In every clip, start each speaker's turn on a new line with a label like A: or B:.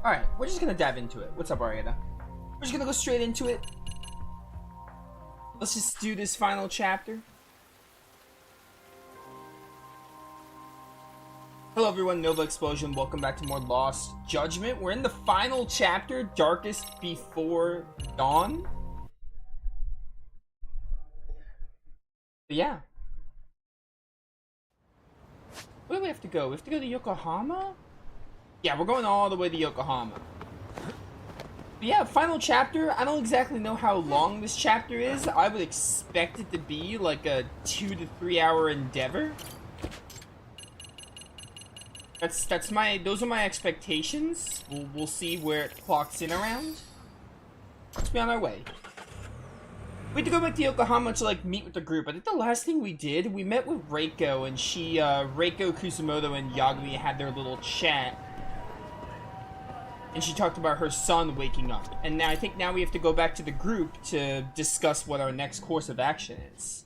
A: Alright, we're just gonna dive into it. What's up, Ariana? We're just gonna go straight into it. Let's just do this final chapter. Hello everyone, NovaExplosion. Welcome back to more Lost Judgment. We're in the final chapter, Darkest Before Dawn. But yeah. Where do we have to go? We have to go to Yokohama? Yeah, we're going all the way to Yokohama. But yeah, final chapter. I don't exactly know how long this chapter is. I would expect it to be like a 2 to 3 hour endeavor. Those are my expectations. We'll see where it clocks in around. Let's be on our way. We had to go back to Yokohama to like meet with the group. I think the last thing we did, we met with Reiko, and Reiko, Kusumoto, and Yagami had their little chat. And she talked about her son waking up. And now I think now we have to go back to the group to discuss what our next course of action is.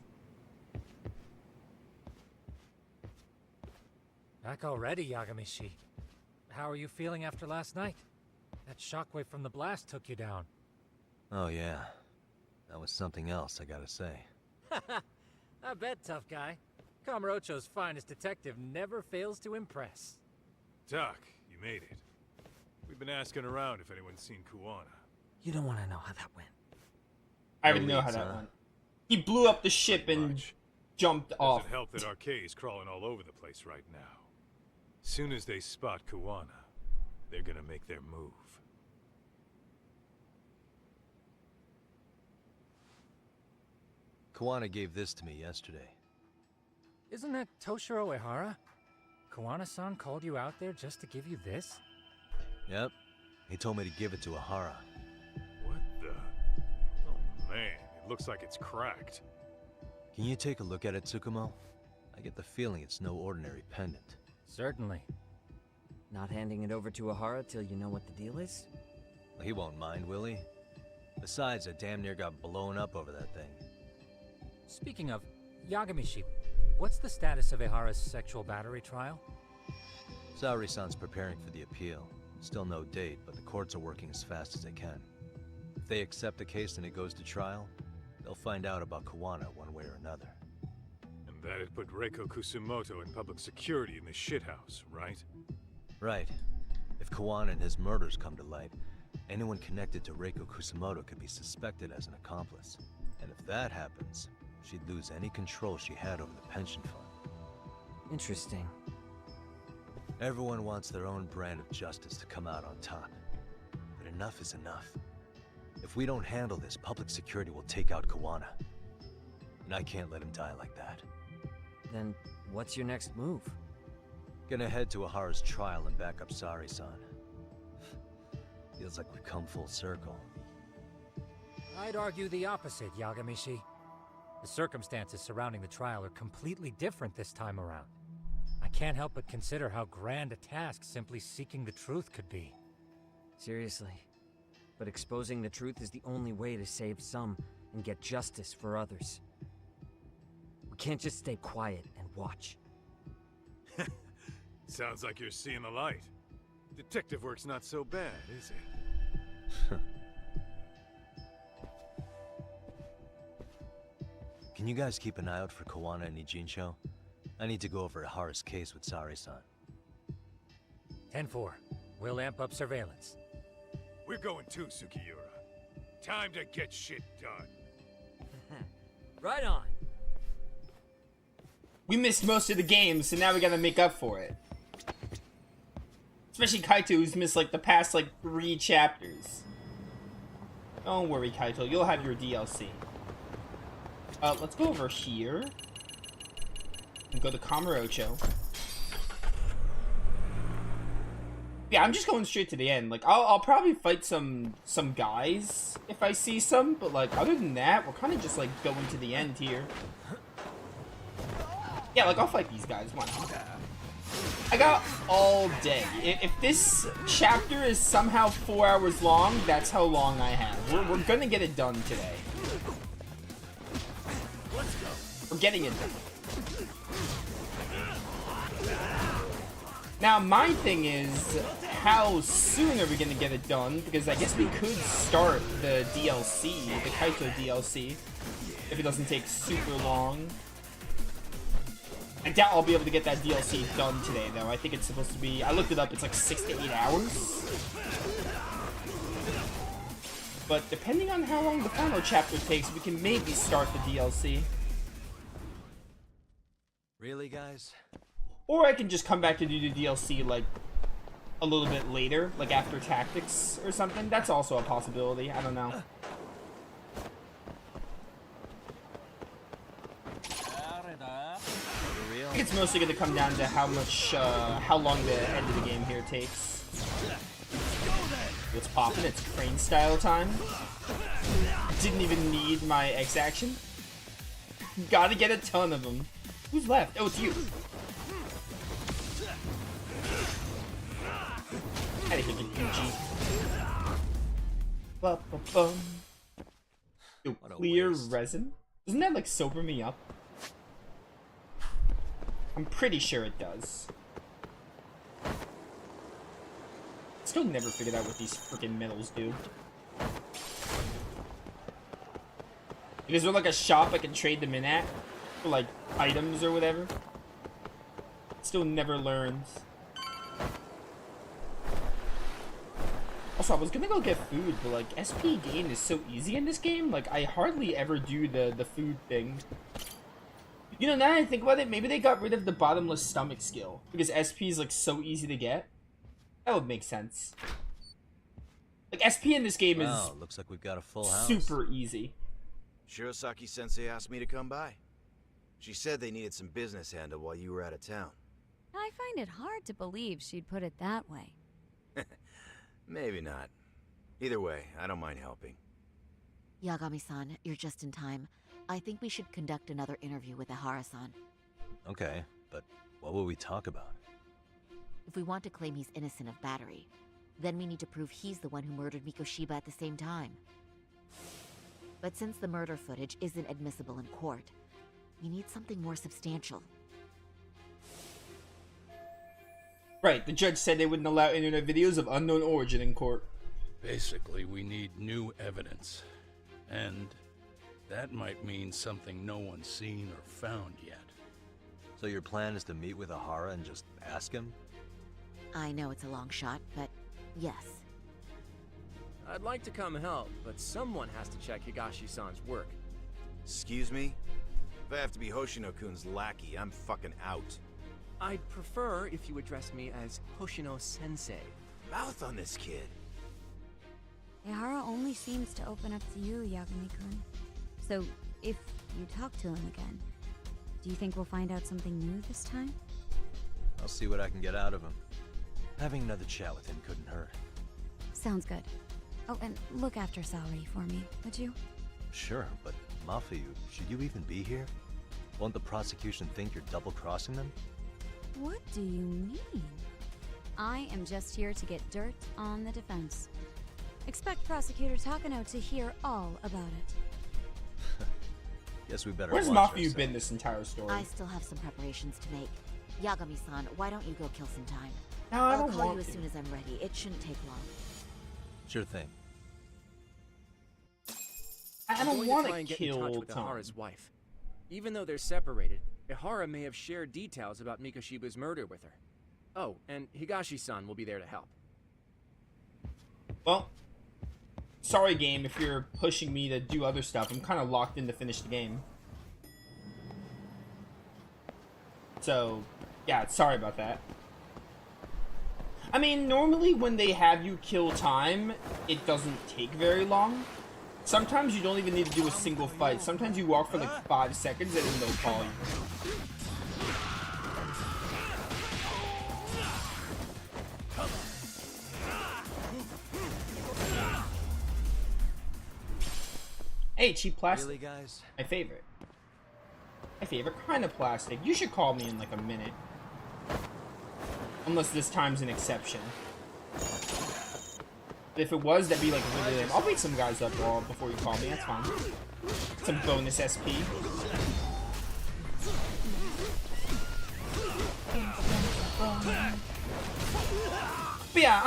B: Back already, Yagami-shi. How are you feeling after last night? That shockwave from the blast took you down.
C: Oh yeah. That was something else, I gotta say.
B: I bet, tough guy. Kamurocho's finest detective never fails to impress.
D: Doc, you made it. We've been asking around if anyone's seen Kuwana.
B: You don't want to know how that went.
A: I already know how that went. He blew up the ship and jumped off.
D: Doesn't help that our K's crawling all over the place right now. Soon as they spot Kuwana, they're gonna make their move.
C: Kuwana gave this to me yesterday.
B: Isn't that Toshiro Ehara? Kuwana-san called you out there just to give you this?
C: Yep. He told me to give it to Ehara.
D: What the? Oh man, it looks like it's cracked.
C: Can you take a look at it, Tsukumo? I get the feeling it's no ordinary pendant.
B: Certainly.
E: Not handing it over to Ehara till you know what the deal is?
C: He won't mind, will he? Besides, I damn near got blown up over that thing.
B: Speaking of, Yagami-shi, what's the status of Ehara's sexual battery trial?
C: Saori-san's preparing for the appeal. Still no date, but the courts are working as fast as they can. If they accept the case and it goes to trial, they'll find out about Kuwana one way or another.
D: And that'd put Reiko Kusumoto in public security in the shithouse, right?
C: Right. If Kuwana and his murders come to light, anyone connected to Reiko Kusumoto could be suspected as an accomplice. And if that happens, she'd lose any control she had over the pension fund.
E: Interesting.
C: Everyone wants their own brand of justice to come out on top. But enough is enough. If we don't handle this, public security will take out Kuwana. And I can't let him die like that.
E: Then what's your next move?
C: Gonna head to Ehara's trial and back up Saori-san. Feels like we've come full circle.
B: I'd argue the opposite, Yagami-shi. The circumstances surrounding the trial are completely different this time around. I can't help but consider how grand a task simply seeking the truth could be.
E: Seriously. But exposing the truth is the only way to save some and get justice for others. We can't just stay quiet and watch.
D: Sounds like you're seeing the light. Detective work's not so bad, is it?
C: Can you guys keep an eye out for Kuwana and Ijincho? I need to go over Ehara's case with Saori-san.
B: 10-4. We'll amp up surveillance.
D: We're going too, Sukiura. Time to get shit done.
E: Right on.
A: We missed most of the game, so now we gotta make up for it. Especially Kaito, who's missed like the past like 3 chapters. Don't worry, Kaito, you'll have your DLC. Let's go over here. And go to Kamurocho. Yeah, I'm just going straight to the end. Like, I'll probably fight some guys if I see some, but like, other than that, we're kind of just like going to the end here. Yeah, like, I'll fight these guys. Why not? I got all day. If this chapter is somehow 4 hours long, that's how long I have. We're gonna get it done today. We're getting it done. Now, my thing is, how soon are we gonna get it done? Because I guess we could start the DLC, the Kaito DLC, if it doesn't take super long. I doubt I'll be able to get that DLC done today, though. I think it's supposed to be, I looked it up, it's like 6 to 8 hours. But depending on how long the final chapter takes, we can maybe start the DLC.
C: Really, guys?
A: Or I can just come back to do the DLC, like, a little bit later, like after Tactics or something. That's also a possibility. I don't know. I think it's mostly going to come down to how much, how long the end of the game here takes. What's poppin'? It's crane style time. Didn't even need my X action. Gotta get a ton of them. Who's left? Oh, it's you. How do you think PG? Ba-ba-bum. Yo, clear resin? Doesn't that like sober me up? I'm pretty sure it does. Still never figured out what these freaking metals do. Is there like a shop I can trade them in at? For like items or whatever? Still never learned. Also, I was gonna go get food, but like SP gain is so easy in this game. Like I hardly ever do the food thing. You know, now that I think about it, maybe they got rid of the bottomless stomach skill because SP is like so easy to get. That would make sense. Like SP in this game is
C: looks like we've got a full house.
A: super easy.
F: Shirosaki-sensei asked me to come by. She said they needed some business handled while you were out of town.
G: I find it hard to believe she'd put it that way.
F: Maybe not. Either way, I don't mind helping.
H: Yagami-san, you're just in time. I think we should conduct another interview with Ihara-san.
C: Okay, but what will we talk about?
H: If we want to claim he's innocent of battery, then we need to prove he's the one who murdered Mikoshiba at the same time. But since the murder footage isn't admissible in court, we need something more substantial.
A: Right, the judge said they wouldn't allow internet videos of unknown origin in court.
I: Basically, we need new evidence. And that might mean something no one's seen or found yet.
C: So your plan is to meet with Ihara and just ask him?
H: I know it's a long shot, but yes.
J: I'd like to come help, but someone has to check Higashi-san's work.
F: Excuse me? If I have to be Hoshino-kun's lackey, I'm fucking out.
J: I'd prefer if you address me as Hoshino-sensei.
F: Mouth on this kid.
G: Ihara only seems to open up to you, Yagami-kun. So, if you talk to him again, do you think we'll find out something new this time?
C: I'll see what I can get out of him. Having another chat with him couldn't hurt.
G: Sounds good. Oh, and look after Saori for me, would you?
C: Sure, but Mafuyu, should you even be here? Won't the prosecution think you're double-crossing them?
G: What do you mean? I am just here to get dirt on the defense. Expect Prosecutor Takano to hear all about it.
C: Guess we better
A: Where's
C: watch
A: Mafuyu been this entire story?
H: I still have some preparations to make. Yagami-san, why don't you go kill some time?
A: No, I
H: I'll
A: don't
H: call
A: want
H: you as
A: to.
H: soon as I'm ready. It shouldn't take long.
C: Sure thing.
A: I
J: I'm
A: don't
J: going
A: want
J: to try and get in touch
A: kill
J: with
A: Tom.
J: Ihara's wife. Even though they're separated, Ihara may have shared details about Mikoshiba's murder with her. Oh, and Higashi-san will be there to help.
A: Well, sorry game if you're pushing me to do other stuff. I'm kind of locked in to finish the game. So, yeah, sorry about that. I mean, normally when they have you kill time, it doesn't take very long. Sometimes you don't even need to do a single fight. Sometimes you walk for like 5 seconds and then they'll call you. Hey, cheap plastic.
C: Really, guys?
A: My favorite. My favorite kind of plastic. You should call me in like a minute. Unless this time's an exception. If it was, that'd be like really lame. I'll beat some guys up before you call me, that's fine. Some bonus SP. But yeah,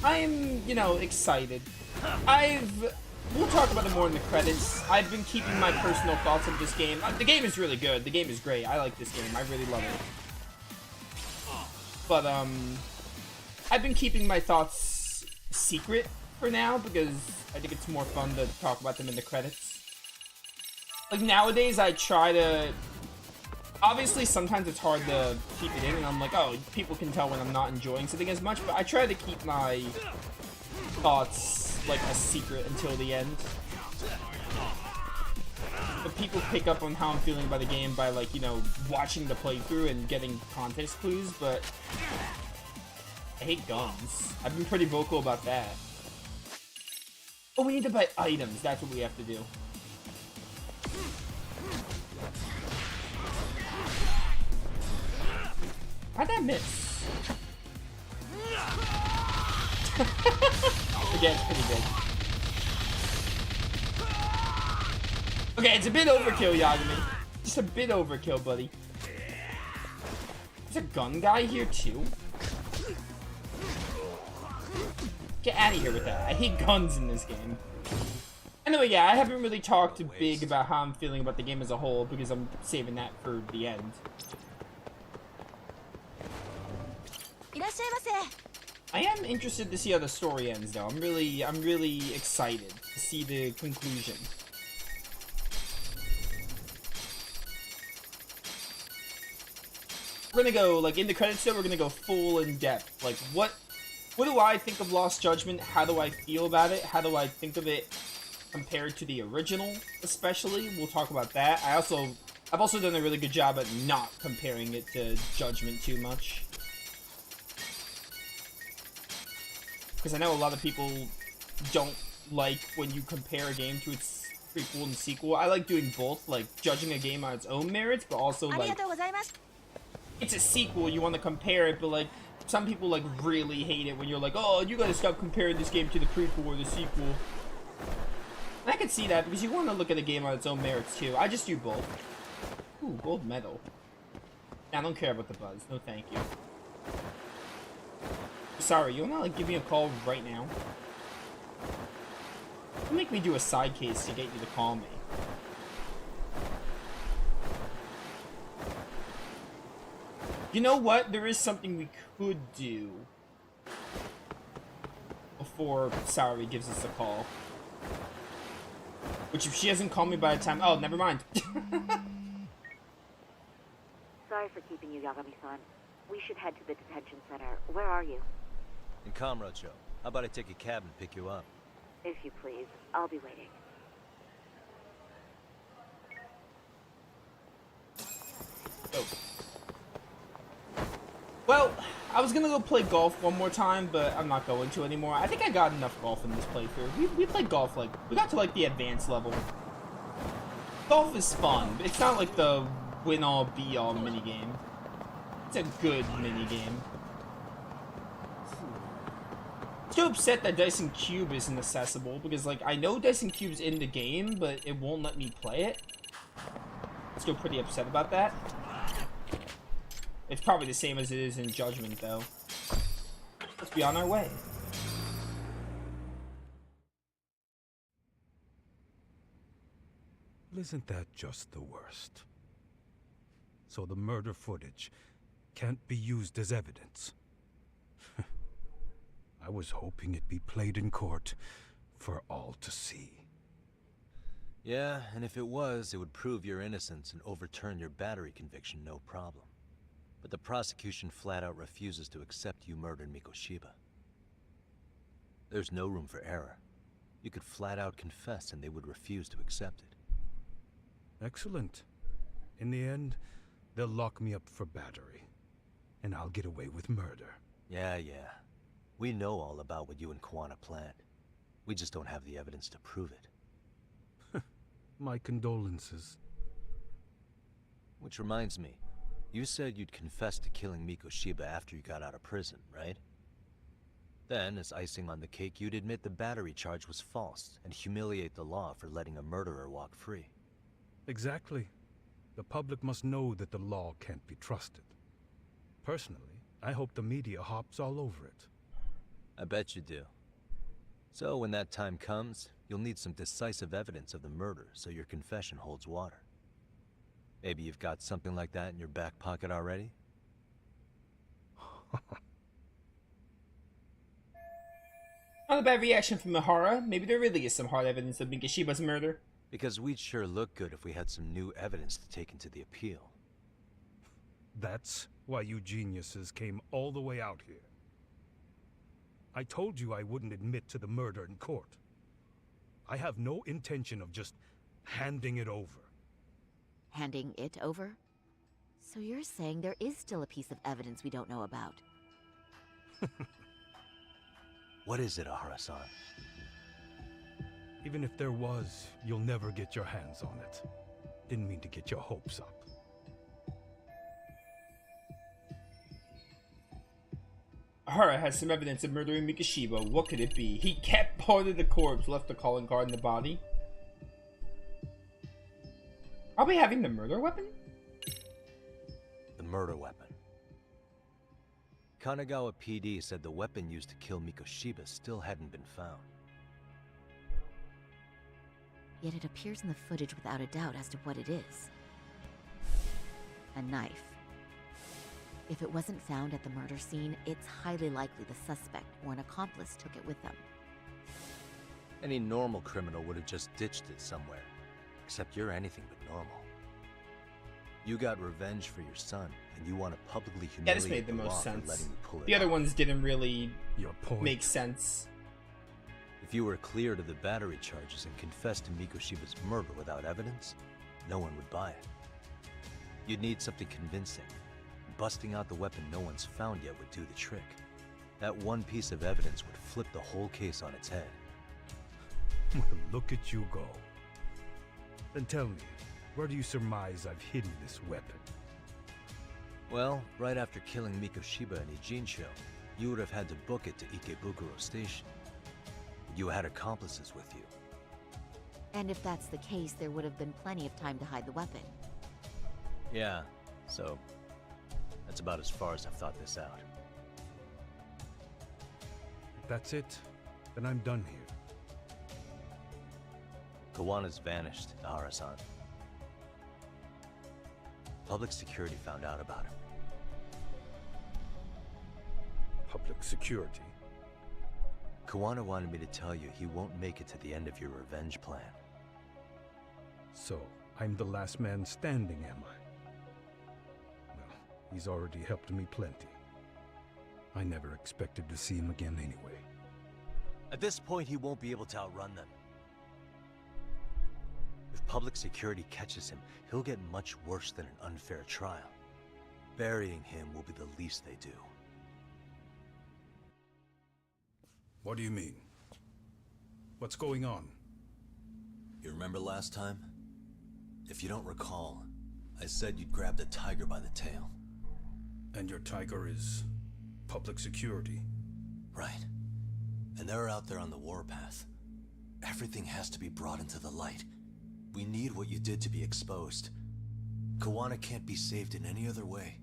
A: I'm, you know, excited. We'll talk about it more in the credits. I've been keeping my personal thoughts of this game. The game is really good. The game is great. I like this game. I really love it. But, I've been keeping my thoughts secret for now because I think it's more fun to talk about them in the credits. Like, nowadays, I try to... Obviously, sometimes it's hard to keep it in, and I'm like, oh, people can tell when I'm not enjoying something as much, but I try to keep my thoughts, like, a secret until the end. But people pick up on how I'm feeling about the game by, like, you know, watching the playthrough and getting context clues, but I hate guns. I've been pretty vocal about that. Oh, we need to buy items. That's what we have to do. How'd that miss? Again, it's pretty good. Okay, it's a bit overkill, Yagami. Just a bit overkill, buddy. There's a gun guy here, too. Get out of here with that. I hate guns in this game. Anyway, yeah, I haven't really talked big about how I'm feeling about the game as a whole because I'm saving that for the end. I am interested to see how the story ends, though. I'm really excited to see the conclusion. We're gonna go, like, in the credits, though, we're gonna go full in depth. Like, what do I think of Lost Judgment? How do I feel about it? How do I think of it compared to the original, especially? We'll talk about that. I've also done a really good job at not comparing it to Judgment too much. Because I know a lot of people don't like when you compare a game to its prequel and sequel. I like doing both, like judging a game on its own merits, but also like it's a sequel, you want to compare it, but like some people like really hate it when you're like, oh, you gotta stop comparing this game to the prequel or the sequel. And I can see that because you want to look at a game on its own merits too. I just do both. Ooh, gold medal. I don't care about the buzz. No, thank you. Sorry, you wanna like give me a call right now? You make me do a side case to get you to call me. You know what? There is something we could do before Saori gives us a call. Which if she hasn't called me by the time... Oh, never mind.
H: Sorry for keeping you, Yagami-san. We should head to the detention center. Where are you?
C: In Kamurocho. How about I take a cab and pick you up?
H: If you please. I'll be waiting.
A: Oh. Well, I was gonna go play golf one more time, but I'm not going to anymore. I think I got enough golf in this playthrough. We played golf, like, we got to, like, the advanced level. Golf is fun, but it's not, like, the win-all, be-all minigame. It's a good minigame. I'm still upset that Dyson Cube isn't accessible, because, like, I know Dyson Cube's in the game, but it won't let me play it. I'm still pretty upset about that. It's probably the same as it is in Judgment, though. Let's be on our way.
K: Isn't that just the worst? So the murder footage can't be used as evidence. I was hoping it'd be played in court for all to see.
C: Yeah, and if it was, it would prove your innocence and overturn your battery conviction, no problem. But the prosecution flat out refuses to accept you murdered Mikoshiba. There's no room for error. You could flat out confess and they would refuse to accept it.
K: Excellent. In the end, they'll lock me up for battery. And I'll get away with murder.
C: Yeah. We know all about what you and Kwana planned. We just don't have the evidence to prove it.
K: My condolences.
C: Which reminds me, you said you'd confess to killing Mikoshiba after you got out of prison, right? Then, as icing on the cake, you'd admit the battery charge was false and humiliate the law for letting a murderer walk free.
K: Exactly. The public must know that the law can't be trusted. Personally, I hope the media hops all over it.
C: I bet you do. So when that time comes, you'll need some decisive evidence of the murder so your confession holds water. Maybe you've got something like that in your back pocket already?
A: Not a bad reaction from Ihara. Maybe there really is some hard evidence of Mikoshiba's murder.
C: Because we'd sure look good if we had some new evidence to take into the appeal.
K: That's why you geniuses came all the way out here. I told you I wouldn't admit to the murder in court. I have no intention of just handing it over.
H: Handing it over? So you're saying there is still a piece of evidence we don't know about?
C: What is it, Ihara-san?
K: Even if there was, you'll never get your hands on it. Didn't mean to get your hopes up.
A: Ihara has some evidence of murdering Mikoshiba. What could it be? He kept part of the corpse, left the calling card in the body. Probably having the murder weapon?
C: The murder weapon. Kanagawa PD said the weapon used to kill Mikoshiba still hadn't been found.
H: Yet it appears in the footage without a doubt as to what it is. A knife. If it wasn't found at the murder scene, it's highly likely the suspect or an accomplice took it with them.
C: Any normal criminal would have just ditched it somewhere. Except you're anything but normal. You got revenge for your son, and you want to publicly humiliate
A: Yeah, this made the
C: law
A: most
C: for letting
A: sense.
C: you pull it
A: The other
C: off.
A: ones didn't really
K: Your point.
A: make sense.
C: If you were cleared of the battery charges and confessed to Mikoshiba's murder without evidence, no one would buy it. You'd need something convincing. Busting out the weapon no one's found yet would do the trick. That one piece of evidence would flip the whole case on its head.
K: Well, look at you go. Then tell me, where do you surmise I've hidden this weapon?
C: Well, right after killing Mikoshiba and Ijincho, you would have had to book it to Ikebukuro Station. You had accomplices with you.
H: And if that's the case, there would have been plenty of time to hide the weapon.
C: Yeah, so that's about as far as I've thought this out.
K: If that's it, then I'm done here.
C: Kawana's vanished, Ihara-san. Public security found out about him.
K: Public security?
C: Kawana wanted me to tell you he won't make it to the end of your revenge plan.
K: So, I'm the last man standing, am I? Well, he's already helped me plenty. I never expected to see him again anyway.
C: At this point, he won't be able to outrun them. If public security catches him, he'll get much worse than an unfair trial. Burying him will be the least they do.
K: What do you mean? What's going on?
C: You remember last time? If you don't recall, I said you'd grab the tiger by the tail.
K: And your tiger is public security?
C: Right. And they're out there on the warpath. Everything has to be brought into the light. We need what you did to be exposed. Kawana can't be saved in any other way.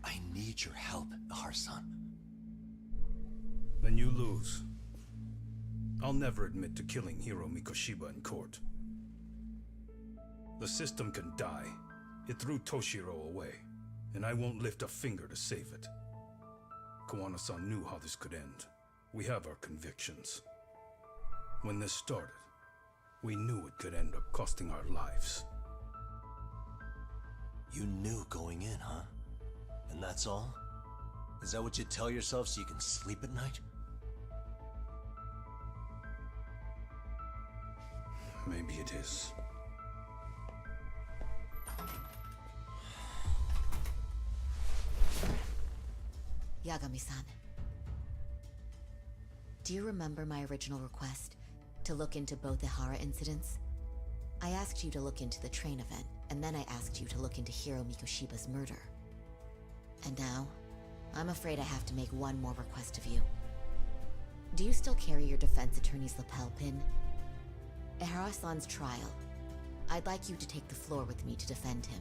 C: I need your help, Ihara-san.
K: Then you lose. I'll never admit to killing Hiro Mikoshiba in court. The system can die. It threw Toshiro away, and I won't lift a finger to save it. Kawana-san knew how this could end. We have our convictions. When this started, we knew it could end up costing our lives.
C: You knew going in, huh? And that's all? Is that what you tell yourself so you can sleep at night?
K: Maybe it is.
H: Yagami-san. Do you remember my original request? To look into both Ihara incidents? I asked you to look into the train event, and then I asked you to look into Hiro Mikoshiba's murder. And now, I'm afraid I have to make one more request of you. Do you still carry your defense attorney's lapel pin? Ihara-san's trial. I'd like you to take the floor with me to defend him.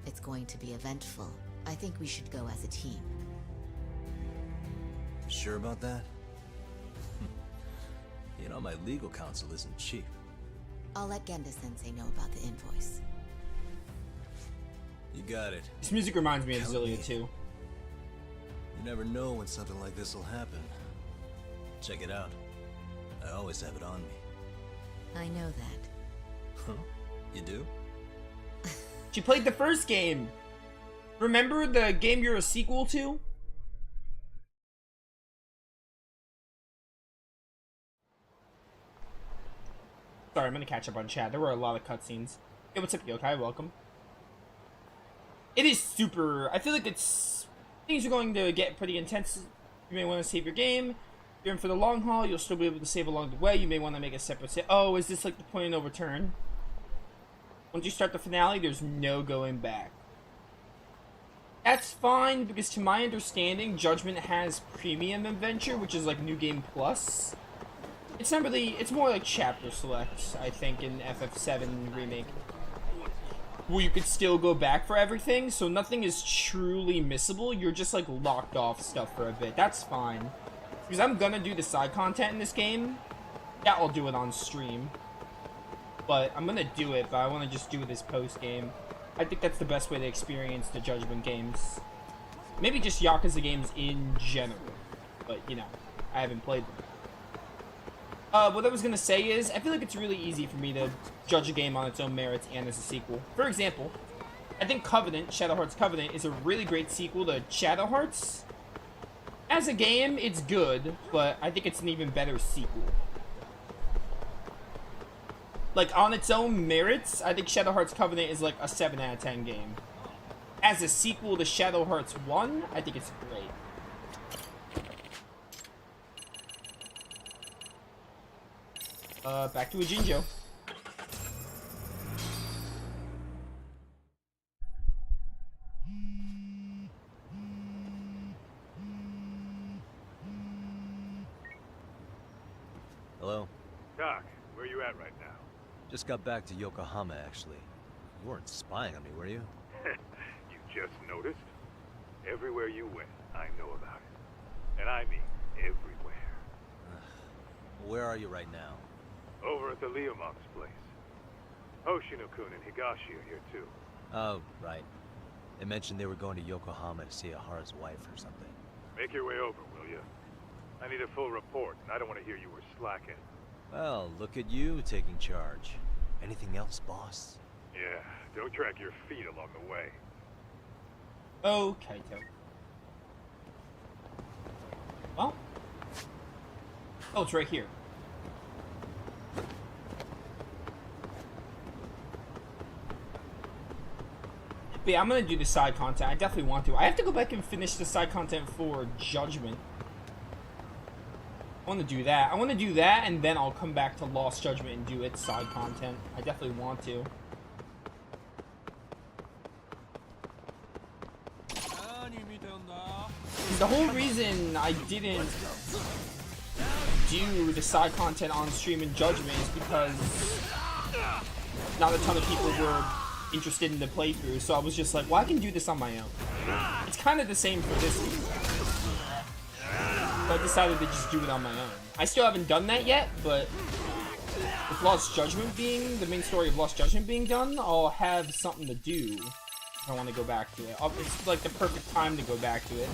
H: It's going to be eventful. I think we should go as a team.
C: sure about that? You know, my legal counsel isn't cheap.
H: I'll let Genda-sensei know about the invoice.
C: You got it.
A: This music reminds me of
C: Count
A: Zillia
C: me.
A: too.
C: You never know when something like this will happen. Check it out. I always have it on me.
H: I know that.
C: Huh? You do?
A: She played the first game. Remember the game you're a sequel to? Sorry, I'm gonna catch up on chat. There were a lot of cutscenes. Hey, what's up, Yokai? Welcome. It is super... I feel like it's... Things are going to get pretty intense. You may want to save your game. If you're in for the long haul, you'll still be able to save along the way. You may want to make a separate save. Oh, is this like the point of no return? Once you start the finale, there's no going back. That's fine, because to my understanding, Judgment has Premium Adventure, which is like New Game Plus. It's not really... It's more like Chapter Select, I think, in FF7 Remake. Where you could still go back for everything, so nothing is truly missable. You're just like locked off stuff for a bit. That's fine. Because I'm gonna do the side content in this game. Yeah, I'll do it on stream. But I'm gonna do it, but I want to just do it as post-game. I think that's the best way to experience the Judgment games. Maybe just Yakuza games in general. But, you know, I haven't played them. What I was gonna say is, I feel like it's really easy for me to judge a game on its own merits and as a sequel. For example, I think Covenant, Shadow Hearts Covenant, is a really great sequel to Shadow Hearts. As a game, it's good, but I think it's an even better sequel. Like, on its own merits, I think Shadow Hearts Covenant is like a 7 out of 10 game. As a sequel to Shadow Hearts 1, I think it's great. Back to Ujinjo.
C: Hello?
D: Doc, where you at right now?
C: Just got back to Yokohama, actually. You weren't spying on me, were you?
D: You just noticed? Everywhere you went, I know about it. And I mean everywhere.
C: Where are you right now?
D: Over at the Leomont's place. Hoshino-kun and Higashi are here too.
C: Oh, right. They mentioned they were going to Yokohama to see Ahara's wife or something.
D: Make your way over, will you? I need a full report, and I don't want to hear you were slacking.
C: Well, look at you taking charge. Anything else, boss?
D: Yeah, don't drag your feet along the way.
A: Okay, Kaito. Well. Oh, it's right here. But yeah, I'm gonna do the side content. I definitely want to. I have to go back and finish the side content for Judgment. I want to do that. I want to do that, and then I'll come back to Lost Judgment and do its side content. I definitely want to. The whole reason I didn't do the side content on stream in Judgment is because not a ton of people were interested in the playthrough, so I was just like, well, I can do this on my own. It's kind of the same for this game. So I decided to just do it on my own. I still haven't done that yet, but with Lost Judgment being, the main story of Lost Judgment being done, I'll have something to do if I want to go back to it. It's like the perfect time to go back to it.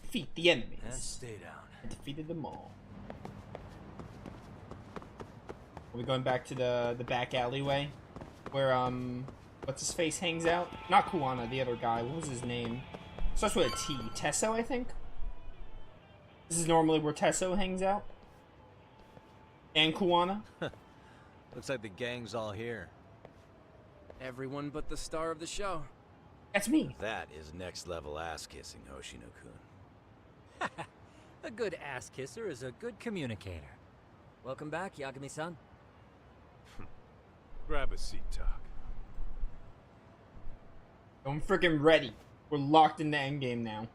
A: Defeat the enemies.
C: And stay down.
A: I defeated them all. Are we going back to the back alleyway? Where, what's his face hangs out? Not Kuwana, the other guy. What was his name? Starts with a T. Tesso, I think? This is normally where Tesso hangs out. And Kuwana.
C: Looks like the gang's all here.
J: Everyone but the star of the show.
A: That's me.
F: That is next level ass kissing, Hoshino-kun.
B: A good ass kisser is a good communicator.
E: Welcome back, Yagami-san.
D: Grab a seat, Doc.
A: I'm freaking ready. We're locked in the endgame now.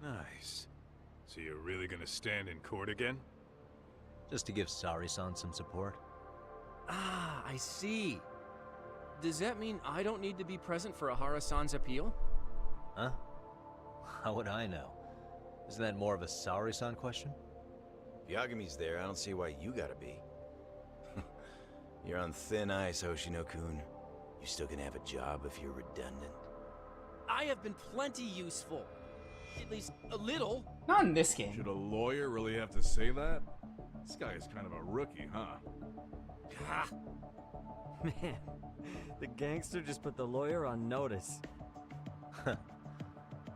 D: Nice. So you're really gonna stand in court again?
C: Just to give Sari-san some support.
J: Ah, I see. Does that mean I don't need to be present for Ahara-san's appeal?
C: Huh? How would I know? Isn't that more of a Sari-san question?
F: If Yagami's there, I don't see why you gotta be. You're on thin ice, Hoshino-kun. You still gonna have a job if you're redundant.
J: I have been plenty useful. At least a little.
A: Not in this game.
L: Should a lawyer really have to say that? This guy is kind of a rookie, huh?
J: Ah.
E: Man, the gangster just put the lawyer on notice.
C: Well,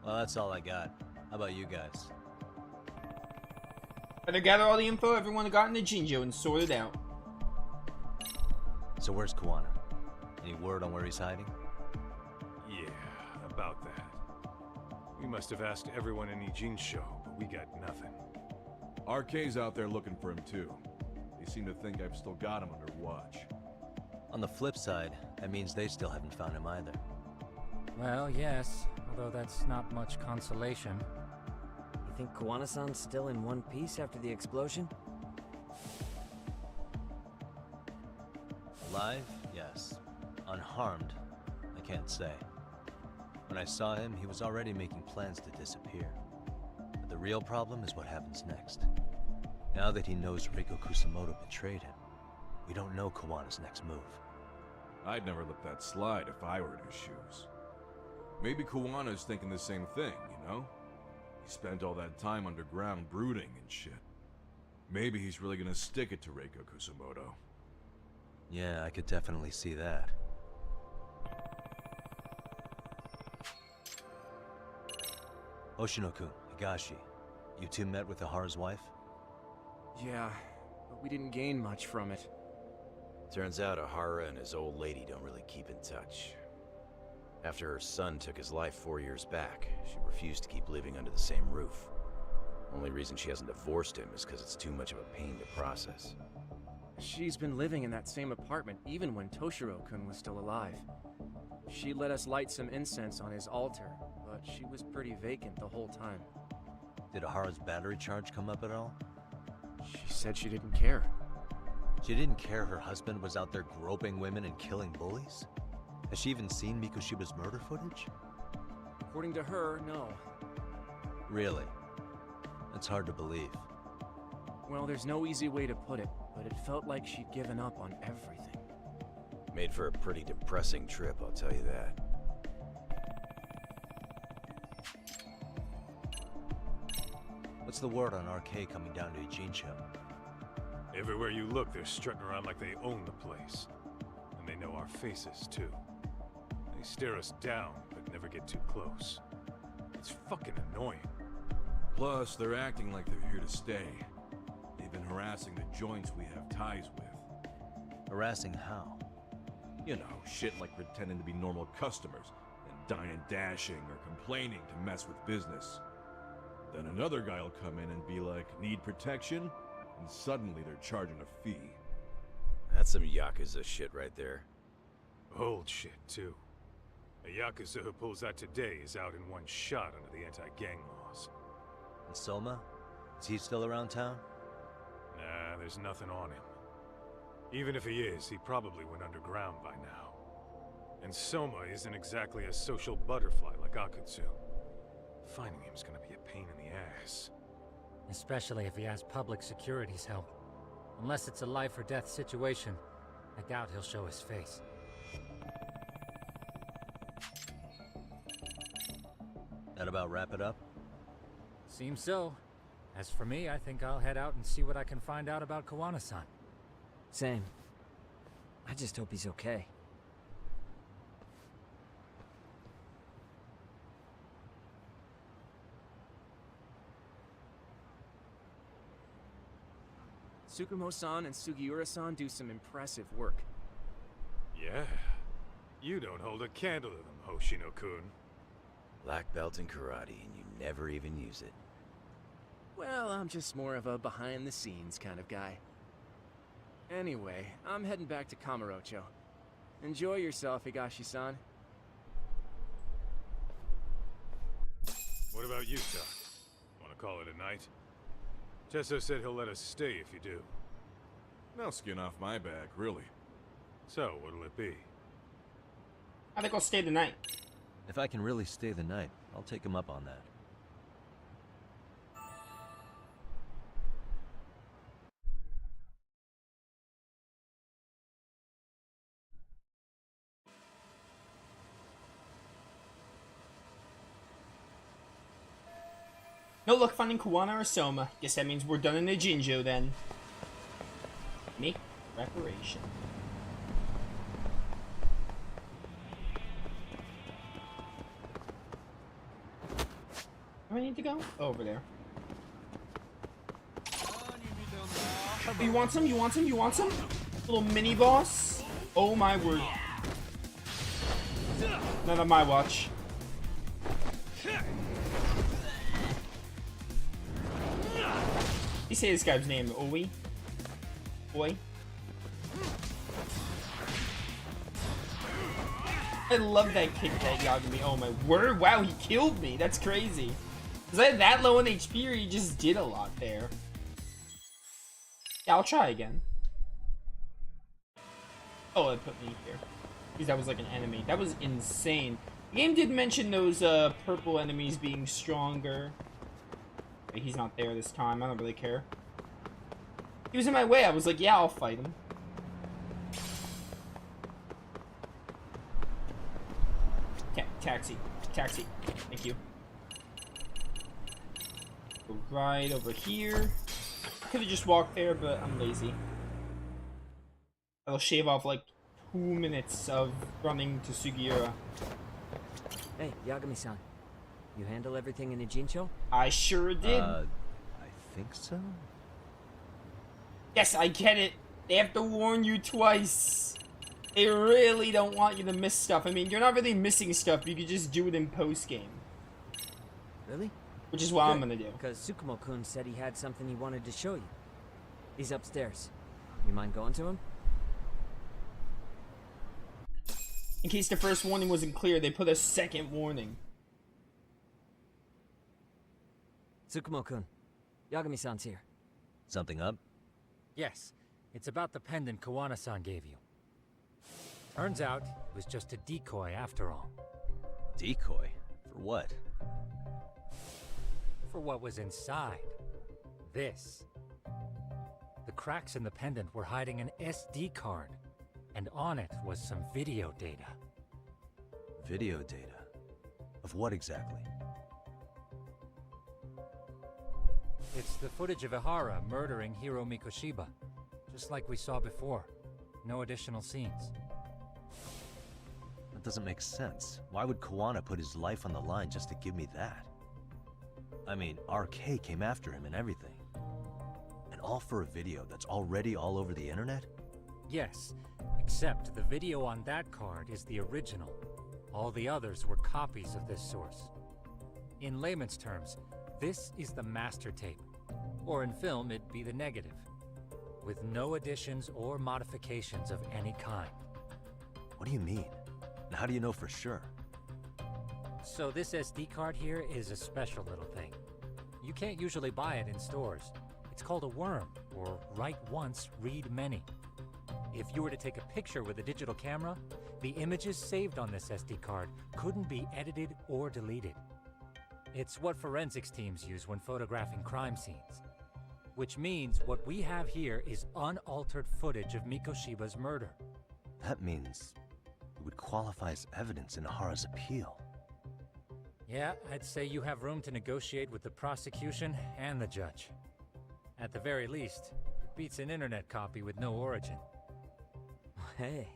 C: that's all I got. How about you guys?
A: Better gather all the info everyone got in the Jinjo and sort it out.
C: So where's Kuwana? Any word on where he's hiding?
D: Yeah, about that. We must have asked everyone in Ijincho, but we got nothing.
L: RK's out there looking for him too. They seem to think I've still got him under watch.
C: On the flip side, that means they still haven't found him either.
B: Well, yes, although that's not much consolation.
E: You think Kuwana-san's still in one piece after the explosion?
C: Alive? Yes. Unharmed? I can't say. When I saw him, he was already making plans to disappear. But the real problem is what happens next. Now that he knows Reiko Kusamoto betrayed him, we don't know Kawana's next move.
L: I'd never let that slide if I were in his shoes. Maybe Kawana's thinking the same thing, you know? He spent all that time underground brooding and shit. Maybe he's really gonna stick it to Reiko Kusamoto.
C: Yeah, I could definitely see that. Oshino-kun, Higashi, you two met with Ahara's wife?
J: Yeah, but we didn't gain much from it.
F: Turns out Ahara and his old lady don't really keep in touch. After her son took his life 4 years back, she refused to keep living under the same roof. Only reason she hasn't divorced him is because it's too much of a pain to process.
J: She's been living in that same apartment even when Toshiro-kun was still alive. She let us light some incense on his altar, but she was pretty vacant the whole time.
C: Did Ahara's battery charge come up at all?
J: She said she didn't care.
C: She didn't care her husband was out there groping women and killing bullies? Has she even seen Mikoshiba's murder footage?
J: According to her, no.
C: Really? That's hard to believe.
J: Well, there's no easy way to put it, but it felt like she'd given up on everything.
F: Made for a pretty depressing trip, I'll tell you that.
C: What's the word on RK coming down to Ijincho?
D: Everywhere you look, they're strutting around like they own the place. And they know our faces, too. They stare us down, but never get too close. It's fucking annoying.
L: Plus, they're acting like they're here to stay. They've been harassing the joints we have ties with.
C: Harassing how?
L: You know, shit like pretending to be normal customers and dine and dashing or complaining to mess with business. Then another guy will come in and be like, need protection? And suddenly they're charging a fee.
F: That's some Yakuza shit right there.
D: Old shit, too. A Yakuza who pulls that today is out in one shot under the anti-gang laws.
C: And Soma? Is he still around town?
D: Nah, there's nothing on him. Even if he is, he probably went underground by now. And Soma isn't exactly a social butterfly like Akutsu. Finding him's gonna be a pain in the ass.
B: Especially if he has public security's help. Unless it's a life or death situation, I doubt he'll show his face.
C: That about wrap it up?
B: Seems so. As for me, I think I'll head out and see what I can find out about Kawana-san.
E: Same. I just hope he's okay.
J: Tsukumo-san and Sugiura-san do some impressive work.
D: Yeah. You don't hold a candle to them, Hoshino-kun.
F: Black belt in karate, and you never even use it.
J: Well, I'm just more of a behind-the-scenes kind of guy. Anyway, I'm heading back to Kamurocho. Enjoy yourself, Higashi-san.
D: What about you, Chuck? call it a night. Tesso said he'll let us stay if you do.
L: No skin off my back, really.
D: So, what'll it be?
A: I think I'll stay the night.
C: If I can really stay the night, I'll take him up on that.
A: No luck finding Kuwana or Soma. Guess that means we're done in the Jinjo then. Make preparation. Where do I need to go? Oh, over there. Oh, you want some? You want some? You want some? Little mini boss? Oh my word. Not on my watch. You say this guy's name, Owie? Boy? I love that kick that Yagami. Oh my word, wow, he killed me. That's crazy. Was I that low in HP or he just did a lot there? Yeah, I'll try again. Oh, it put me here. Because that was like an enemy. That was insane. The game did mention those purple enemies being stronger. But he's not there this time. I don't really care. He was in my way. I was like, yeah, I'll fight him. Taxi. Taxi. Thank you. Go right over here. Could have just walked there, but I'm lazy. I'll shave off like 2 minutes of running to Sugiura.
E: Hey, Yagami-san. You handle everything in Ijincho?
A: I sure did.
C: I think so?
A: Yes, I get it. They have to warn you twice. They really don't want you to miss stuff. I mean, you're not really missing stuff. You could just do it in post-game.
E: Really?
A: Which is what I'm gonna do.
E: Because Tsukumo-kun said he had something he wanted to show you. He's upstairs. You mind going to him?
A: In case the first warning wasn't clear, they put a second warning.
E: Tsukumo-kun, Yagami-san's here.
C: Something up?
B: Yes, it's about the pendant Kawana-san gave you. Turns out, it was just a decoy after all.
C: Decoy? For what?
B: For what was inside. This. The cracks in the pendant were hiding an SD card, and on it was some video data.
C: Video data? Of what exactly?
B: It's the footage of Ihara murdering Hiro Mikoshiba, just like we saw before. No additional scenes.
C: That doesn't make sense. Why would Kawana put his life on the line just to give me that? I mean, RK came after him and everything. And all for a video that's already all over the internet?
B: Yes, except the video on that card is the original. All the others were copies of this source. In layman's terms, this is the master tape. Or in film, it'd be the negative. With no additions or modifications of any kind.
C: What do you mean? And how do you know for sure?
B: So this SD card here is a special little thing. You can't usually buy it in stores. It's called a worm, or write once, read many. If you were to take a picture with a digital camera, the images saved on this SD card couldn't be edited or deleted. It's what forensics teams use when photographing crime scenes. Which means what we have here is unaltered footage of Mikoshiba's murder.
C: That means it would qualify as evidence in Ihara's appeal.
B: Yeah, I'd say you have room to negotiate with the prosecution and the judge. At the very least, it beats an internet copy with no origin.
E: Hey,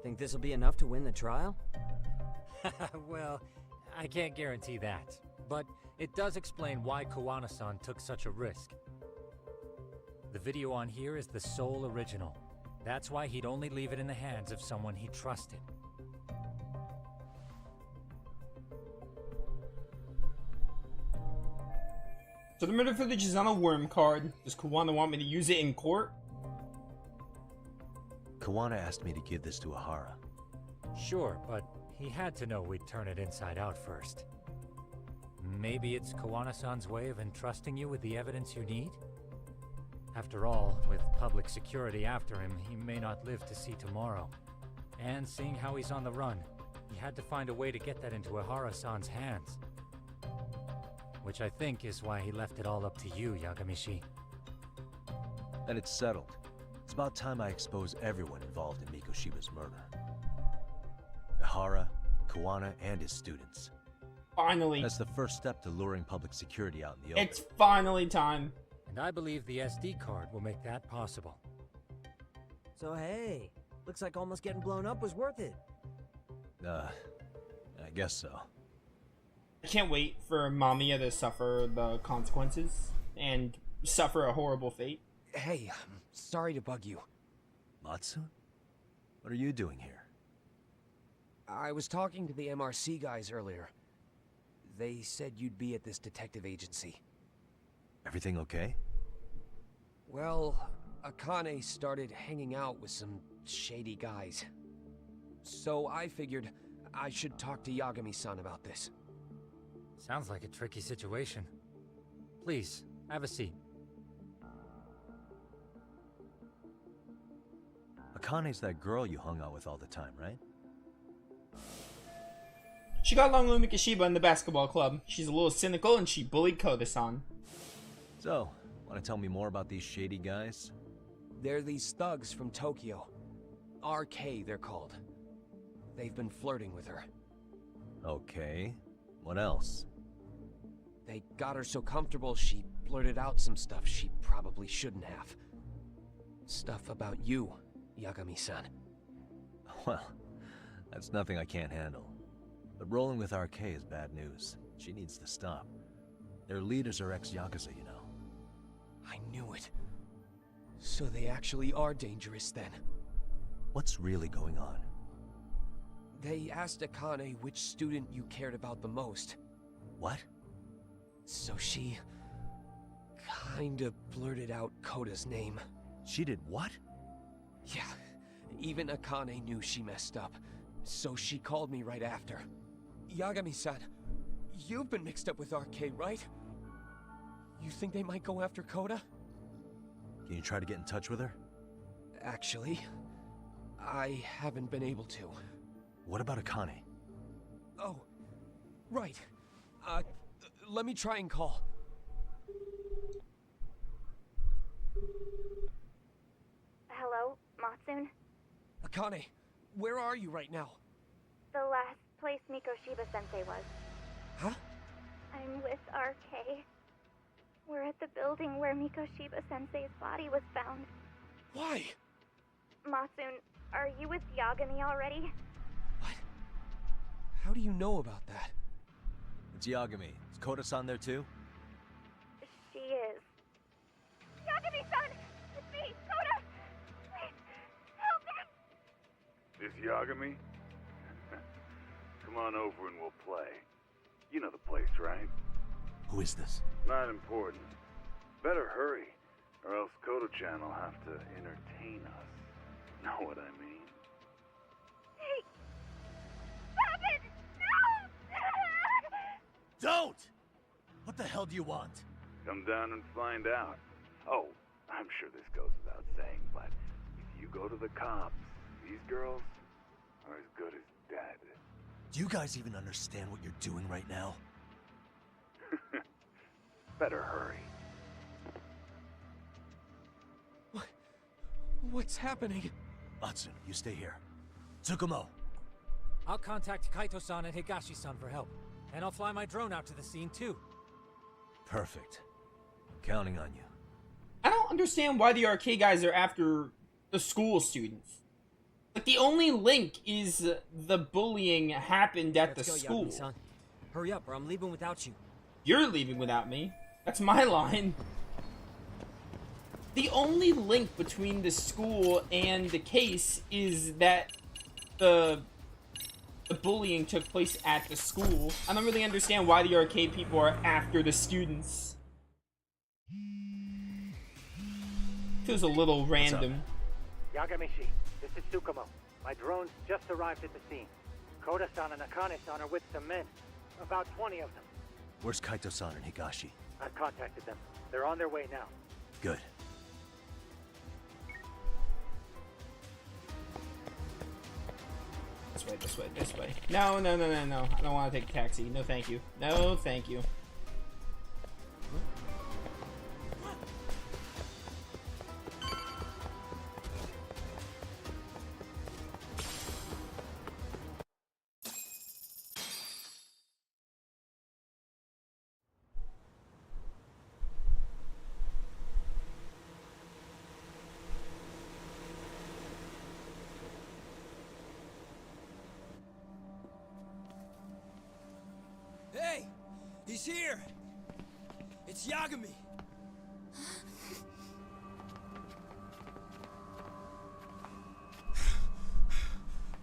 E: think this'll be enough to win the trial?
B: Well, I can't guarantee that, but it does explain why Kawana-san took such a risk. The video on here is the sole original. That's why he'd only leave it in the hands of someone he trusted.
A: So the murder footage is on a worm card. Does Kawana want me to use it in court?
C: Kawana asked me to give this to Ihara.
B: Sure, but he had to know we'd turn it inside out first. Maybe it's Kawana-san's way of entrusting you with the evidence you need? After all, with public security after him, he may not live to see tomorrow. And seeing how he's on the run, he had to find a way to get that into Ihara-san's hands. Which I think is why he left it all up to you, Yagamishi.
C: Then it's settled. It's about time I expose everyone involved in Mikoshiba's murder. Ihara, Kawana, and his students.
A: Finally.
C: That's the first step to luring public security out in the open.
A: It's finally time.
B: And I believe the SD card will make that possible.
E: So hey, looks like almost getting blown up was worth it.
C: I guess so.
A: I can't wait for Mamiya to suffer the consequences and suffer a horrible fate.
J: Hey, sorry to bug you.
C: Matsu? What are you doing here?
J: I was talking to the MRC guys earlier. They said you'd be at this detective agency.
C: Everything okay?
J: Well, Akane started hanging out with some shady guys. So I figured I should talk to Yagami-san about this.
B: Sounds like a tricky situation. Please, have a seat.
C: Akane's that girl you hung out with all the time, right?
A: She got along with Mikoshiba in the basketball club. She's a little cynical and she bullied Koda-san.
C: So, want to tell me more about these shady guys?
J: They're these thugs from Tokyo. RK, they're called. They've been flirting with her.
C: Okay. What else?
J: They got her so comfortable she blurted out some stuff she probably shouldn't have. Stuff about you, Yagami-san.
C: Well, that's nothing I can't handle. But rolling with RK is bad news. She needs to stop. Their leaders are ex-Yakuza, you know.
J: I knew it. So they actually are dangerous then.
C: What's really going on?
J: They asked Akane which student you cared about the most.
C: What?
J: So she kinda blurted out Koda's name.
C: She did what?
J: Yeah, even Akane knew she messed up. So she called me right after. Yagami-san, you've been mixed up with RK, right? You think they might go after Koda?
C: Can you try to get in touch with her?
J: Actually, I haven't been able to.
C: What about Akane?
J: Oh, right. Let me try and call.
M: Hello, Matsun?
J: Akane, where are you right now?
M: The last place Mikoshiba-sensei was.
J: Huh?
M: I'm with RK. We're at the building where Mikoshiba-sensei's body was found.
J: Why?
M: Matsun, are you with Yagami already?
J: What? How do you know about that?
C: It's Yagami. Is Koda-san there too?
M: She is. Yagami-san! It's me, Koda! Please, help me!
N: This Yagami? Come on over and we'll play. You know the place, right?
C: Who is this?
N: Not important. Better hurry, or else Kodo-chan will have to entertain us. Know what I mean?
M: Hey! Stop it! No!
C: Don't! What the hell do you want?
N: Come down and find out. Oh, I'm sure this goes without saying, but if you go to the cops, these girls are as good as dead.
C: Do you guys even understand what you're doing right now?
N: Better hurry.
J: What's happening?
C: Matsu, you stay here. Tsukumo.
B: I'll contact Kaito-san and Higashi-san for help. And I'll fly my drone out to the scene too.
C: Perfect. Counting on you.
A: I don't understand why the RK guys are after the school students. Like, the only link is the bullying happened at the school.
E: Yagami-san. Hurry up or I'm leaving without you.
A: You're leaving without me. That's my line. The only link between the school and the case is that the bullying took place at the school. I don't really understand why the arcade people are after the students. Feels a little random.
O: Yagamishi, this is Tsukumo. My drones just arrived at the scene. Koda-san and Akane-san are with some men. About 20 of them.
C: Where's Kaito-san and Higashi?
O: I've contacted them. They're on their way now.
C: Good.
A: This way, this way, this way. No, no, no, no, no. I don't want to take a taxi. No, thank you. No, thank you.
P: Hey! He's here! It's Yagami!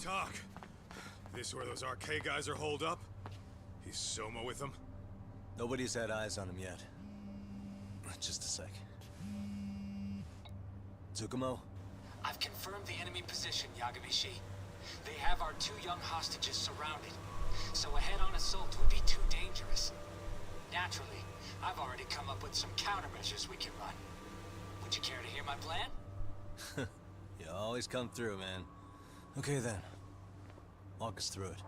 D: Talk. This where those RK guys are holed up? He's Soma with them?
C: Nobody's had eyes on him yet. Just a sec. Tsukumo?
B: I've confirmed the enemy position, Yagami-shi. They have our 2 young hostages surrounded, so a head-on assault would be too dangerous. Naturally, I've already come up with some countermeasures we can run. Would you care to hear my plan?
C: You always come through, man. Okay then. Walk us through it.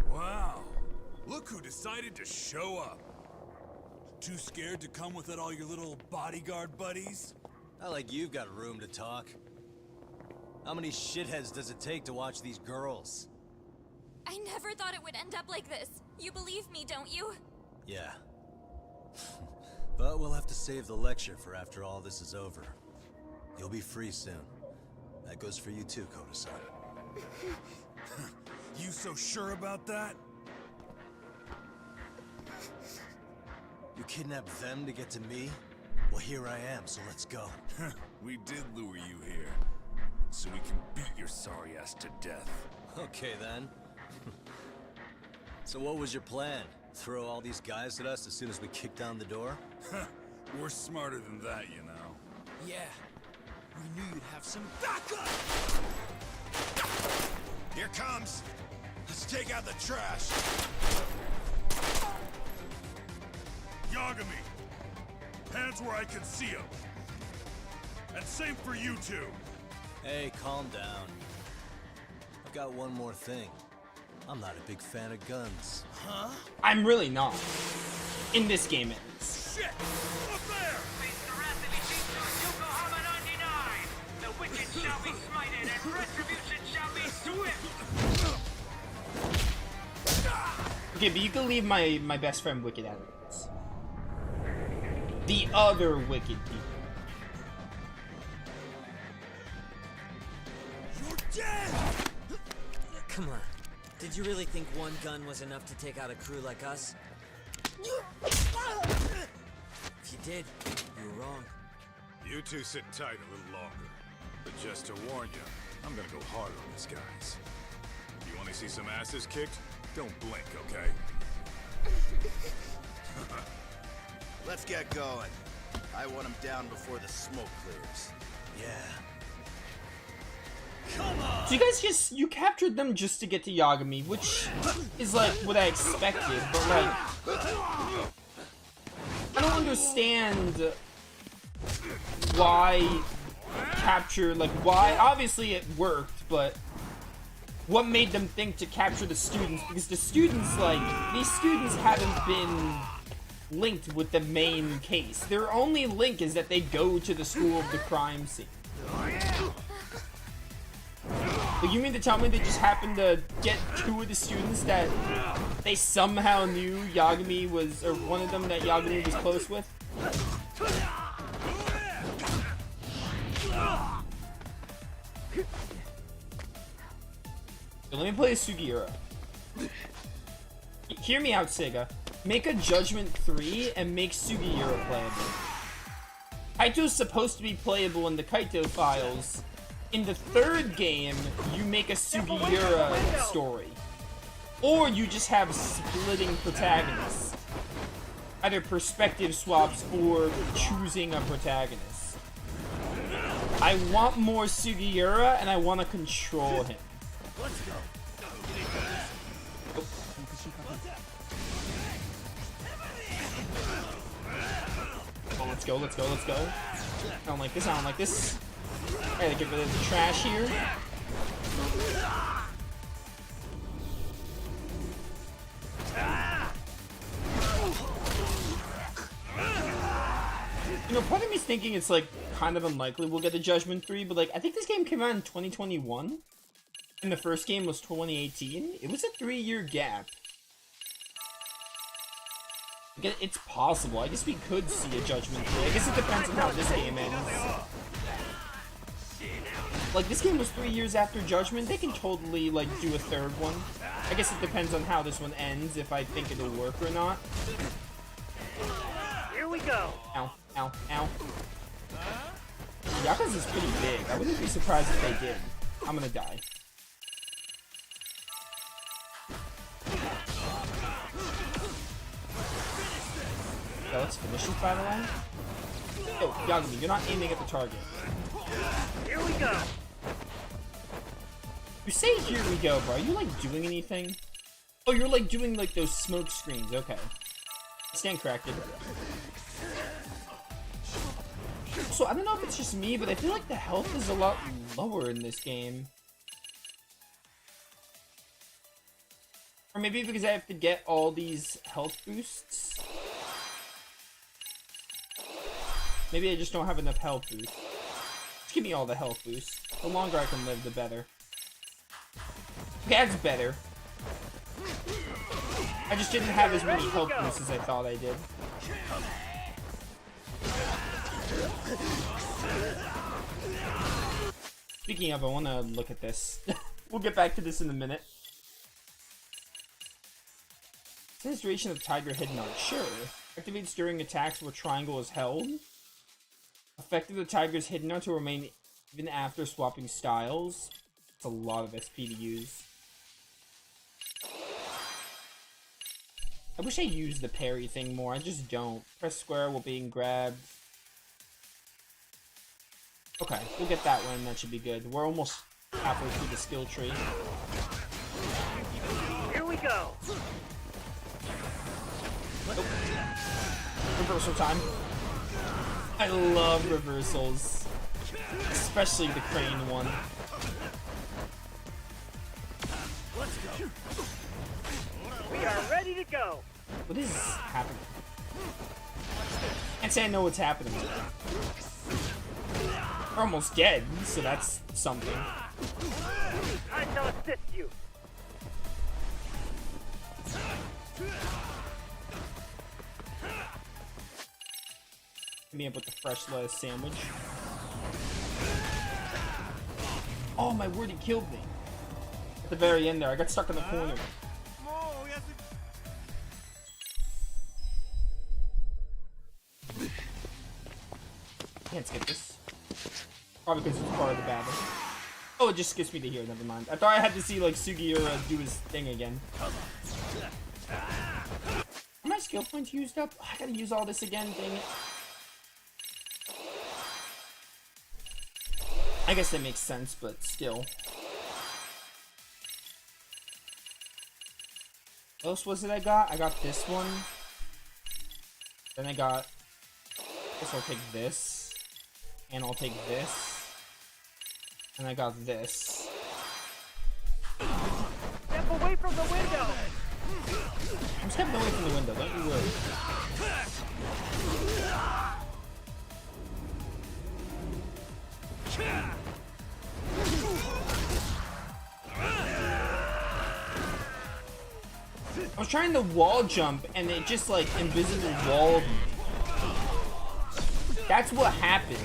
Q: Wow. Look who decided to show up. Too scared to come with all your little bodyguard buddies?
C: Not like you've got room to talk. How many shitheads does it take to watch these girls?
R: I never thought it would end up like this. You believe me, don't you?
C: Yeah. But we'll have to save the lecture for after all this is over. You'll be free soon. That goes for you too, Koda-san.
Q: You so sure about that?
C: You kidnapped them to get to me? Well, here I am, so let's go.
Q: We did lure you here, so we can beat your sorry ass to death.
C: Okay then. So what was your plan? Throw all these guys at us as soon as we kick down the door?
Q: We're smarter than that, you know.
P: Yeah. We knew you'd have some backup!
Q: Here comes! Let's take out the trash! Yagami! Hands where I can see them! And same for you two!
C: Hey, calm down. I've got one more thing. I'm not a big fan of guns.
P: Huh?
A: I'm really not. In this game, at least.
Q: Shit! Up there!
S: The wicked shall be smited, and retribution shall be swift!
A: Okay, but you can leave my best friend Wicked out of this. The other Wicked people.
P: You're dead!
E: Come on. Did you really think one gun was enough to take out a crew like us? If you did, you were wrong.
D: You two sit tight a little longer. But just to warn you, I'm gonna go hard on these guys. If you want to see some asses kicked, don't blink, okay?
T: Let's get going. I want him down before the smoke clears.
C: Yeah.
T: Come on!
A: So you guys you captured them just to get to Yagami, which is like what I expected, but like I don't understand why capture, like why, obviously it worked, but what made them think to capture the students? Because the students, like, these students haven't been linked with the main case. Their only link is that they go to the school of the crime scene. Like, you mean to tell me they just happened to get 2 of the students that they somehow knew Yagami was, or one of them that Yagami was close with? So let me play Sugiura. Hear me out, Sega. Make a Judgment 3 and make Sugiura playable. Kaito's supposed to be playable in the Kaito files. In the 3rd game, you make a Sugiura story. Or you just have splitting protagonists. Either perspective swaps or choosing a protagonist. I want more Sugiura, and I want to control him.
P: Let's go.
A: Oh, let's go, let's go, let's go. I don't like this, I don't like this. I gotta get rid of the trash here. You know, part of me's thinking it's like kind of unlikely we'll get the Judgment 3, but like I think this game came out in 2021 and the first game was 2018. It was a 3-year gap. It's possible. I guess we could see a Judgment 3. I guess it depends on how this game ends. Like, this game was 3 years after Judgment. They can totally, like, do a third one. I guess it depends on how this one ends, if I think it'll work or not.
O: Here we go.
A: Ow, ow, ow. Yakuza's is pretty big. I wouldn't be surprised if they did. I'm gonna die. Okay, let's finish this battle line. Oh, Yagami, you're not aiming at the target.
O: Here we go.
A: You say here we go, bro. Are you like doing anything? Oh, you're like doing like those smoke screens. Okay. Stand corrected. So I don't know if it's just me, but I feel like the health is a lot lower in this game. Or maybe because I have to get all these health boosts. Maybe I just don't have enough health boosts. Just give me all the health boosts. The longer I can live, the better. Okay, that's better. I just didn't have as many health boosts as I thought I did. Speaking of, I want to look at this. We'll get back to this in a minute. Since duration of Tiger Hidden Art, sure. Activates during attacks where triangle is held. Effective the Tiger's Hidden Art to remain even after swapping styles. It's a lot of SP to use. I wish I used the parry thing more, I just don't. Press square while being grabbed. Okay, we'll get that one, that should be good. We're almost halfway through the skill tree.
O: Here we go.
A: Oh. Reversal time. I love reversals. Especially the crane one.
O: Let's go. We are ready to go.
A: What is happening? Can't say I know what's happening. We're almost dead, so that's something.
O: I shall assist you.
A: Hit me up with the fresh lettuce sandwich. Oh my word, he killed me. At the very end there, I got stuck in the corner. Can't skip this. Probably because it's part of the battle. Oh, it just skips me to here, never mind. I thought I had to see, like, Sugiura do his thing again. Are my skill points used up? I gotta use all this again, dang it. I guess that makes sense, but still. What else was it I got? I got this one. Then I got... I guess I'll take this. And I'll take this. And I got this.
O: Step away from the window!
A: I'm stepping away from the window, don't you worry. I was trying to wall jump and it just like invisible walled me. That's what happened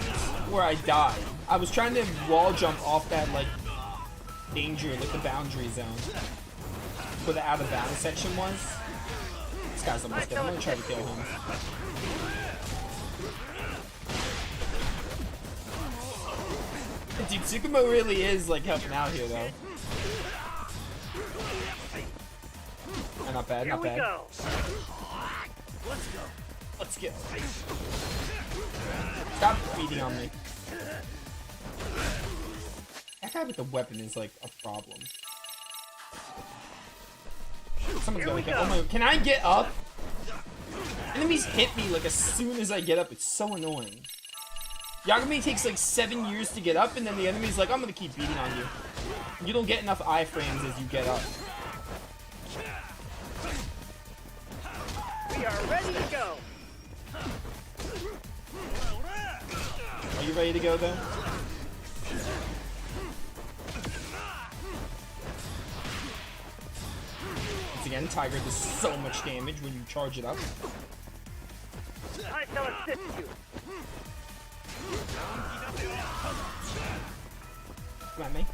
A: where I died. I was trying to wall jump off that like danger, like the boundary zone. Where the out of bounds section was. This guy's almost dead. I'm gonna try to kill him. Dude, Tsukumo really is like helping out here though. Oh, not bad, not bad.
O: Here we go.
A: Let's go. Let's go. Stop beating on me. guy with the weapon is like a problem. Someone's gonna get. Oh my! Can I get up? Enemies hit me like as soon as I get up. It's so annoying. Yagami takes like 7 years to get up, and then the enemy's like, I'm gonna keep beating on you. You don't get enough iframes as you get up.
O: We are ready to go.
A: Are you ready to go then? Once again, Tiger does so much damage when you charge it up.
O: I shall assist you.
A: Come at me.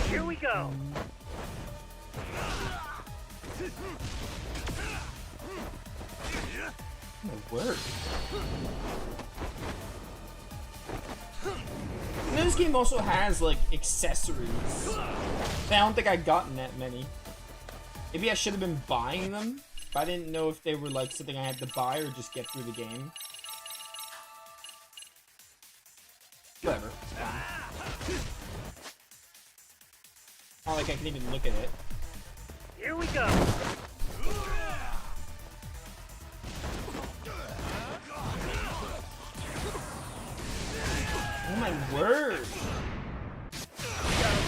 O: Here we go.
A: My word. And this game also has like accessories. I don't think I've gotten that many. Maybe I should have been buying them. But I didn't know if they were like something I had to buy or just get through the game. Whatever. It's fine. Not like I can even look at it.
O: Here we go.
A: Oh my word!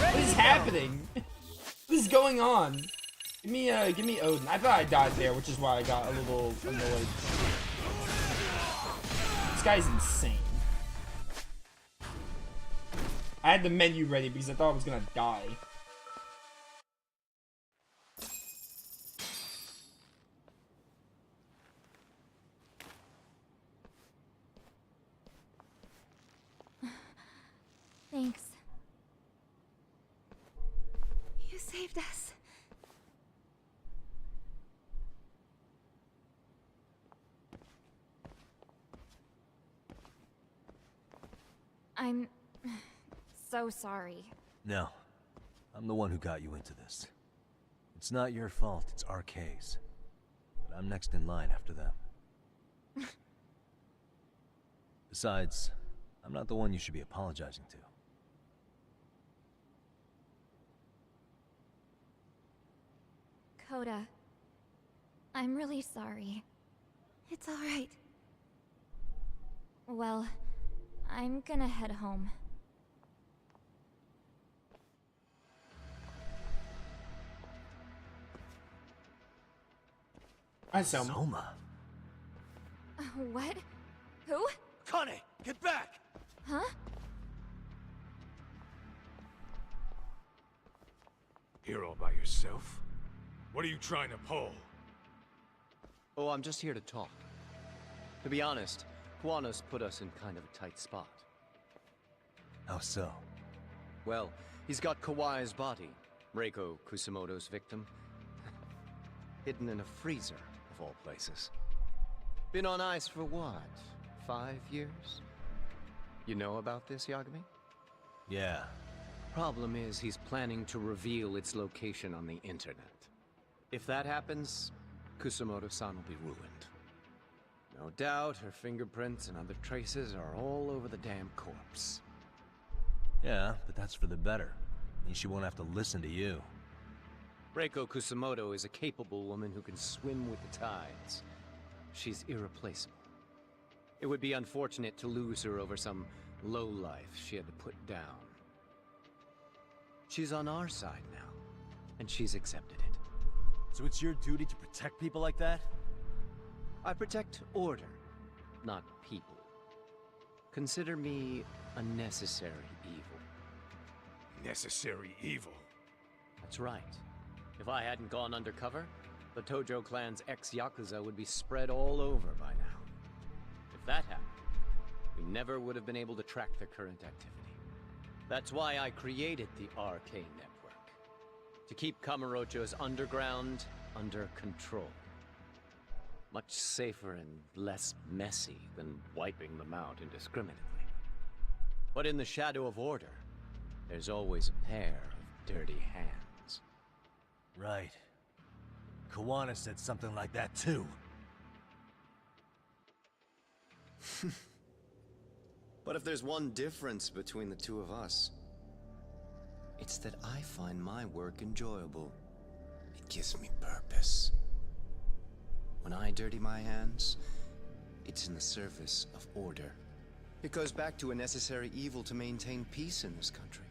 A: What is happening? What is going on? Give me Odin. I thought I died there, which is why I got a little annoyed. This guy's insane. I had the menu ready because I thought I was gonna die.
R: Thanks.
G: You saved us.
R: I'm so sorry.
C: No. I'm the one who got you into this. It's not your fault, it's RK's. But I'm next in line after them. Besides, I'm not the one you should be apologizing to.
R: Coda, I'm really sorry.
G: It's all right.
R: Well, I'm gonna head home.
A: Hi, Selma.
C: Soma.
R: What? Who?
P: Kane, get back!
R: Huh?
D: Here all by yourself? What are you trying to pull?
U: Oh, I'm just here to talk. To be honest, Kuwano's put us in kind of a tight spot.
C: How so?
U: Well, he's got Kawai's body, Reiko Kusumoto's victim, hidden in a freezer, of all places. Been on ice for what, 5 years? You know about this, Yagami?
C: Yeah.
U: Problem is, he's planning to reveal its location on the internet. If that happens, Kusumoto-san will be ruined. No doubt her fingerprints and other traces are all over the damn corpse.
C: Yeah, but that's for the better. Means she won't have to listen to you.
U: Reiko Kusumoto is a capable woman who can swim with the tides. She's irreplaceable. It would be unfortunate to lose her over some lowlife she had to put down. She's on our side now, and she's accepted it.
C: So it's your duty to protect people like that?
U: I protect order, not people. Consider me a necessary evil.
D: Necessary evil?
U: That's right. If I hadn't gone undercover, the Tojo clan's ex-Yakuza would be spread all over by now. If that happened, we never would have been able to track their current activity. That's why I created the RK Network. To keep Kamurocho's underground under control. Much safer and less messy than wiping them out indiscriminately. But in the shadow of order, there's always a pair of dirty hands.
C: Right. Kawana said something like that too.
I: But if there's one difference between the two of us, it's that I find my work enjoyable. It gives me purpose. When I dirty my hands, it's in the service of order. It goes back to a necessary evil to maintain peace in this country.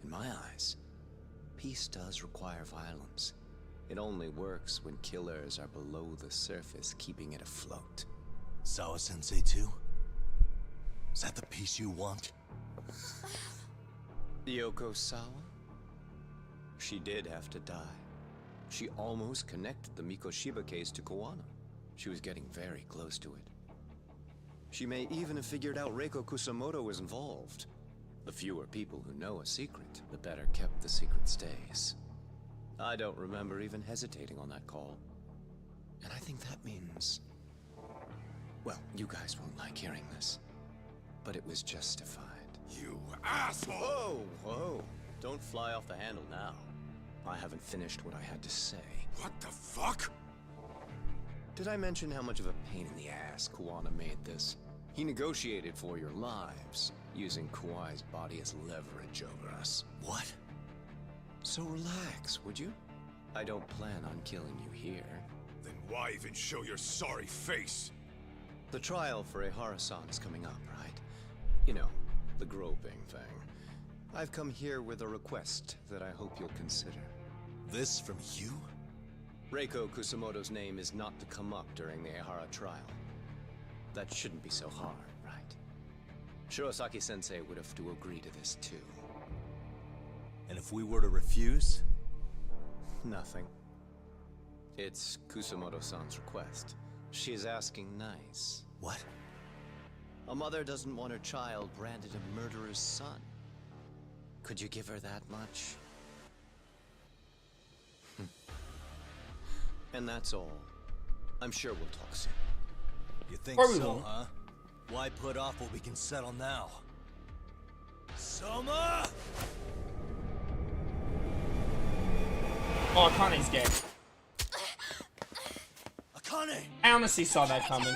I: In my eyes, peace does require violence. It only works when killers are below the surface, keeping it afloat.
C: Sawa-sensei too? Is that the peace you want?
I: Yoko Sawa? She did have to die. She almost connected the Mikoshiba case to Koano. She was getting very close to it. She may even have figured out Reiko Kusamoto was involved. The fewer people who know a secret, the better kept the secret stays. I don't remember even hesitating on that call. And I think that means... well, you guys won't like hearing this, but it was justified.
Q: You asshole!
I: Whoa, whoa. Don't fly off the handle now. I haven't finished what I had to say.
Q: What the fuck?
I: Did I mention how much of a pain in the ass Kuwana made this? He negotiated for your lives, using Kuai's body as leverage over us.
C: What?
I: So relax, would you? I don't plan on killing you here.
Q: Then why even show your sorry face?
I: The trial for Ehara-san is coming up, right? You know, the groping thing. I've come here with a request that I hope you'll consider.
C: This from you?
I: Reiko Kusamoto's name is not to come up during the Ehara trial. That shouldn't be so hard, right? Shirosaki-sensei would have to agree to this too.
C: And if we were to refuse?
I: Nothing. It's Kusamoto-san's request. She's asking nice.
C: What?
I: A mother doesn't want her child branded a murderer's son. Could you give her that much? And that's all. I'm sure we'll talk soon.
C: You think
A: Or we
C: so,
A: won't.
C: huh? Why put off what we can settle now? Soma!
A: Oh, Akane's dead.
C: Akane!
A: I honestly saw that coming.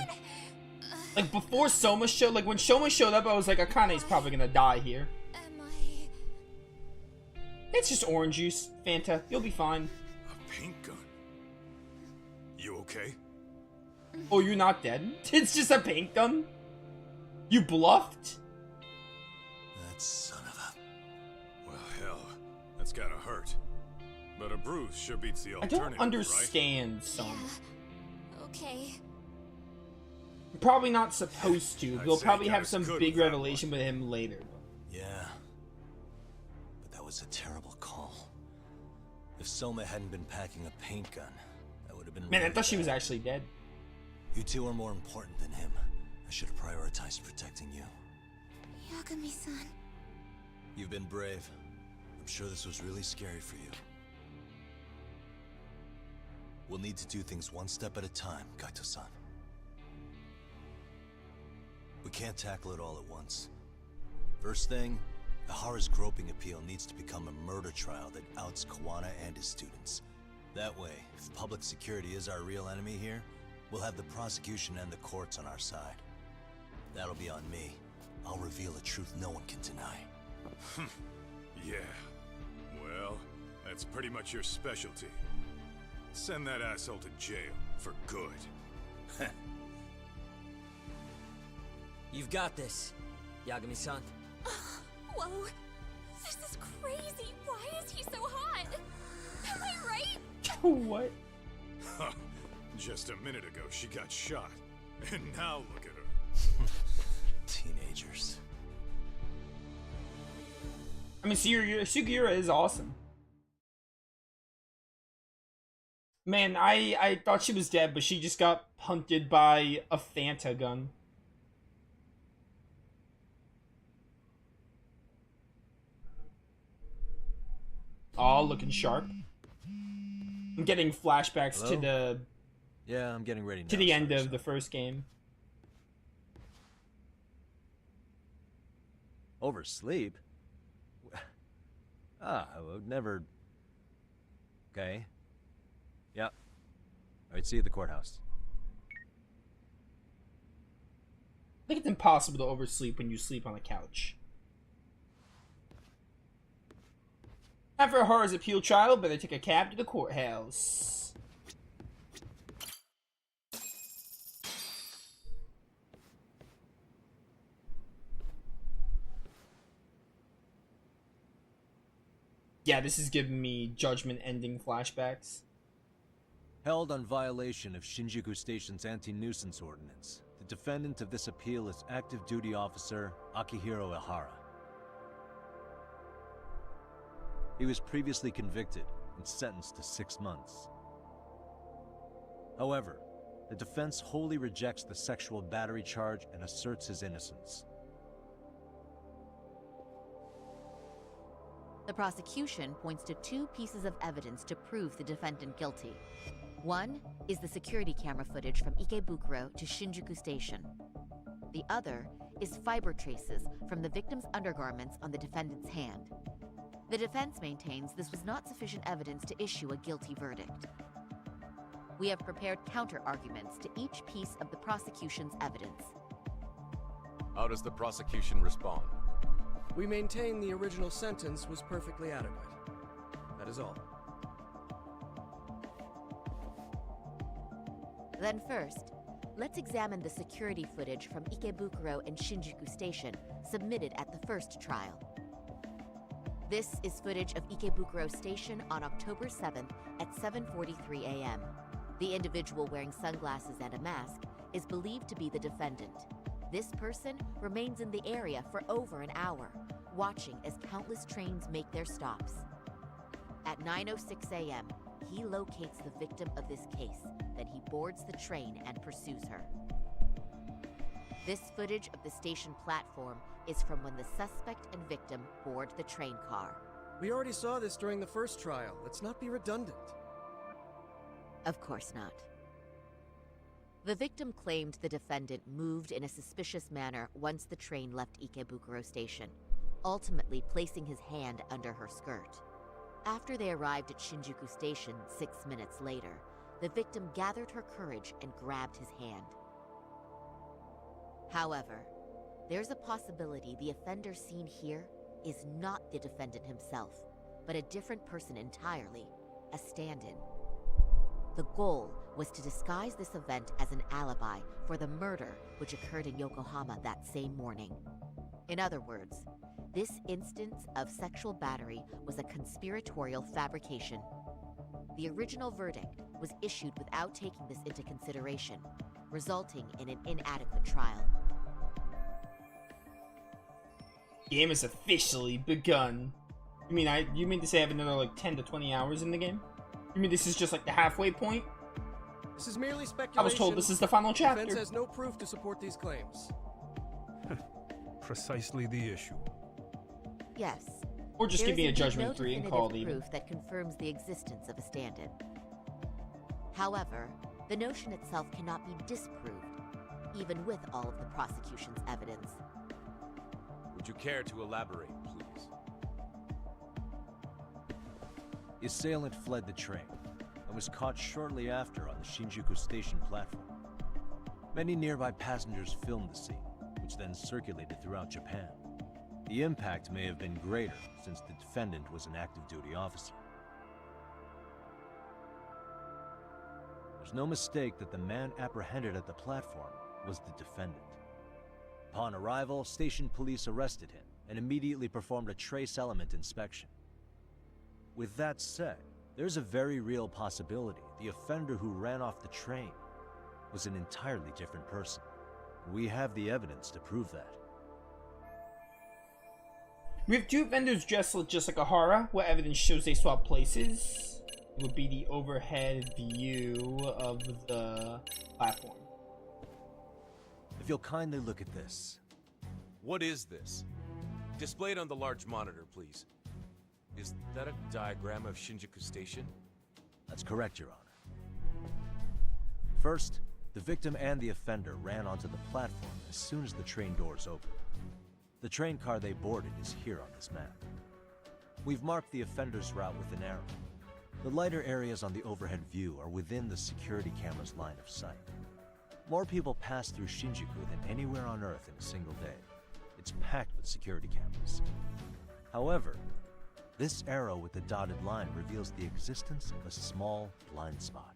A: Like, before Soma showed, like, when Soma showed up, I was like, Akane's probably gonna die here. It's just orange juice, Fanta. You'll be fine.
Q: A paint gun. You okay?
A: Oh, you're not dead? It's just a paint gun? You bluffed?
C: That son of a...
Q: Well, hell, that's gotta hurt. But a bruise sure beats the
A: I
Q: alternative,
A: don't understand Soma.
R: Okay.
A: You're probably not supposed to.
Q: I'd
A: We'll
Q: say
A: probably
Q: you
A: have
Q: got
A: some
Q: as good
A: big
Q: with that
A: revelation with him later.
C: Yeah. But that was a terrible call. If Soma hadn't been packing a paint gun, that would have been
A: Man, I
C: really
A: thought she was
C: bad.
A: actually dead.
C: You two are more important than him. I should have prioritized protecting you.
R: Yagami-san.
C: You've been brave. I'm sure this was really scary for you. We'll need to do things one step at a time, Kaito-san. We can't tackle it all at once. First thing, Ehara's groping appeal needs to become a murder trial that outs Kawana and his students. That way, if public security is our real enemy here, we'll have the prosecution and the courts on our side. That'll be on me. I'll reveal a truth no one can deny.
Q: Yeah. Well, that's pretty much your specialty. Send that asshole to jail for good.
E: You've got this, Yagami-san.
R: Whoa. This is crazy. Why is he so hot? Am I right?
A: What?
Q: Just a minute ago, she got shot. And now look at her.
C: Teenagers.
A: I mean, Sugiura is awesome. Man, I thought she was dead, but she just got punted by a Fanta gun. Aw, looking sharp. I'm getting flashbacks to
C: Hello?
A: the
C: Yeah, I'm getting ready now.
A: to the end of the first game.
C: Oversleep? I would never... Okay. Yeah. Alright, see you at the courthouse.
A: I think it's impossible to oversleep when you sleep on a couch. Time for a horror's appeal trial, better take a cab to the courthouse. Yeah, this is giving me Judgment ending flashbacks.
C: Held on violation of Shinjuku Station's anti-nuisance ordinance, the defendant of this appeal is active duty officer Akihiro Ihara. He was previously convicted and sentenced to 6 months. However, the defense wholly rejects the sexual battery charge and asserts his innocence.
H: The prosecution points to 2 pieces of evidence to prove the defendant guilty. One is the security camera footage from Ikebukuro to Shinjuku Station. The other is fiber traces from the victim's undergarments on the defendant's hand. The defense maintains this was not sufficient evidence to issue a guilty verdict. We have prepared counter-arguments to each piece of the prosecution's evidence.
F: How does the prosecution respond?
J: We maintain the original sentence was perfectly adequate. That is all.
H: Then first, let's examine the security footage from Ikebukuro and Shinjuku Station submitted at the first trial. This is footage of Ikebukuro Station on October 7th at 7:43 a.m. The individual wearing sunglasses and a mask is believed to be the defendant. This person remains in the area for over an hour, watching as countless trains make their stops. At 9:06 a.m., he locates the victim of this case, then he boards the train and pursues her. This footage of the station platform is from when the suspect and victim board the train car.
J: We already saw this during the first trial. Let's not be redundant.
H: Of course not. The victim claimed the defendant moved in a suspicious manner once the train left Ikebukuro Station, ultimately placing his hand under her skirt. After they arrived at Shinjuku Station 6 minutes later, the victim gathered her courage and grabbed his hand. However, there's a possibility the offender seen here is not the defendant himself, but a different person entirely, a stand-in. The goal was to disguise this event as an alibi for the murder which occurred in Yokohama that same morning. In other words, this instance of sexual battery was a conspiratorial fabrication. The original verdict was issued without taking this into consideration, resulting in an inadequate trial.
A: Game is officially begun. You mean to say I have another like 10 to 20 hours in the game? You mean this is just like the halfway point?
J: This is merely speculation.
A: I was told this is the final chapter.
J: The defense has no proof to support these claims.
D: Precisely the issue.
H: Yes.
A: Or just give me a judgment 3 and call it even.
H: Proof that confirms the existence of a stand-in. However, the notion itself cannot be disproved, even with all of the prosecution's evidence.
F: Would you care to elaborate, please?
C: The assailant fled the train and was caught shortly after on the Shinjuku Station platform. Many nearby passengers filmed the scene, which then circulated throughout Japan. The impact may have been greater since the defendant was an active duty officer. There's no mistake that the man apprehended at the platform was the defendant. Upon arrival, station police arrested him and immediately performed a trace element inspection. With that said, there's a very real possibility the offender who ran off the train was an entirely different person. We have the evidence to prove that.
A: We have 2 vendors dressed just like a horror. What evidence shows they swap places? It would be the overhead view of the platform.
C: If you'll kindly look at this.
F: What is this? Display it on the large monitor, please. Is that a diagram of Shinjuku Station?
C: That's correct, Your Honor. First, the victim and the offender ran onto the platform as soon as the train doors opened. The train car they boarded is here on this map. We've marked the offender's route with an arrow. The lighter areas on the overhead view are within the security camera's line of sight. More people pass through Shinjuku than anywhere on Earth in a single day. It's packed with security cameras. However, this arrow with the dotted line reveals the existence of a small blind spot.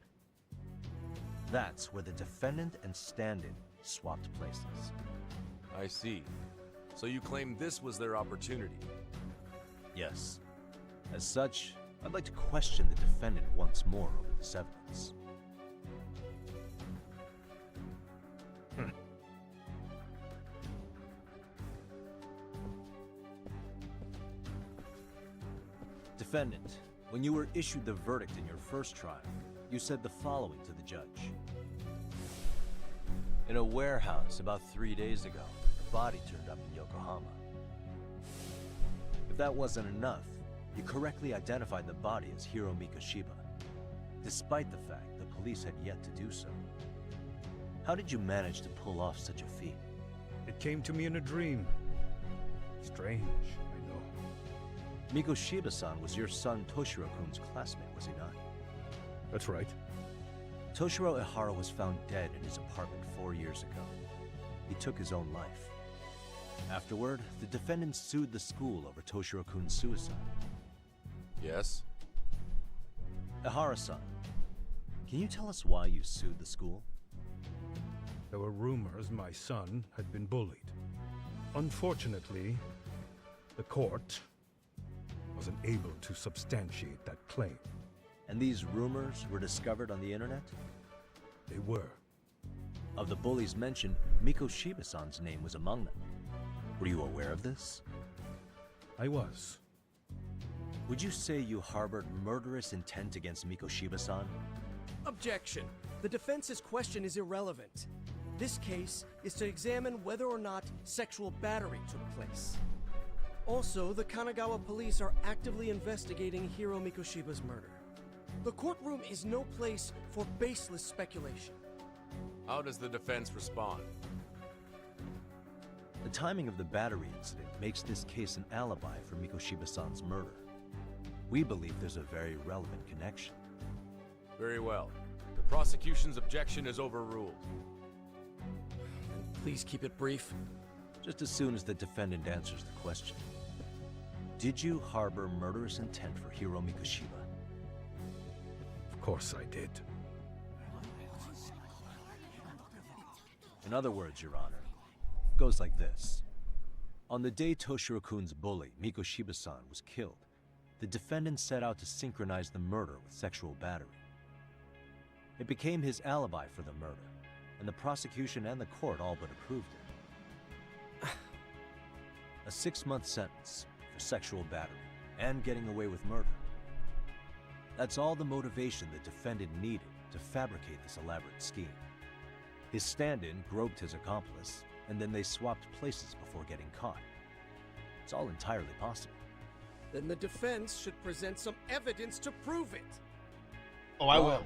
C: That's where the defendant and stand-in swapped places.
L: I see. So you claim this was their opportunity?
C: Yes. As such, I'd like to question the defendant once more over this evidence. Defendant, when you were issued the verdict in your first trial, you said the following to the judge. In a warehouse about 3 days ago, a body turned up in Yokohama. If that wasn't enough, you correctly identified the body as Hiro Mikoshiba, despite the fact the police had yet to do so. How did you manage to pull off such a feat?
Q: It came to me in a dream. Strange, I know.
C: Mikoshiba-san was your son Toshiro-kun's classmate, was he not?
Q: That's right.
C: Toshiro Ihara was found dead in his apartment 4 years ago. He took his own life. Afterward, the defendant sued the school over Toshiro-kun's suicide.
L: Yes?
C: Ihara-san, can you tell us why you sued the school?
Q: There were rumors my son had been bullied. Unfortunately, the court wasn't able to substantiate that claim.
C: And these rumors were discovered on the internet?
Q: They were.
C: Of the bullies mentioned, Mikoshiba-san's name was among them. Were you aware of this?
Q: I was.
C: Would you say you harbored murderous intent against Mikoshiba-san?
K: Objection. The defense's question is irrelevant. This case is to examine whether or not sexual battery took place. Also, the Kanagawa police are actively investigating Hiro Mikoshiba's murder. The courtroom is no place for baseless speculation.
L: How does the defense respond?
C: The timing of the battery incident makes this case an alibi for Mikoshiba-san's murder. We believe there's a very relevant connection.
L: Very well. The prosecution's objection is overruled.
K: Please keep it brief.
C: Just as soon as the defendant answers the question. Did you harbor murderous intent for Hiro Mikoshiba?
Q: Of course I did.
C: In other words, Your Honor, it goes like this. On the day Toshiro-kun's bully, Mikoshiba-san, was killed, the defendant set out to synchronize the murder with sexual battery. It became his alibi for the murder, and the prosecution and the court all but approved it. A 6-month sentence for sexual battery and getting away with murder. That's all the motivation the defendant needed to fabricate this elaborate scheme. His stand-in groped his accomplice, and then they swapped places before getting caught. It's all entirely possible.
K: Then the defense should present some evidence to prove it.
A: Oh, I will.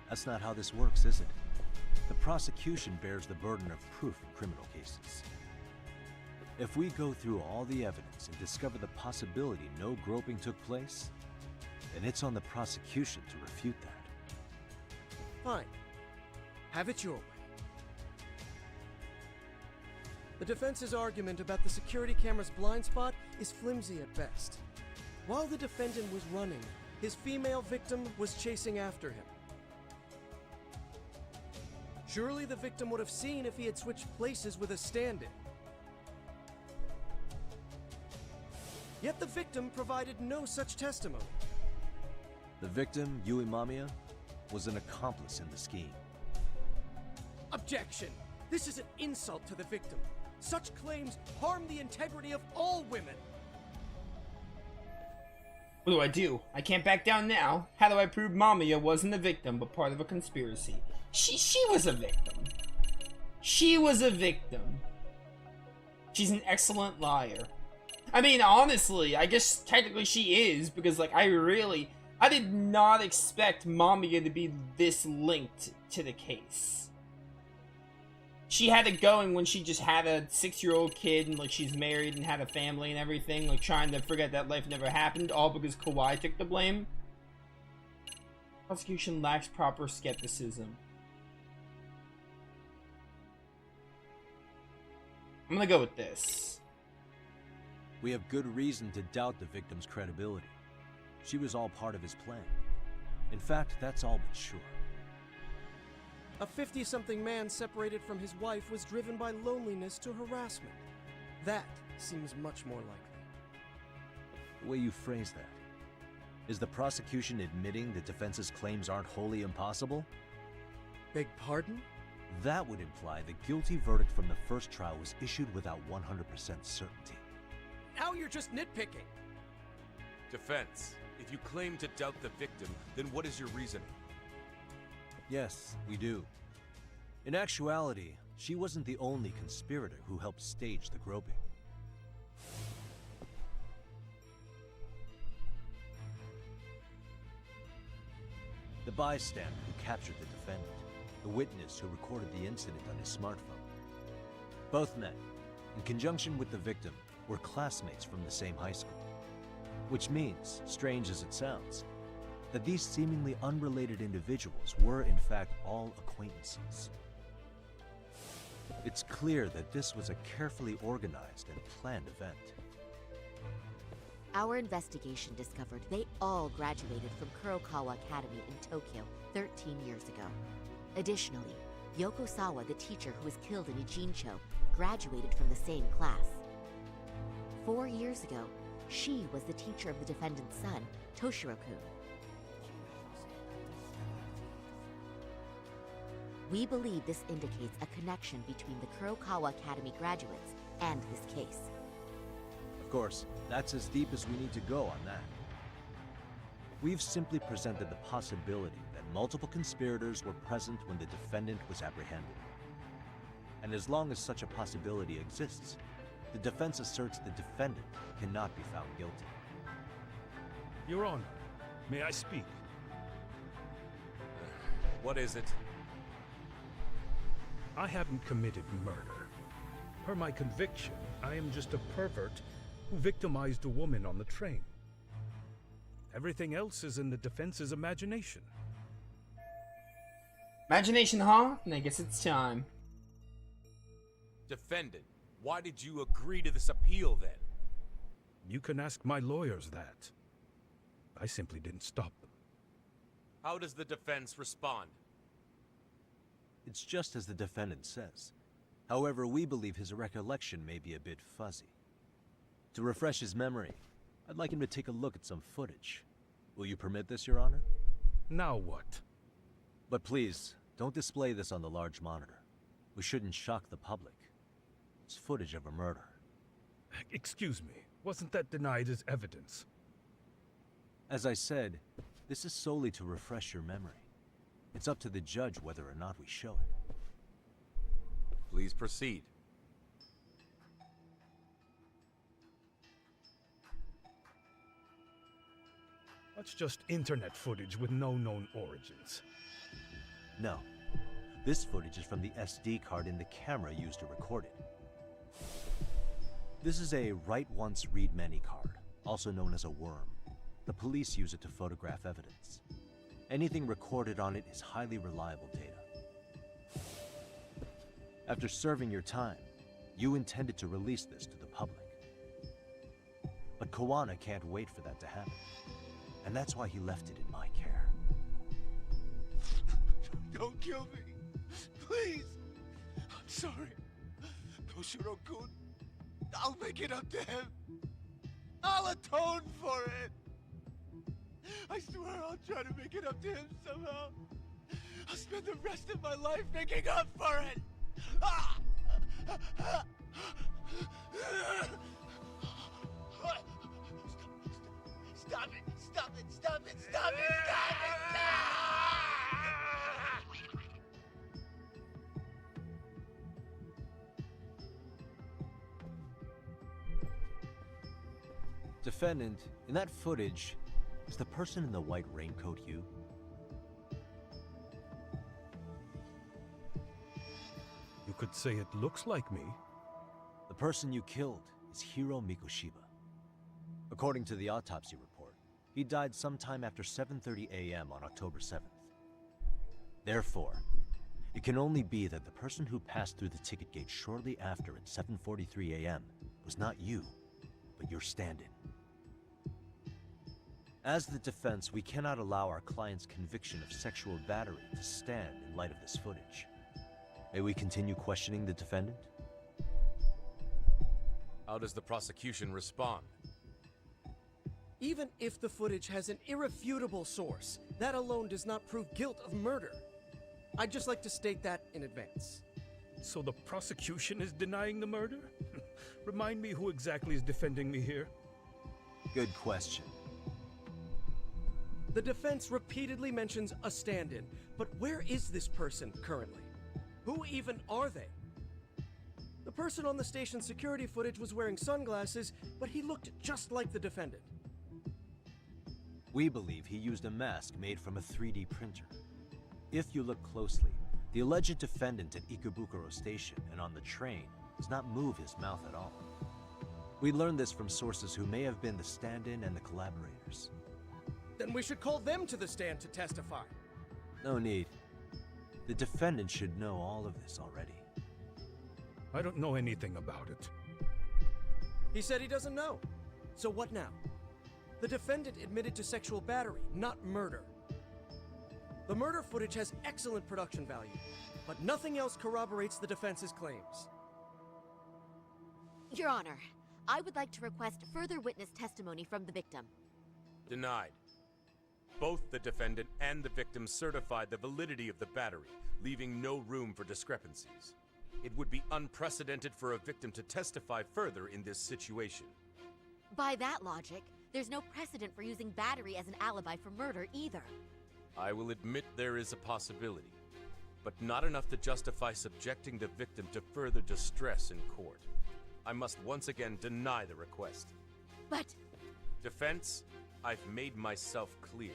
C: That's not how this works, is it? The prosecution bears the burden of proof in criminal cases. If we go through all the evidence and discover the possibility no groping took place, then it's on the prosecution to refute that.
K: Fine. Have it your way. The defense's argument about the security camera's blind spot is flimsy at best. While the defendant was running, his female victim was chasing after him. Surely the victim would have seen if he had switched places with a stand-in. Yet the victim provided no such testimony.
C: The victim, Yui Mamiya, was an accomplice in the scheme.
K: Objection! This is an insult to the victim. Such claims harm the integrity of all women.
A: What do? I can't back down now. How do I prove Mamiya wasn't a victim, but part of a conspiracy? She was a victim. She was a victim. She's an excellent liar. I mean, honestly, I guess technically she is, because, like, I did not expect Mamiya to be this linked to the case. She had it going when she just had a 6-year-old kid, and, like, she's married and had a family and everything, like, trying to forget that life never happened, all because Kawhi took the blame. Prosecution lacks proper skepticism. I'm gonna go with this.
C: We have good reason to doubt the victim's credibility. She was all part of his plan. In fact, that's all but sure.
K: A 50-something man separated from his wife was driven by loneliness to harassment. That seems much more likely.
C: The way you phrase that. Is the prosecution admitting the defense's claims aren't wholly impossible?
K: Beg pardon?
C: That would imply the guilty verdict from the first trial was issued without 100% certainty.
K: Now you're just nitpicking.
L: Defense, if you claim to doubt the victim, then what is your reasoning?
C: Yes, we do. In actuality, she wasn't the only conspirator who helped stage the groping. The bystander who captured the defendant, the witness who recorded the incident on his smartphone. Both men, in conjunction with the victim, were classmates from the same high school. Which means, strange as it sounds, that these seemingly unrelated individuals were in fact all acquaintances. It's clear that this was a carefully organized and planned event.
H: Our investigation discovered they all graduated from Kurokawa Academy in Tokyo 13 years ago. Additionally, Yoko Sawa, the teacher who was killed in Ijincho, graduated from the same class. 4 years ago, she was the teacher of the defendant's son, Toshiro-kun. We believe this indicates a connection between the Kurokawa Academy graduates and this case.
C: Of course, that's as deep as we need to go on that. We've simply presented the possibility that multiple conspirators were present when the defendant was apprehended. And as long as such a possibility exists, the defense asserts the defendant cannot be found guilty.
Q: Your Honor, may I speak?
L: What is it?
Q: I haven't committed murder. Per my conviction, I am just a pervert who victimized a woman on the train. Everything else is in the defense's imagination.
A: Imagination, huh? I guess it's time.
L: Defendant, why did you agree to this appeal then?
Q: You can ask my lawyers that. I simply didn't stop them.
L: How does the defense respond?
C: It's just as the defendant says. However, we believe his recollection may be a bit fuzzy. To refresh his memory, I'd like him to take a look at some footage. Will you permit this, Your Honor?
Q: Now what?
C: But please, don't display this on the large monitor. We shouldn't shock the public. It's footage of a murder.
Q: Excuse me, wasn't that denied as evidence?
C: As I said, this is solely to refresh your memory. It's up to the judge whether or not we show it.
L: Please proceed.
Q: That's just internet footage with no known origins.
C: No. This footage is from the SD card in the camera used to record it. This is a write once, read many card, also known as a worm. The police use it to photograph evidence. Anything recorded on it is highly reliable data. After serving your time, you intended to release this to the public. But Kawana can't wait for that to happen. And that's why he left it in my care.
P: Don't kill me. Please. I'm sorry. Toshiro-kun. I'll make it up to him. I'll atone for it. I swear I'll try to make it up to him somehow. I'll spend the rest of my life making up for it. Ah! Stop it! Stop it! Stop it! Stop it! Stop it!
C: Defendant, in that footage, is the person in the white raincoat you?
Q: You could say it looks like me.
C: The person you killed is Hiro Mikoshiba. According to the autopsy report, he died sometime after 7:30 a.m. on October 7th. Therefore, It can only be that the person who passed through the ticket gate shortly after at 7:43 a.m. was not you, but your stand-in. As the defense, we cannot allow our client's conviction of sexual battery to stand in light of this footage. May we continue questioning the defendant?
M: How does the prosecution respond?
K: Even if the footage has an irrefutable source, that alone does not prove guilt of murder. I'd just like to state that in advance.
Q: So the prosecution is denying the murder? Remind me who exactly is defending me here?
C: Good question.
K: The defense repeatedly mentions a stand-in, but where is this person currently? Who even are they? The person on the station security footage was wearing sunglasses, but he looked just like the defendant.
C: We believe he used a mask made from a 3D printer. If you look closely, the alleged defendant at Ikebukuro Station and on the train does not move his mouth at all. We learned this from sources who may have been the stand-in and the collaborators.
K: Then we should call them to the stand to testify.
C: No need. The defendant should know all of this already.
Q: I don't know anything about it.
K: He said he doesn't know. So what now? The defendant admitted to sexual battery, not murder. The murder footage has excellent production value, but nothing else corroborates the defense's claims.
H: Your Honor, I would like to request further witness testimony from the victim.
M: Denied. Both the defendant and the victim certified the validity of the battery, leaving no room for discrepancies. It would be unprecedented for a victim to testify further in this situation.
H: By that logic, there's no precedent for using battery as an alibi for murder either.
M: I will admit there is a possibility, but not enough to justify subjecting the victim to further distress in court. I must once again deny the request.
H: But...
M: Defense, I've made myself clear.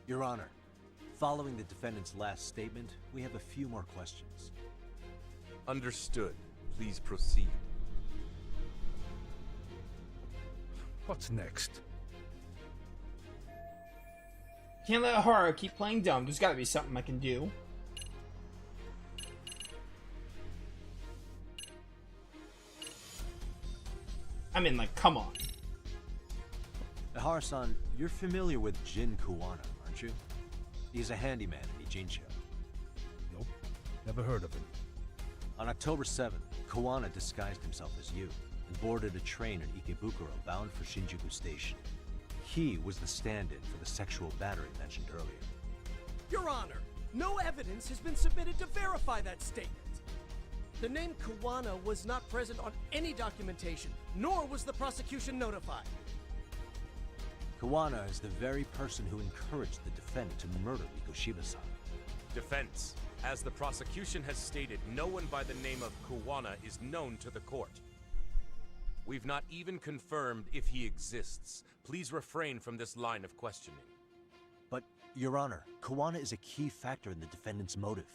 C: Your Honor, following the defendant's last statement, we have a few more questions.
M: Understood. Please proceed.
Q: What's next?
A: Can't let horror keep playing dumb. There's gotta be something I can do. I mean, like, come on.
C: Ihara-san, you're familiar with Jin Kuwana, aren't you? He's a handyman in Ijincho.
Q: Nope, never heard of him.
C: On October 7th, Kuwana disguised himself as you and boarded a train in Ikebukuro bound for Shinjuku Station. He was the stand-in for the sexual battery mentioned earlier.
K: Your Honor, no evidence has been submitted to verify that statement. The name Kuwana was not present on any documentation, nor was the prosecution notified.
C: Kuwana is the very person who encouraged the defendant to murder Mikoshiba-san.
M: Defense, as the prosecution has stated, no one by the name of Kuwana is known to the court. We've not even confirmed if he exists. Please refrain from this line of questioning.
C: But, Your Honor, Kuwana is a key factor in the defendant's motive.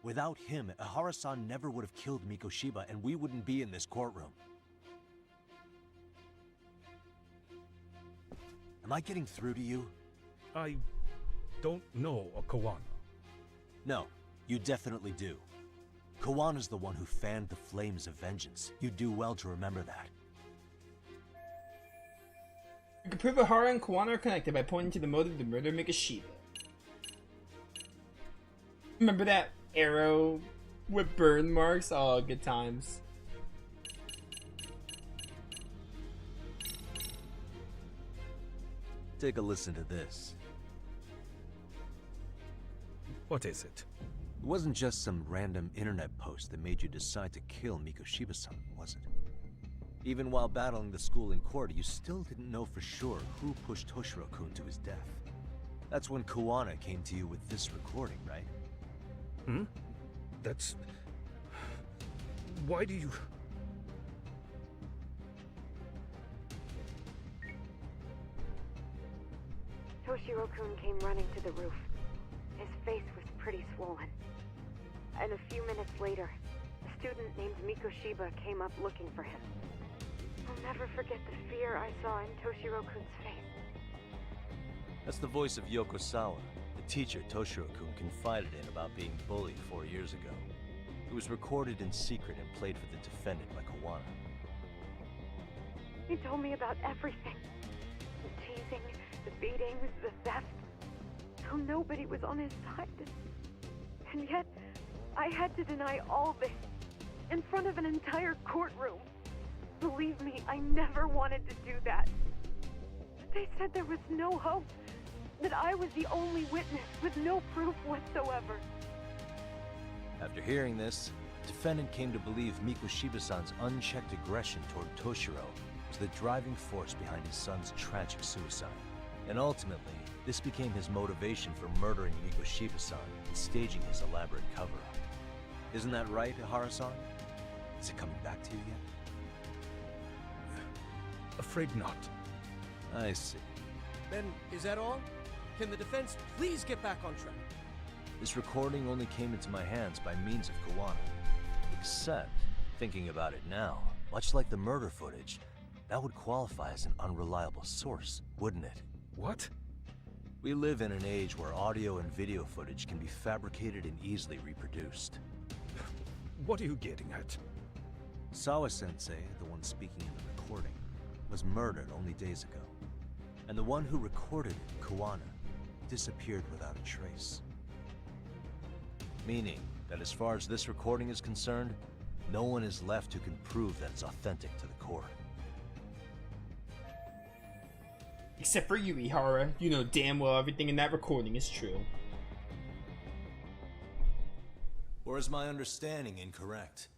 C: Without him, Ihara-san never would have killed Mikoshiba, and we wouldn't be in this courtroom. Am I getting through to you?
Q: I don't know a Kuwana.
C: No, you definitely do. Kawana's the one who fanned the flames of vengeance. You do well to remember that.
A: You can prove Ihara and Kuwana are connected by pointing to the motive to murder Mikoshiba. Remember that arrow with burn marks? Oh, good times.
C: Take a listen to this.
Q: What is it?
C: It wasn't just some random internet post that made you decide to kill Mikoshiba-san, was it? Even while battling the school in court, you still didn't know for sure who pushed Toshiro-kun to his death. That's when Kuwana came to you with this recording, right?
Q: Hmm? That's... Why do you...
V: Toshiro-kun came running to the roof. His face was pretty swollen. And a few minutes later, a student named Mikoshiba came up looking for him. I'll never forget the fear I saw in Toshiro-kun's face.
C: That's the voice of Yokosawa, the teacher Toshiro-kun confided in about being bullied 4 years ago. It was recorded in secret and played for the defendant by Kawana.
V: He told me about everything. The teasing, the beatings, the theft. How nobody was on his side. And yet, I had to deny all this in front of an entire courtroom. Believe me, I never wanted to do that. They said there was no hope, that I was the only witness with no proof whatsoever.
C: After hearing this, the defendant came to believe Mikoshiba-san's unchecked aggression toward Toshiro was the driving force behind his son's tragic suicide. And ultimately, this became his motivation for murdering Mikoshiba-san and staging his elaborate cover-up. Isn't that right, Ihara-san? Is it coming back to you yet?
Q: Afraid not.
C: I see.
K: Then, is that all? Can the defense please get back on track?
C: This recording only came into my hands by means of Kawana. Except, thinking about it now, much like the murder footage, that would qualify as an unreliable source, wouldn't it?
Q: What?
C: We live in an age where audio and video footage can be fabricated and easily reproduced.
Q: What are you getting at?
C: Sawa-sensei, the one speaking in the recording, was murdered only days ago. And the one who recorded it, Kawana, disappeared without a trace. Meaning that as far as this recording is concerned, no one is left who can prove that it's authentic to the core.
A: Except for you, Ihara. You know damn well everything in that recording is true.
C: Or is my understanding incorrect?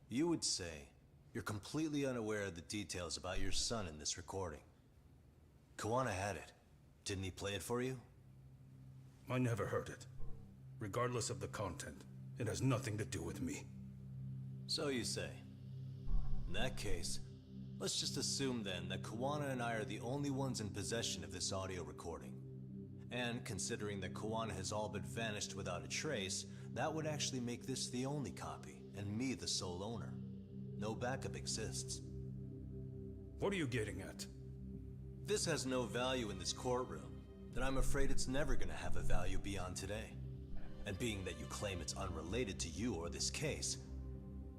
C: You would say you're completely unaware of the details about your son in this recording. Kawana had it. Didn't he play it for you?
Q: I never heard it. Regardless of the content, it has nothing to do with me.
C: So you say. In that case, let's just assume then that Kawana and I are the only ones in possession of this audio recording. And considering that Kawana has all but vanished without a trace, that would actually make this the only copy, and me the sole owner. No backup exists.
Q: What are you getting at?
C: If this has no value in this courtroom, then I'm afraid it's never gonna have a value beyond today. And being that you claim it's unrelated to you or this case,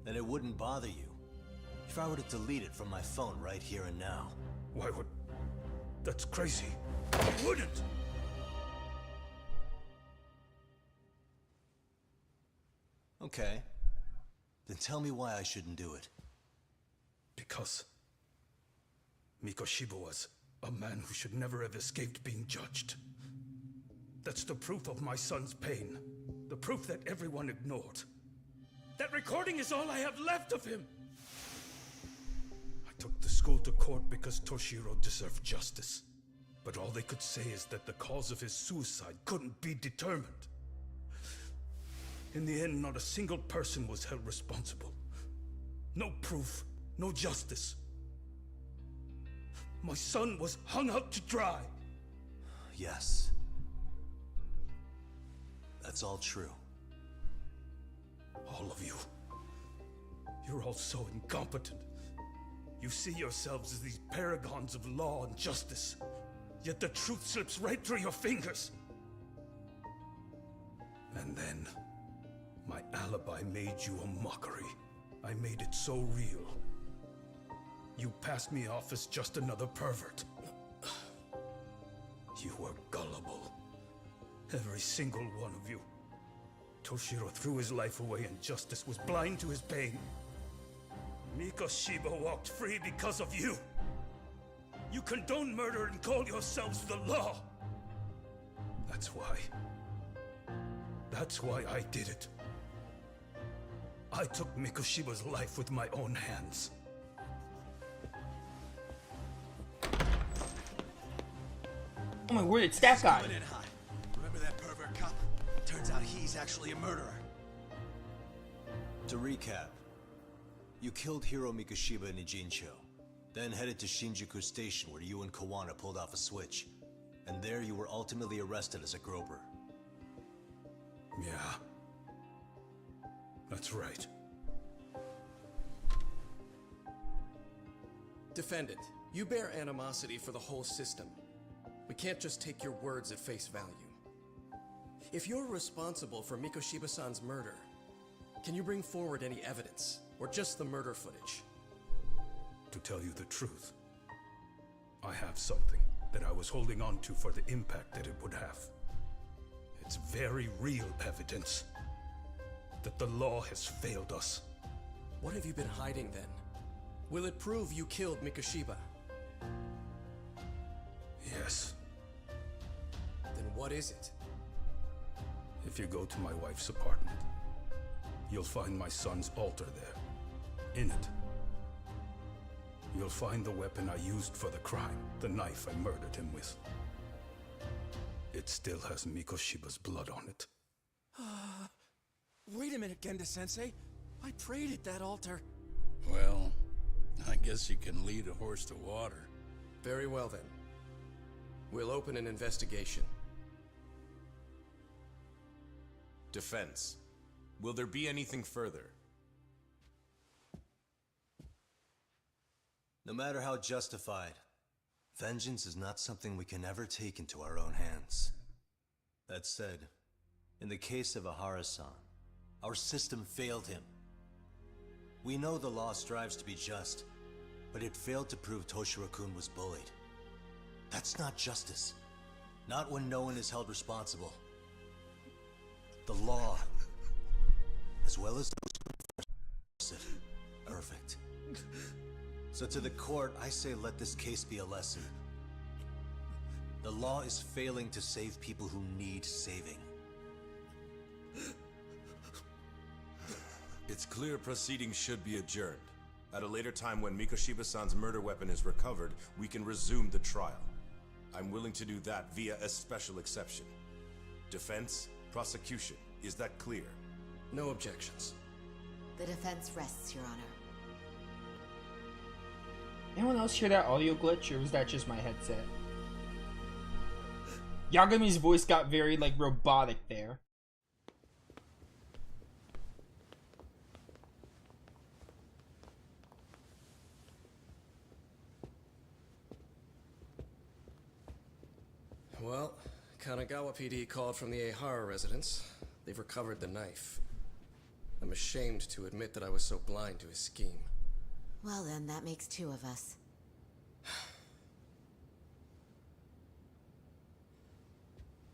C: then it wouldn't bother you if I were to delete it from my phone right here and now.
Q: Why would... That's crazy. I wouldn't!
C: Okay. Then tell me why I shouldn't do it.
Q: Because Mikoshiba was a man who should never have escaped being judged. That's the proof of my son's pain. The proof that everyone ignored. That recording is all I have left of him! I took the school to court because Toshiro deserved justice. But all they could say is that the cause of his suicide couldn't be determined. In the end, not a single person was held responsible. No proof, no justice. My son was hung out to dry.
C: Yes. That's all true.
Q: All of you. You're all so incompetent. You see yourselves as these paragons of law and justice. Yet the truth slips right through your fingers. And then, my alibi made you a mockery. I made it so real. You passed me off as just another pervert. You were gullible. Every single one of you. Toshiro threw his life away and justice was blind to his pain. Mikoshiba walked free because of you. You condone murder and call yourselves the law. That's why. That's why I did it. I took Mikoshiba's life with my own hands.
A: Oh my word, it's that guy.
T: Coming in hot. Remember that pervert cop? Turns out he's actually a murderer.
C: To recap, you killed Hiro Mikoshiba in Ijincho, then headed to Shinjuku Station where you and Kawana pulled off a switch, and there you were ultimately arrested as a groper.
Q: Yeah. That's right.
K: Defendant, you bear animosity for the whole system. We can't just take your words at face value. If you're responsible for Mikoshiba-san's murder, can you bring forward any evidence? Or just the murder footage?
Q: To tell you the truth, I have something that I was holding on to for the impact that it would have. It's very real evidence that the law has failed us.
K: What have you been hiding then? Will it prove you killed Mikoshiba?
Q: Yes.
K: Then what is it?
Q: If you go to my wife's apartment, you'll find my son's altar there. In it, you'll find the weapon I used for the crime, the knife I murdered him with. It still has Mikoshiba's blood on it.
K: Wait a minute, Genda-sensei. I prayed at that altar.
B: Well, I guess you can lead a horse to water.
K: Very well then. We'll open an investigation.
M: Defense. Will there be anything further?
C: No matter how justified, vengeance is not something we can ever take into our own hands. That said, in the case of Ahara-san, our system failed him. We know the law strives to be just, but it failed to prove Toshiro-kun was bullied. That's not justice. Not when no one is held responsible. The law, as well as those who enforce it, perfect. So to the court, I say let this case be a lesson. The law is failing to save people who need saving.
M: It's clear proceedings should be adjourned. At a later time when Mikoshiba-san's murder weapon is recovered, we can resume the trial. I'm willing to do that via a special exception. Defense, prosecution, is that clear?
K: No objections.
H: The defense rests, Your Honor.
A: Anyone else hear that audio glitch, or was that just my headset? Yagami's voice got very, like, robotic there.
K: Well, Kanagawa PD called from the Ehara residence. They've recovered the knife. I'm ashamed to admit that I was so blind to his scheme.
H: Well then, that makes two of us.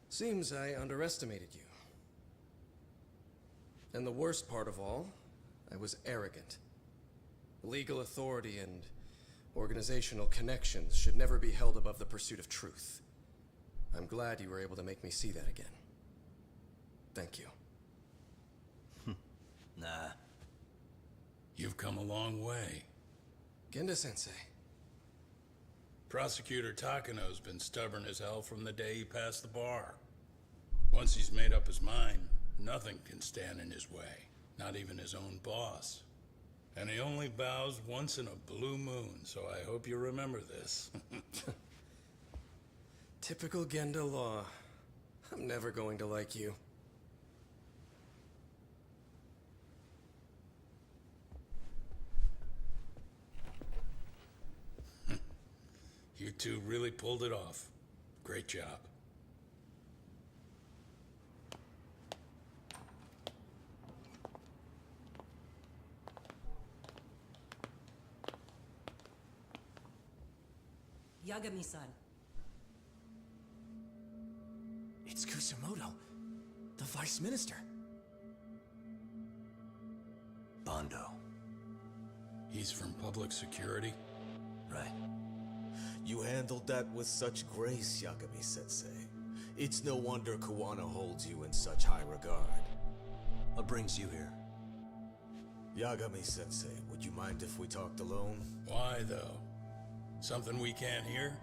K: Seems I underestimated you. And the worst part of all, I was arrogant. Legal authority and organizational connections should never be held above the pursuit of truth. I'm glad you were able to make me see that again. Thank you.
C: Nah.
B: You've come a long way.
K: Genda-sensei.
B: Prosecutor Takano's been stubborn as hell from the day he passed the bar. Once he's made up his mind, nothing can stand in his way, not even his own boss. And he only bows once in a blue moon, so I hope you remember this.
K: Typical Genda law. I'm never going to like you.
B: You two really pulled it off. Great job.
N: Yagami-san.
W: It's Kusamoto, the Vice Minister.
C: Bondo.
B: He's from public security?
C: Right.
X: You handled that with such grace, Yagami-sensei. It's no wonder Kawana holds you in such high regard.
C: What brings you here?
X: Yagami-sensei, would you mind if we talked alone?
B: Why, though? Something we can't hear?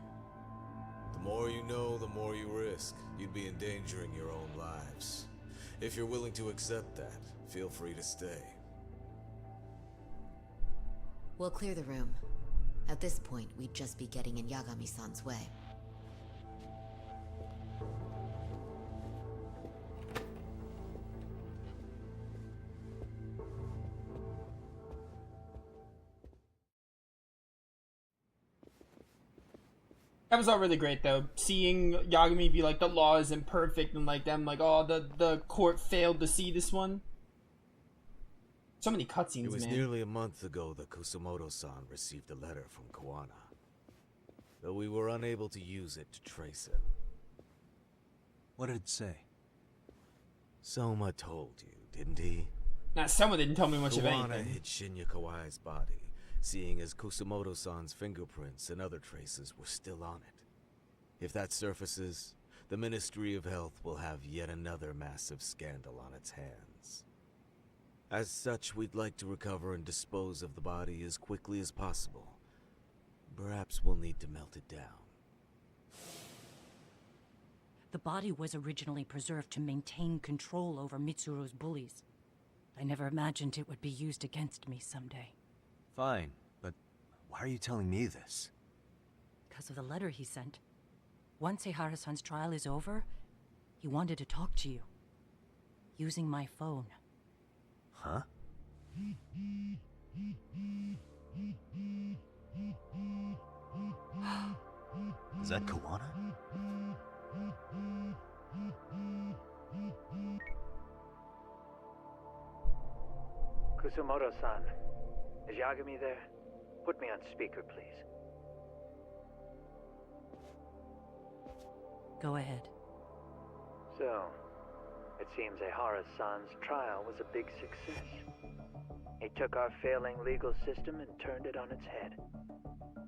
X: The more you know, the more you risk. You'd be endangering your own lives. If you're willing to accept that, feel free to stay.
H: We'll clear the room. At this point, we'd just be getting in Yagami-san's way.
A: That was all really great, though. Seeing Yagami be like, the law isn't perfect, and like them, like, oh, the court failed to see this one. So many cutscenes, man.
X: It was nearly a month ago that Kusumoto-san received a letter from Kawana. Though we were unable to use it to trace it.
C: What did it say?
X: Soma told you, didn't he?
A: Nah, someone didn't tell me much of
X: Kawana
A: anything.
X: hid Shinya Kawai's body, seeing as Kusumoto-san's fingerprints and other traces were still on it. If that surfaces, the Ministry of Health will have yet another massive scandal on its hands. As such, we'd like to recover and dispose of the body as quickly as possible. Perhaps we'll need to melt it down.
G: The body was originally preserved to maintain control over Mitsuru's bullies. I never imagined it would be used against me someday.
C: Fine, but why are you telling me this?
G: Because of the letter he sent. Once Eihara-san's trial is over, he wanted to talk to you. Using my phone.
C: Huh? Is that Kawana?
N: Kusumoto-san, is Yagami there? Put me on speaker, please.
G: Go ahead.
N: So, it seems Eihara-san's trial was a big success. He took our failing legal system and turned it on its head.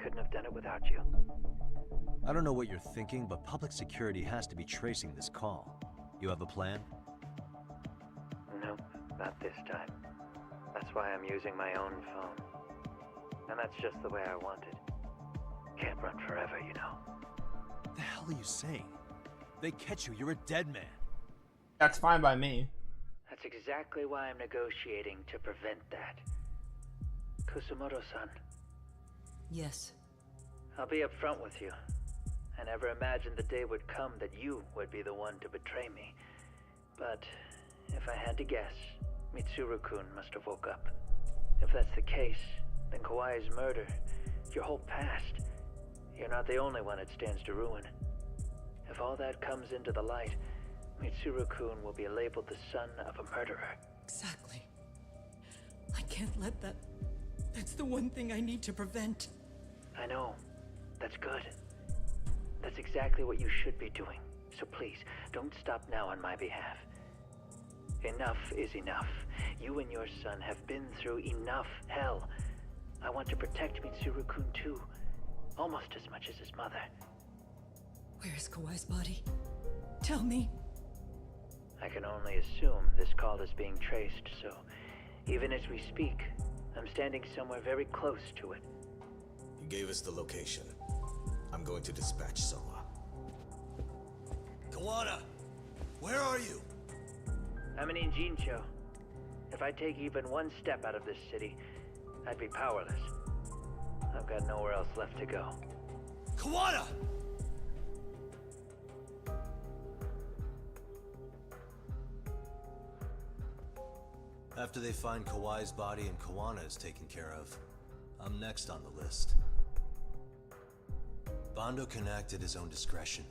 N: Couldn't have done it without you.
C: I don't know what you're thinking, but public security has to be tracing this call. You have a plan?
N: Nope, not this time. That's why I'm using my own phone. And that's just the way I want it. Can't run forever, you know.
C: What the hell are you saying? They catch you, you're a dead man.
A: That's fine by me.
N: That's exactly why I'm negotiating to prevent that. Kusumoto-san.
G: Yes.
N: I'll be upfront with you. I never imagined the day would come that you would be the one to betray me. But if I had to guess, Mitsuru-kun must have woke up. If that's the case, then Kawai's murder, your whole past, you're not the only one it stands to ruin. If all that comes into the light, Mitsuru-kun will be labeled the son of a murderer.
G: Exactly. I can't let that... That's the one thing I need to prevent.
N: I know. That's good. That's exactly what you should be doing. So please, don't stop now on my behalf. Enough is enough. You and your son have been through enough hell. I want to protect Mitsuru-kun too. Almost as much as his mother.
G: Where is Kawai's body? Tell me.
N: I can only assume this call is being traced, so even as we speak, I'm standing somewhere very close to it.
X: You gave us the location. I'm going to dispatch Soma.
W: Kawana! Where are you?
N: I'm in Injincho. If I take even one step out of this city, I'd be powerless. I've got nowhere else left to go.
W: Kawana!
C: After they find Kawai's body and Kawana is taken care of, I'm next on the list. Bando can act at his own discretion.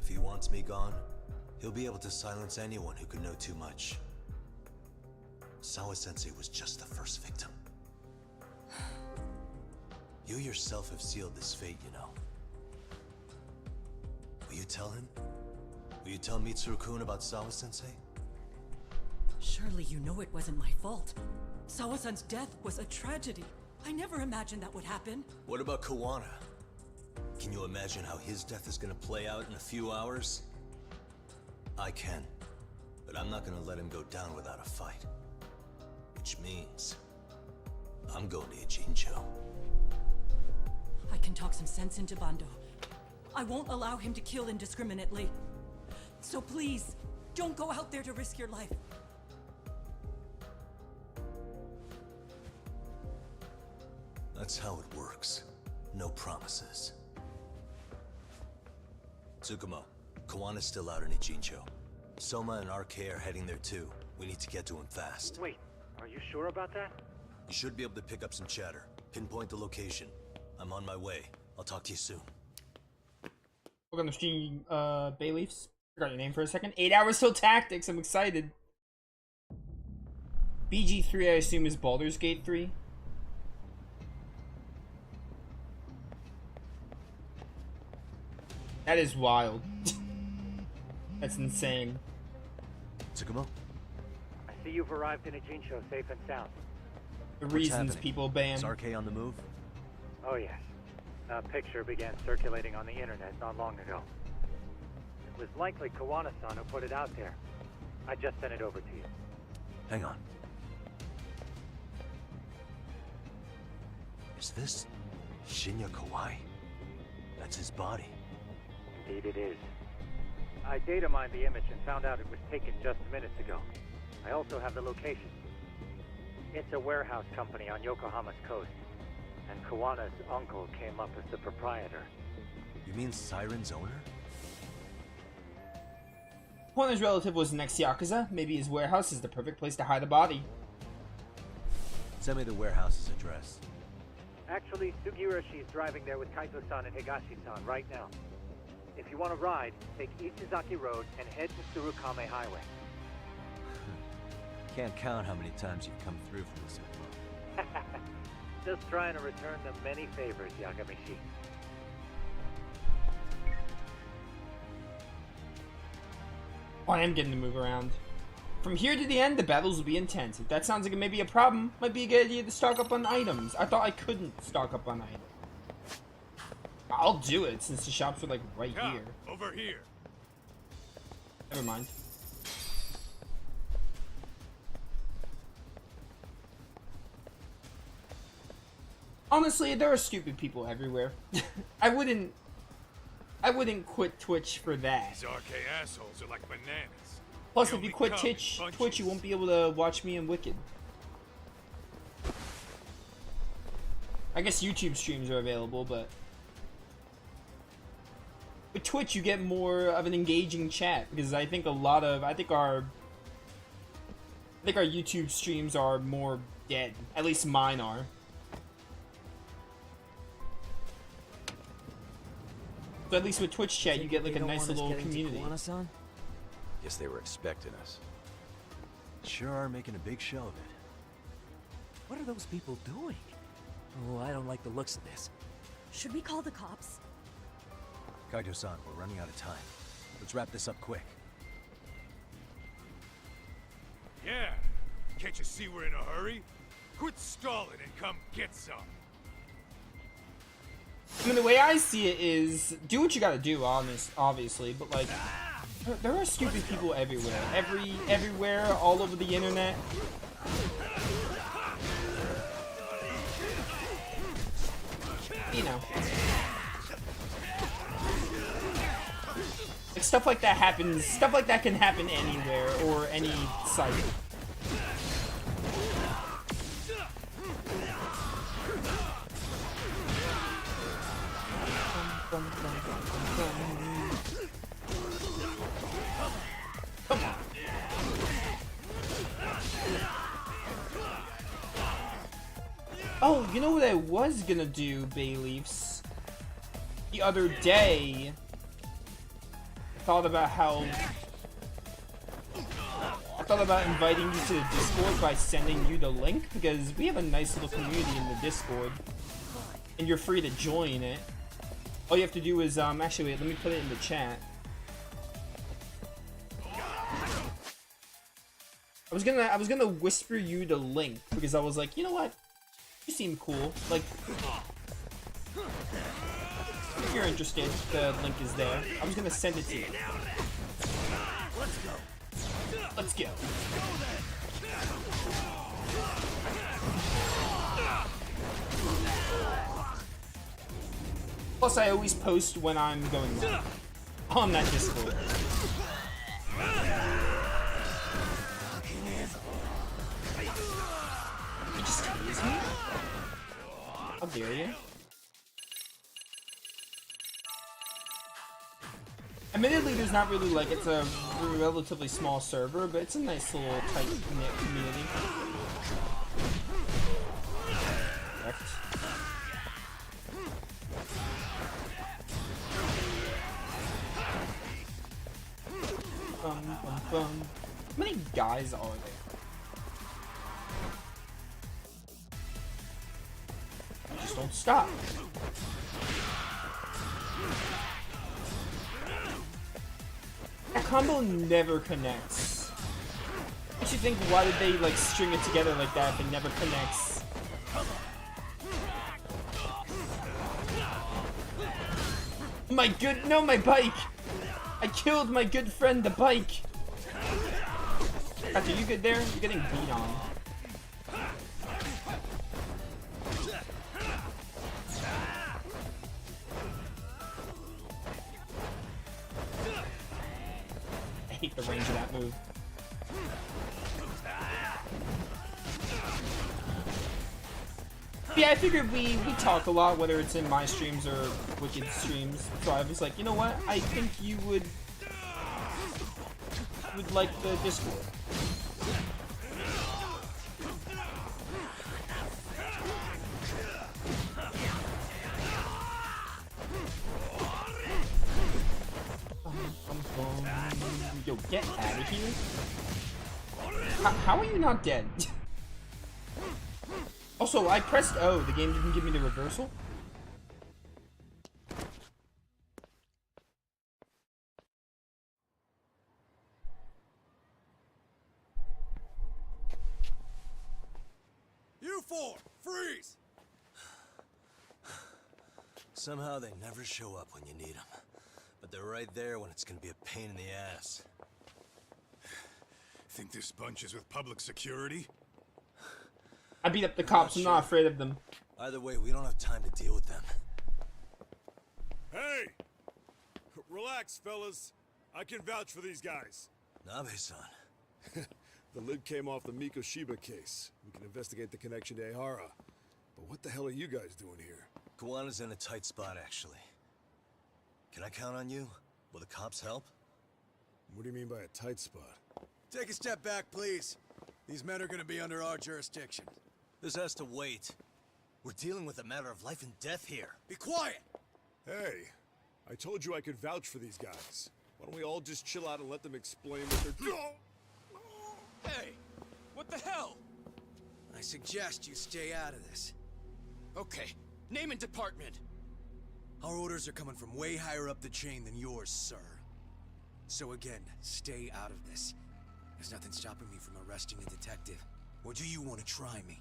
C: If he wants me gone, he'll be able to silence anyone who could know too much. Sawa-sensei was just the first victim. You yourself have sealed this fate, you know. Will you tell him? Will you tell Mitsuru-kun about Sawa-sensei?
G: Surely you know it wasn't my fault. Sawa-san's death was a tragedy. I never imagined that would happen.
C: What about Kawana? Can you imagine how his death is gonna play out in a few hours? I can, but I'm not gonna let him go down without a fight. Which means, I'm going to Ijincho.
G: I can talk some sense into Bando. I won't allow him to kill indiscriminately. So please, don't go out there to risk your life.
C: That's how it works. No promises. Tsukumo, Kawana's still out in Ijincho. Soma and RK are heading there too. We need to get to him fast.
N: Wait, are you sure about that?
C: You should be able to pick up some chatter. Pinpoint the location. I'm on my way. I'll talk to you soon.
A: We're gonna stream Bayleafs. Forgot your name for a second. 8 hours till Tactics. I'm excited. BG3, I assume, is Baldur's Gate 3. That is wild. That's insane.
X: Tsukumo?
I: I see you've arrived in Ijincho safe and sound.
A: The reasons people ban.
X: Is RK on the move?
I: Oh yes. A picture began circulating on the internet not long ago. It was likely Kawana-san who put it out there. I just sent it over to you.
X: Hang on. Is this Shinya Kawai? That's his body.
I: Indeed it is. I data mined the image and found out it was taken just minutes ago. I also have the location. It's a warehouse company on Yokohama's coast, and Kawana's uncle came up as the proprietor.
X: You mean Siren's owner?
A: Kawana's relative was an ex-Yakuza. Maybe his warehouse is the perfect place to hide a body.
X: Send me the warehouse's address.
I: Actually, Sugiurashi's driving there with Kaito-san and Higashi-san right now. If you want to ride, take Isizaki Road and head to Tsurukame Highway.
X: Can't count how many times you've come through from this info.
I: Just trying to return them many favors, Yagamishi.
A: Oh, I am getting to move around. From here to the end, the battles will be intense. If that sounds like it may be a problem, might be a good idea to stock up on items. I thought I couldn't stock up on items. I'll do it since the shops are like right here.
D: Over here.
A: Never mind. Honestly, there are stupid people everywhere. I wouldn't quit Twitch for that.
D: These RK assholes are like bananas.
A: Plus, if you quit Twitch, you won't be able to watch me in Wicked. I guess YouTube streams are available, but with Twitch you get more of an engaging chat because I think our YouTube streams are more dead. At least mine are. So at least with Twitch chat you get like a nice little community.
F: Guess they were expecting us.
X: Sure are making a big show of it.
O: What are those people doing? Oh, I don't like the looks of this.
R: Should we call the cops?
X: Kaito-san, we're running out of time. Let's wrap this up quick.
D: Yeah. Can't you see we're in a hurry? Quit stalling and come get some.
A: I mean, the way I see it is, do what you gotta do, obviously, but like, there are stupid people everywhere. Everywhere, all over the internet. You know. Like, stuff like that happens, stuff like that can happen anywhere, or any site. Come on. Oh, you know what I was gonna do, Bayleafs? The other day, I thought about inviting you to the Discord by sending you the link, because we have a nice little community in the Discord, and you're free to join it. All you have to do is, actually wait, let me put it in the chat. I was gonna whisper you the link, because I was like, you know what? You seem cool. Like, if you're interested, the link is there. I was gonna send it to you. Let's go. Let's go. Plus, I always post when I'm going live on that Discord. You just tease me? How dare you? Admittedly, there's not really like, it's a relatively small server, but it's a nice little tight-knit community. Correct. How many guys are there? Just don't stop. That combo never connects. What you think? Why did they like string it together like that if it never connects? My good, no, my bike! I killed my good friend, the bike! Are you good there? You're getting beat on. I hate the range of that move. Yeah, I figured we talk a lot, whether it's in my streams or Wicked streams. So I was like, you know what? I think you would like the Discord. Yo, get out of here. How are you not dead? Also, I pressed O. The game didn't give me the reversal.
W: You four, freeze!
C: Somehow they never show up when you need them. But they're right there when it's gonna be a pain in the ass.
D: Think this bunch is with public security?
A: I beat up the cops. I'm not afraid of them.
C: Either way, we don't have time to deal with them.
D: Hey! Relax, fellas. I can vouch for these guys.
C: Nabe-san.
E: The lid came off the Mikoshiba case. We can investigate the connection to Ehara. But what the hell are you guys doing here?
C: Kawana's in a tight spot, actually. Can I count on you? Will the cops help?
E: What do you mean by a tight spot?
X: Take a step back, please. These men are gonna be under our jurisdiction.
C: This has to wait. We're dealing with a matter of life and death here.
X: Be quiet!
E: Hey, I told you I could vouch for these guys. Why don't we all just chill out and let them explain what they're doing?
X: Hey, what the hell? I suggest you stay out of this. Okay, name and department. Our orders are coming from way higher up the chain than yours, sir. So again, stay out of this. There's nothing stopping me from arresting a detective. Or do you want to try me?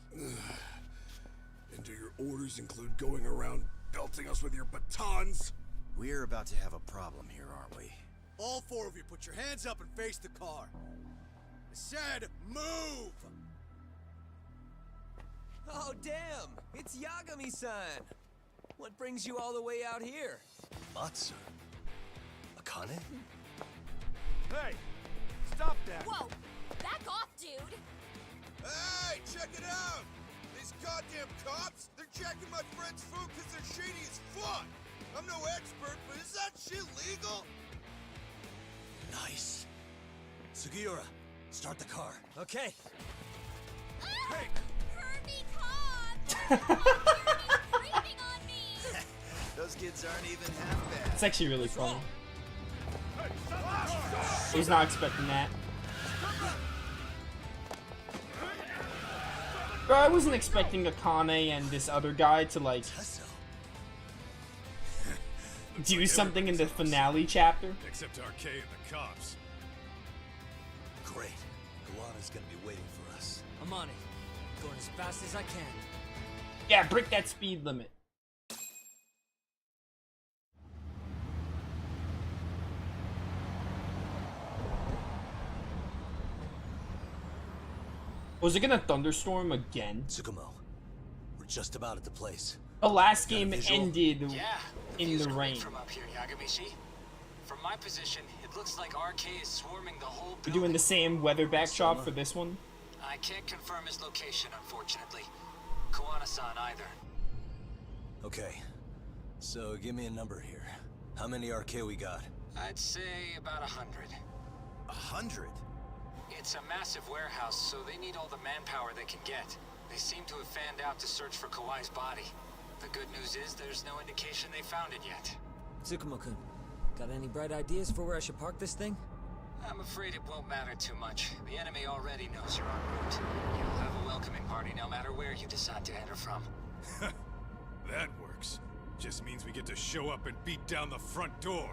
E: And do your orders include going around belting us with your batons?
F: We're about to have a problem here, aren't we?
X: All four of you, put your hands up and face the car. I said, move!
O: Oh, damn! It's Yagami-san! What brings you all the way out here?
C: Matsu? Akane?
D: Hey! Stop that!
R: Whoa! Back off, dude!
T: Hey, check it out! These goddamn cops, they're checking my friend's food because they're shady as fuck! I'm no expert, but is that shit legal?
C: Nice. Sugiura, start the car.
O: Okay.
R: Hey! Kirby cops! Creeping on me!
T: Those kids aren't even half bad.
A: It's actually really fun. I was not expecting that. Bro, I wasn't expecting Akane and this other guy to like do something in the finale chapter.
D: Except RK and the cops.
C: Great. Kawana's gonna be waiting for us.
O: I'm on it. Going as fast as I can.
A: Yeah, break that speed limit. Was it gonna thunderstorm again?
C: Tsukumo, we're just about at the place.
A: The last game
C: visual?
A: ended in
J: views
A: the
J: are
A: rain.
J: great from up here, Yagamishi. From my position, it looks like RK is swarming the whole
A: We're
J: building.
A: doing the same weather backdrop for this one.
J: I can't confirm his location, unfortunately. Kawana-san either.
C: Okay, so give me a number here. How many RK we got?
J: I'd say about 100.
C: 100?
J: It's a massive warehouse, so they need all the manpower they can get. They seem to have fanned out to search for Kawai's body. The good news is there's no indication they found it yet.
O: Tsukumo-kun, got any bright ideas for where I should park this thing?
J: I'm afraid it won't matter too much. The enemy already knows you're en route. You'll have a welcoming party no matter where you decide to enter from.
D: That works. Just means we get to show up and beat down the front door.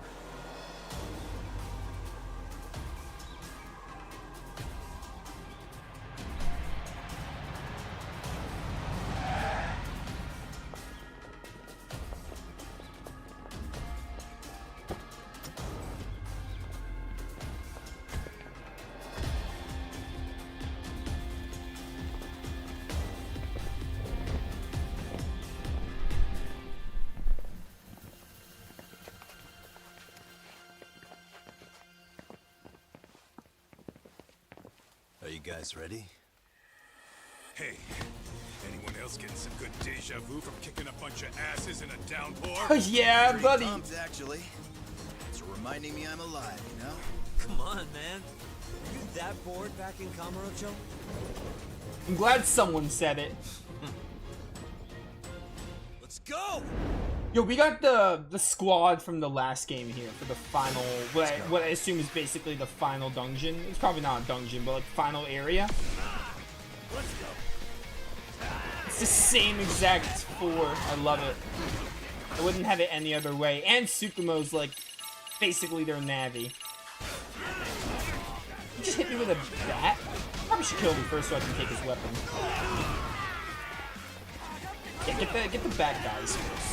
C: Are you guys ready?
D: Hey, anyone else getting some good deja vu from kicking a bunch of asses in a downpour?
A: Yeah,
T: Pretty
A: buddy.
T: pumped, actually. It's reminding me I'm alive, you know?
O: Come on, man. Are you that bored back in Kamurocho?
A: I'm glad someone said it.
O: Let's go!
A: Yo, we got the squad from the last game here for the final, what I assume is basically the final dungeon. It's probably not a dungeon, but like final area.
O: Let's go.
A: It's the same exact 4. I love it. I wouldn't have it any other way. And Tsukumo's like basically their Navi. You just hit me with a bat? Probably should kill me first so I can take his weapon. Yeah, get the bad guys first.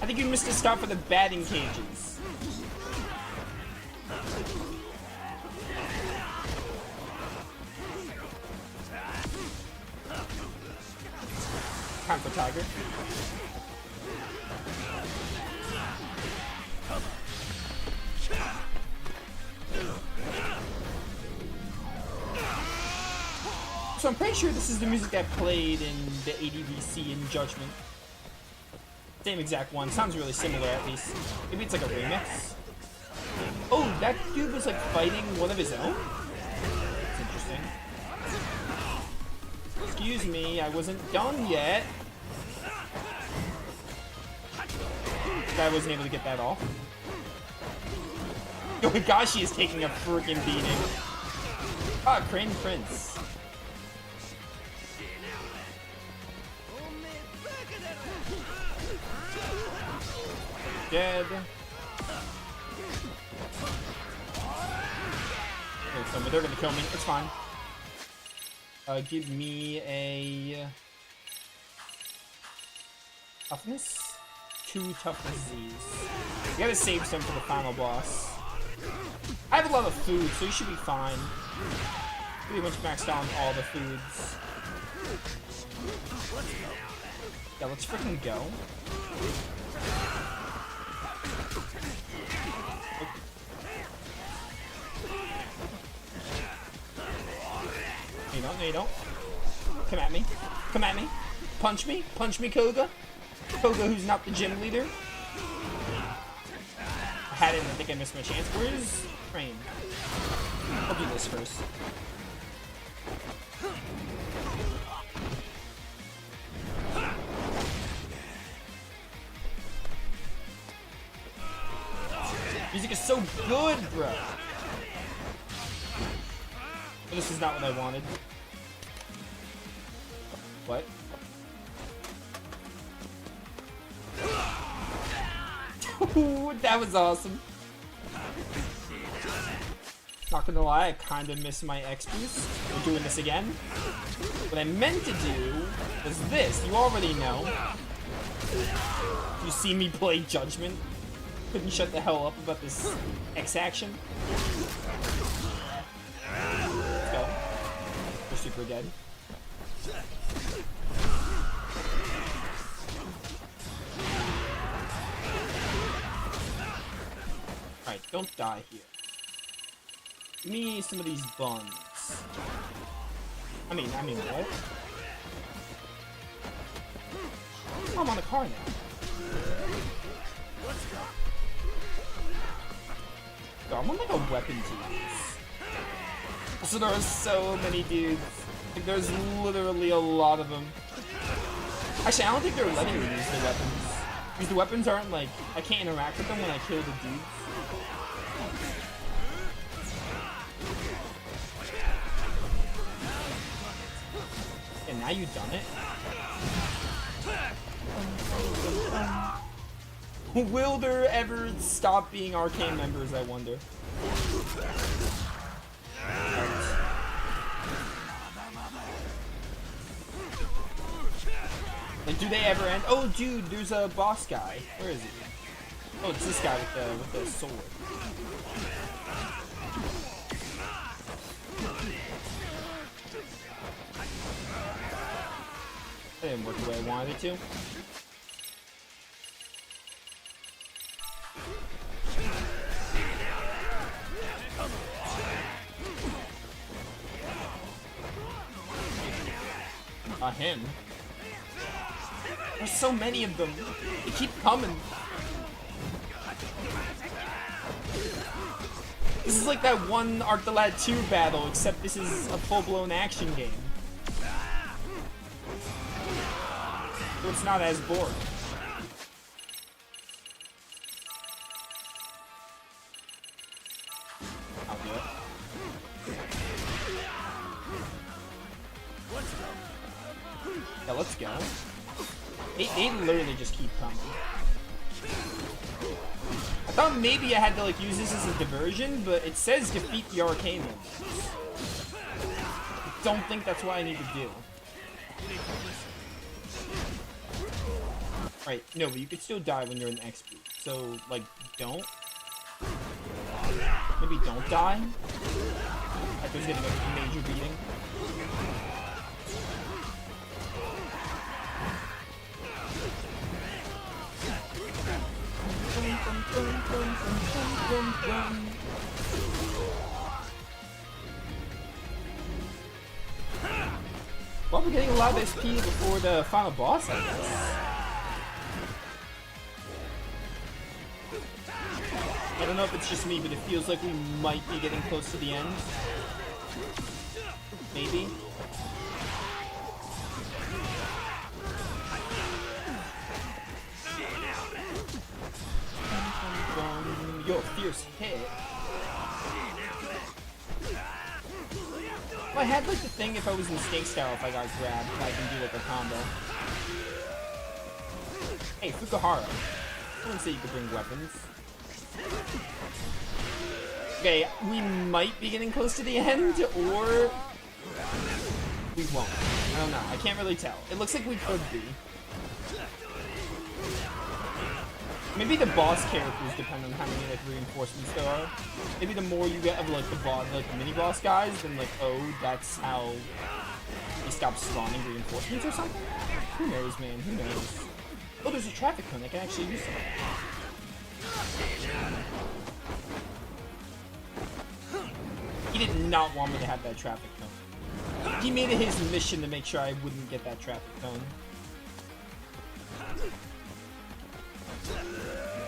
A: I think you missed a stop for the batting cages. Time for Tiger. So I'm pretty sure this is the music that played in the ADVC in Judgment. Same exact one. Sounds really similar, at least. Maybe it's like a remix. Oh, that dude was like fighting one of his own? That's interesting. Excuse me, I wasn't done yet. I wasn't able to get that off. Yo, Higashi is taking a freaking beating. Ah, Crane Prince. Dead. They're gonna kill me. It's fine. Give me a toughness. 2 toughness Z's. You gotta save some for the final boss. I have a lot of food, so you should be fine. Pretty much maxed out on all the foods. Yeah, let's freaking go. No, you don't. Come at me. Come at me. Punch me. Punch me, Koga. Koga, who's not the gym leader. I had it and I think I missed my chance. Where's Crane? I'll do this first. Music is so good, bro. But this is not what I wanted. What? That was awesome. Not gonna lie, I kind of miss my XPs. We're doing this again. What I meant to do was this. You already know. You see me play Judgment. Couldn't shut the hell up about this X action. Let's go. We're super dead. Alright, don't die here. Give me some of these buns. I mean what? Oh, I'm on a car now.
O: Let's go.
A: Yo, I want like a weapon to use. So there are so many dudes. Like, there's literally a lot of them. Actually, I don't think they're letting me use the weapons. Because the weapons aren't like, I can't interact with them when I kill the dudes. you done it? Will there ever stop being arcane members, I wonder? Like, do they ever end? Oh, dude, there's a boss guy. Where is he? Oh, it's this guy with the sword. That didn't work the way I wanted it to. Him. There's so many of them. They keep coming. This is like that one Arc the Lad 2 battle, except this is a full-blown action game. So it's not as boring. I'll do it. Yeah, let's go. They literally just keep coming. I thought maybe I had to like use this as a diversion, but it says defeat the arcane members. I don't think that's what I need to do. Right, no, but you could still die when you're an XP. So, like, don't. Maybe don't die. Like, there's getting a major beating. Well, we're getting a lot of SP before the final boss, I guess. I don't know if it's just me, but it feels like we might be getting close to the end. Maybe. Yo, fierce hit. Well, I had like the thing if I was in snake style, if I got grabbed, I can do like a combo. Hey, Fukuhara. I wouldn't say you could bring weapons. Okay, we might be getting close to the end, or we won't. I don't know. I can't really tell. It looks like we could be. Maybe the boss characters depend on how many like reinforcements there are. Maybe the more you get of like the mini boss guys, then like, oh, that's how they stop spawning reinforcements or something. Who knows, man? Who knows? Oh, there's a traffic cone. I can actually use it. He did not want me to have that traffic cone. He made it his mission to make sure I wouldn't get that traffic cone.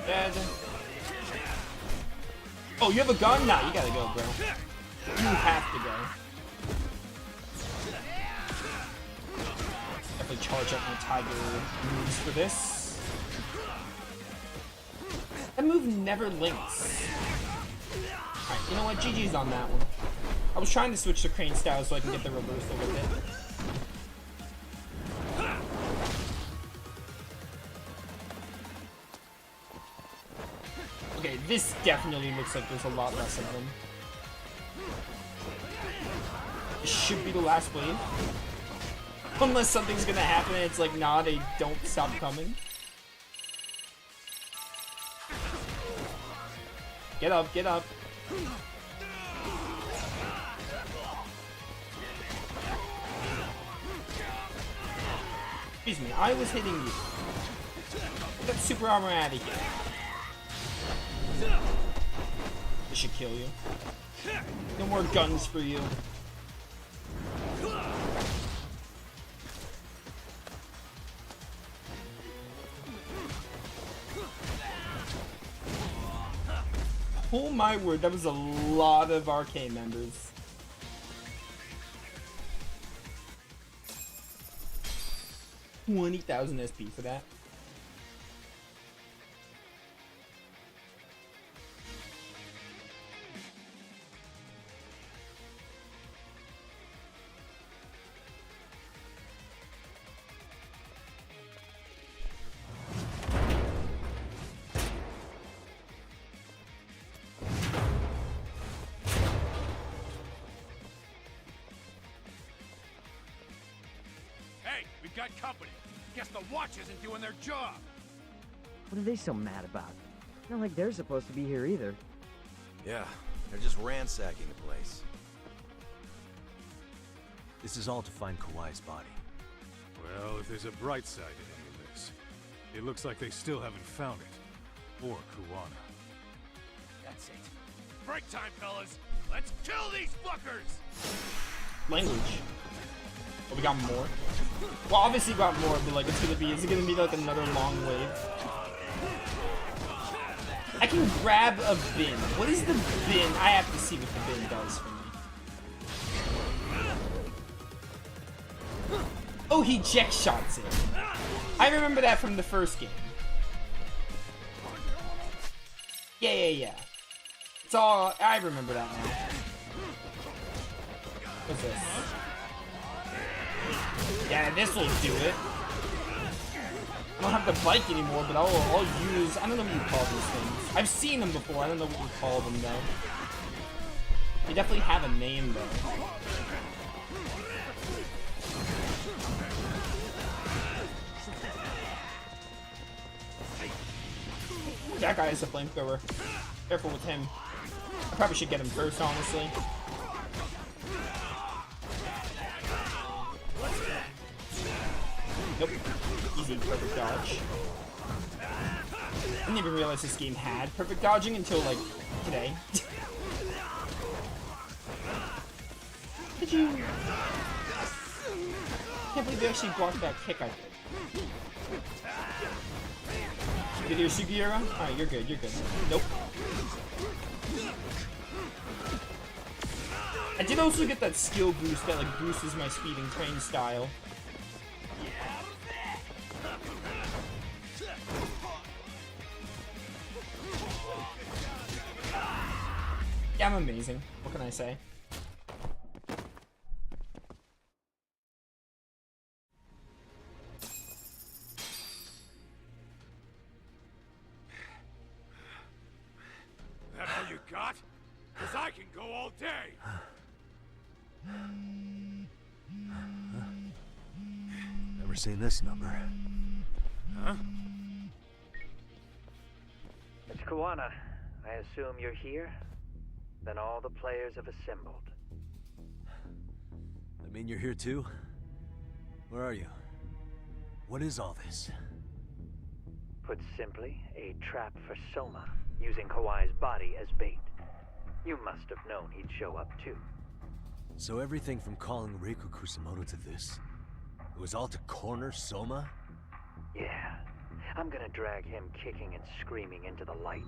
A: Dead. Oh, you have a gun? Nah, you gotta go, bro. You have to go. Definitely charge up my tiger moves for this. That move never links. Alright, you know what? GG's on that one. I was trying to switch to crane style so I can get the reversal with it. Okay, this definitely looks like there's a lot less of them. This should be the last wave. Unless something's gonna happen and it's like, nah, they don't stop coming. Get up, get up. Excuse me, I was hitting you. Get that super armor out of here. This should kill you. No more guns for you. Oh my word, that was a lot of arcane members. $20,000 SP for that.
M: Hey, we've got company. Guess the watch isn't doing their job.
L: What are they so mad about? Not like they're supposed to be here either.
F: Yeah, they're just ransacking the place.
C: This is all to find Kawhi's body.
D: Well, if there's a bright side to any of this, it looks like they still haven't found it. Or Kuwana.
M: That's it. Break time, fellas. Let's kill these fuckers!
A: Language. Oh, we got more? Well, obviously we got more, but like, is it gonna be like another long wave? I can grab a bin. What is the bin? I have to see what the bin does for me. Oh, he eject shots it. I remember that from the first game. Yeah. It's all, I remember that now. What's this? Yeah, this will do it. I don't have the bike anymore, but I'll use, I don't know what you call these things. I've seen them before, I don't know what you call them though. They definitely have a name though. That guy is a flamethrower. Careful with him. I probably should get him first, honestly. Nope. Easy, perfect dodge. I didn't even realize this game had perfect dodging until, like, today. Did you... Can't believe they actually blocked that kick I did. Did your Sugiura? Alright, you're good, Nope. I did also get that skill boost that, like, boosts my speed and crane style. Yeah, I'm amazing. What can I say?
M: That all you got? Cause I can go all day.
C: Never seen this number.
M: Huh?
N: It's Kuwana. I assume you're here? Then all the players have assembled.
C: I mean, you're here too? Where are you? What is all this?
N: Put simply, a trap for Soma, using Kawhi's body as bait. You must have known he'd show up too.
C: So everything from calling Reiko Kusamoto to this, it was all to corner Soma?
N: Yeah. I'm gonna drag him kicking and screaming into the light.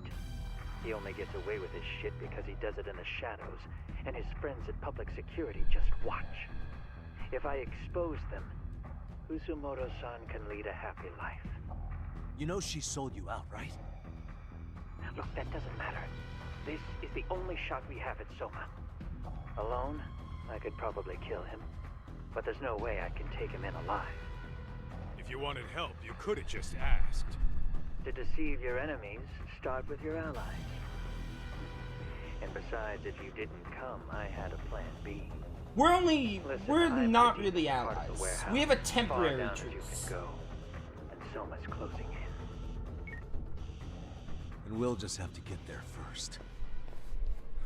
N: He only gets away with his shit because he does it in the shadows, and his friends at public security just watch. If I expose them, Kusumoto-san can lead a happy life.
C: You know she sold you out, right?
N: Look, that doesn't matter. This is the only shot we have at Soma. Alone, I could probably kill him, but there's no way I can take him in alive.
D: If you wanted help, you could have just asked.
N: To deceive your enemies, start with your allies. And besides, if you didn't come, I had a plan B.
A: We're not really allies. We have a temporary
N: truce. You
A: truce.
N: can go, and Soma's closing in.
C: And we'll just have to get there first.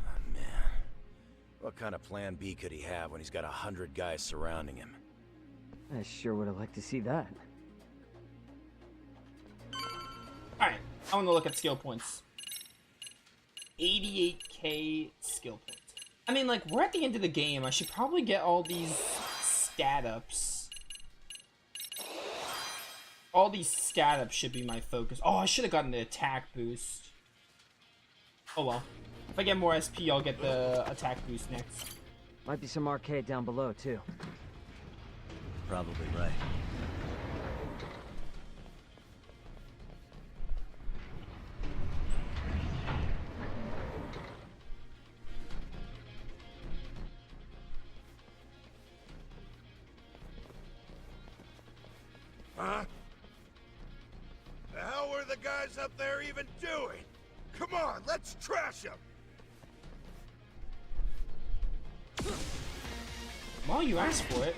F: Oh, man. What kind of plan B could he have when he's got 100 guys surrounding him?
L: I sure would have liked to see that.
A: Alright, I want to look at skill points. 88k skill points. I mean, like, we're at the end of the game. I should probably get all these stat ups. All these stat ups should be my focus. Oh, I should have gotten the attack boost. Oh well. If I get more SP, I'll get the attack boost next.
L: Might be some arcade down below, too.
C: Probably right.
T: Huh? The hell were the guys up there even doing? Come on, let's trash them!
A: Well, you asked for it.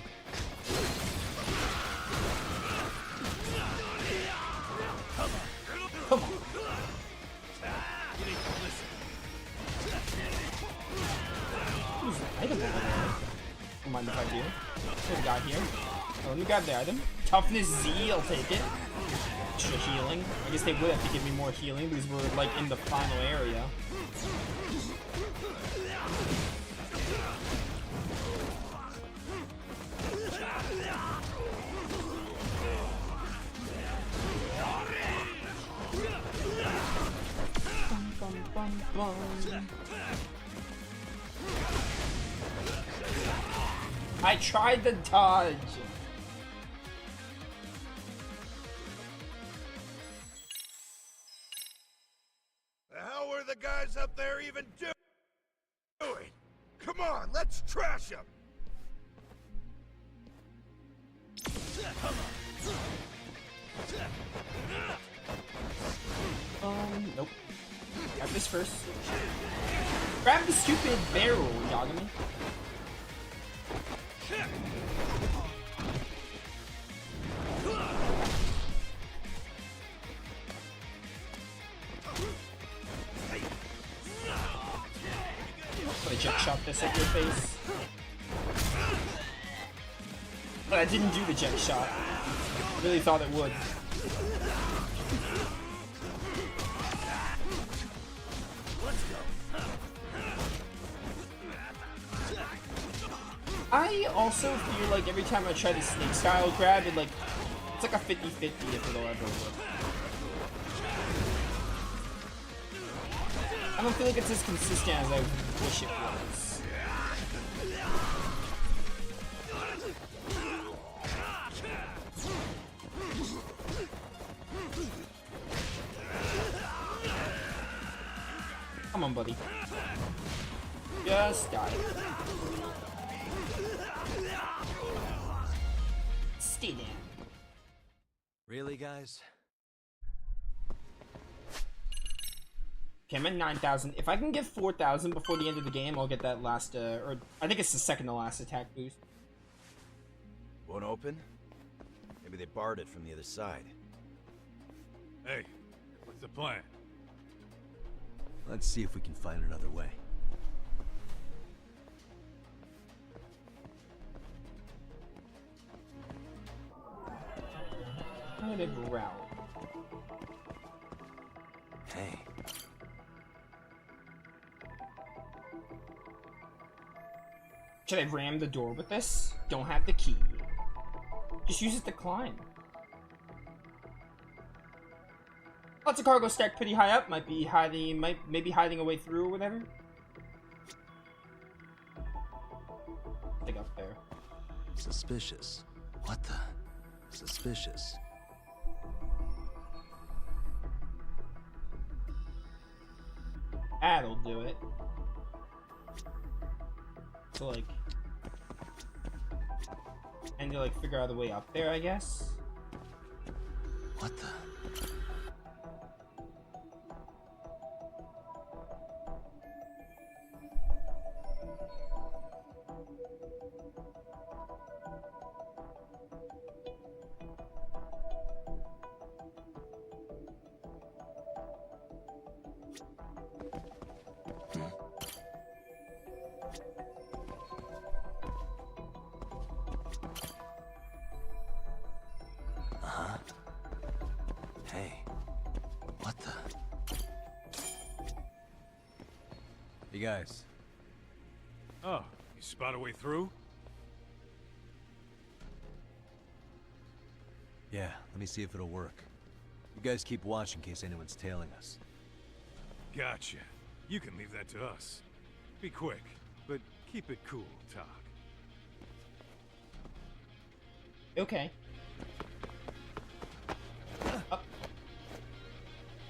A: item over there. Don't mind if I do. What we got here? Oh, let me grab the item. Toughness Z, I'll take it. Extra healing. I guess they would have to give me more healing because we're like in the final area. I tried to dodge.
T: The hell were the guys up there even doing? Come on, let's trash them.
A: Nope. Grab this first. Grab the stupid barrel, Yagami. I jet shot this at your face. But I didn't do the jet shot. Really thought it would. I also feel like every time I try the snake style grab, it's like a 50-50 if it'll ever work. I don't feel like it's as consistent as I wish it was. Come on, buddy. Just die. Stay down.
C: Really, guys?
A: Okay, I'm at 9,000. If I can get 4,000 before the end of the game, I'll get that last, or I think it's the second to last attack boost.
F: Won't open? Maybe they barred it from the other side.
D: Hey, what's the plan?
C: Let's see if we can find another way.
A: How to growl.
C: Hey.
A: Should I ram the door with this? Don't have the key. Just use it to climb. Lots of cargo stacked pretty high up. Might be hiding, maybe hiding a way through or whatever. I think up there.
C: Suspicious. What the? Suspicious.
A: That'll do it. So like, and to like figure out a way up there, I guess.
C: What the?
X: Hey guys.
D: Oh, you spot a way through?
C: Yeah, let me see if it'll work. You guys keep watch in case anyone's tailing us.
D: Gotcha. You can leave that to us. Be quick, but keep it cool, Talk.
A: Okay. Up.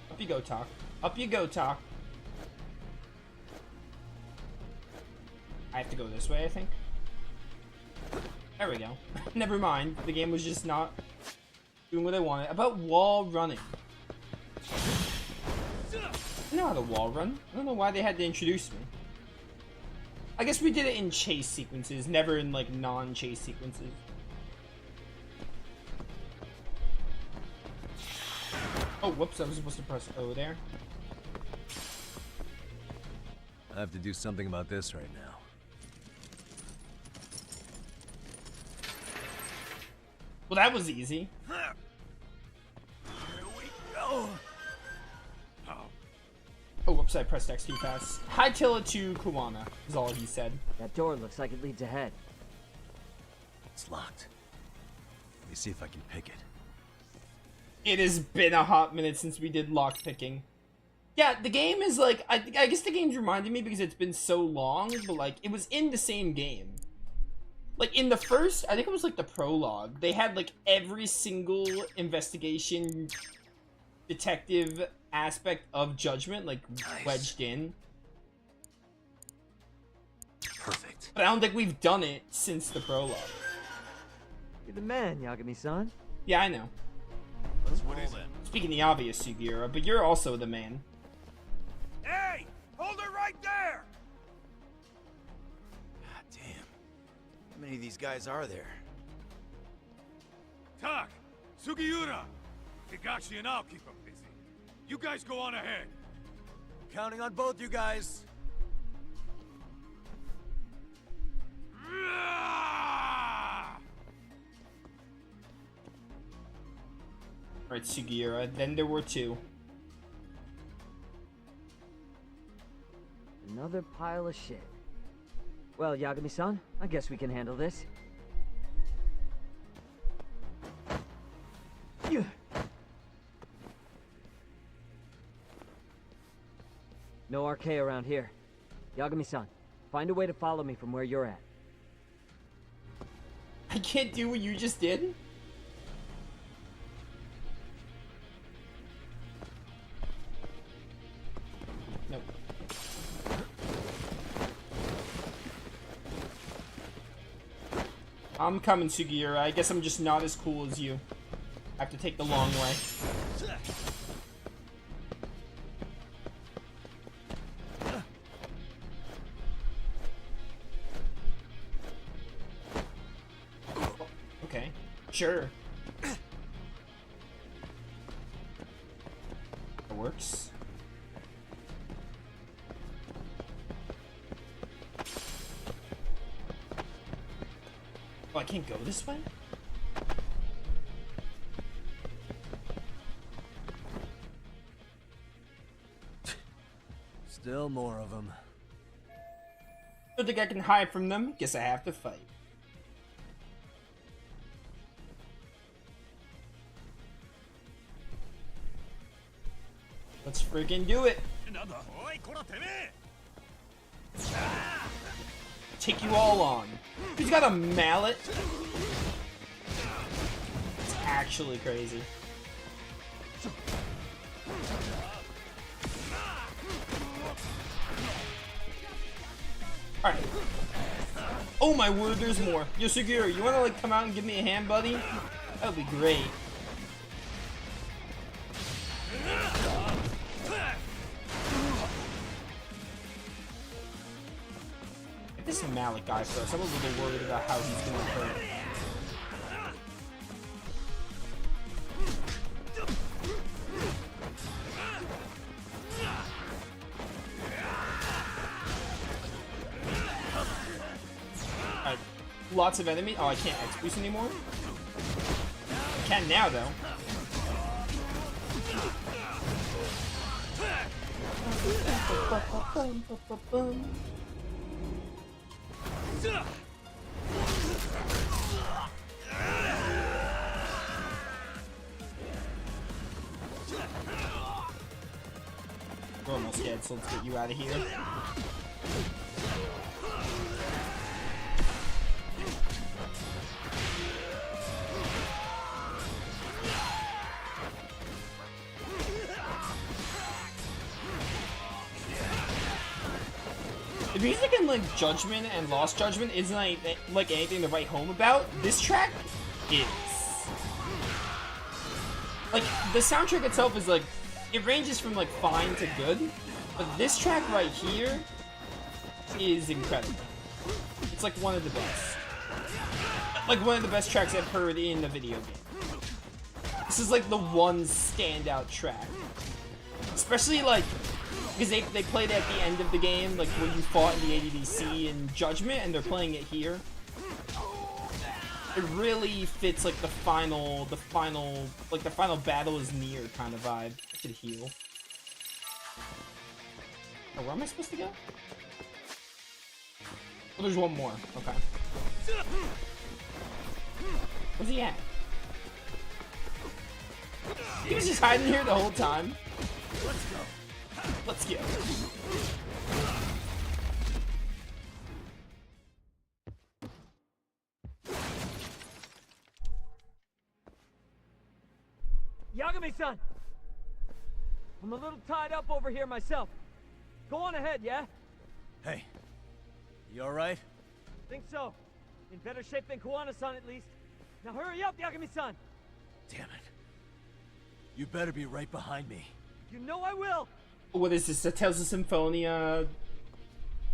A: Up you go, Talk. Up you go, Talk. I have to go this way, I think. There we go. Never mind. The game was just not doing what I wanted. About wall running. I know how to wall run. I don't know why they had to introduce me. I guess we did it in chase sequences, never in like non-chase sequences. Oh, whoops, I was supposed to press O there.
C: I have to do something about this right now.
A: Well, that was easy.
D: Here we go.
A: Oh, whoops, I pressed X too fast. Hightail it to Kuwana, is all he said.
L: That door looks like it leads ahead.
C: It's locked. Let me see if I can pick it.
A: It has been a hot minute since we did lockpicking. Yeah, the game is like, I guess the game's reminded me because it's been so long, but like, it was in the same game. Like, in the first, I think it was like the prologue, they had like every single investigation detective aspect of Judgment, like, wedged in.
C: Perfect.
A: But I don't think we've done it since the prologue.
L: You're the man, Yagami-san.
A: Yeah, I know.
D: What is it?
A: Speaking the obvious, Sugiura, but you're also the man.
D: Hey! Hold it right there!
F: God damn. How many of these guys are there?
D: Tak! Sugiura! Higashi and I'll keep them busy. You guys go on ahead.
X: Counting on both you guys.
A: Alright, Sugiura, then there were two.
L: Another pile of shit. Well, Yagami-san, I guess we can handle this. No RK around here. Yagami-san, find a way to follow me from where you're at.
A: I can't do what you just did? Nope. I'm coming, Sugiura. I guess I'm just not as cool as you. I have to take the long way. Okay, sure. That works. Oh, I can't go this way?
C: Still more of them.
A: Don't think I can hide from them. Guess I have to fight. Let's freaking do it. Take you all on. He's got a mallet. It's actually crazy. Alright. Oh my word, there's more. Yo, Sugiura, you wanna like come out and give me a hand, buddy? That would be great. Get this mallet guy first. I'm a little worried about how he's gonna hurt. Alright, lots of enemy. Oh, I can't X-boost anymore? I can now, though. We're almost dead, so let's get you out of here. The music in like Judgment and Lost Judgment isn't like anything to write home about. This track is. Like, the soundtrack itself is like, it ranges from like fine to good, but this track right here is incredible. It's like one of the best. Like one of the best tracks I've heard in a video game. This is like the one standout track. Especially like, because they played it at the end of the game, like when you fought in the ADDC in Judgment, and they're playing it here. It really fits like the final battle is near kind of vibe. I could heal. Oh, where am I supposed to go? Oh, there's one more. Okay. Where's he at? He was just hiding here the whole time.
W: Let's go.
A: Let's go.
L: Yagami-san! I'm a little tied up over here myself. Go on ahead, yeah?
X: Hey, you alright?
L: Think so. In better shape than Kuwana-san at least. Now hurry up, Yagami-san!
X: Damn it. You better be right behind me.
L: You know I will!
A: What is this? The Tales of Symphonia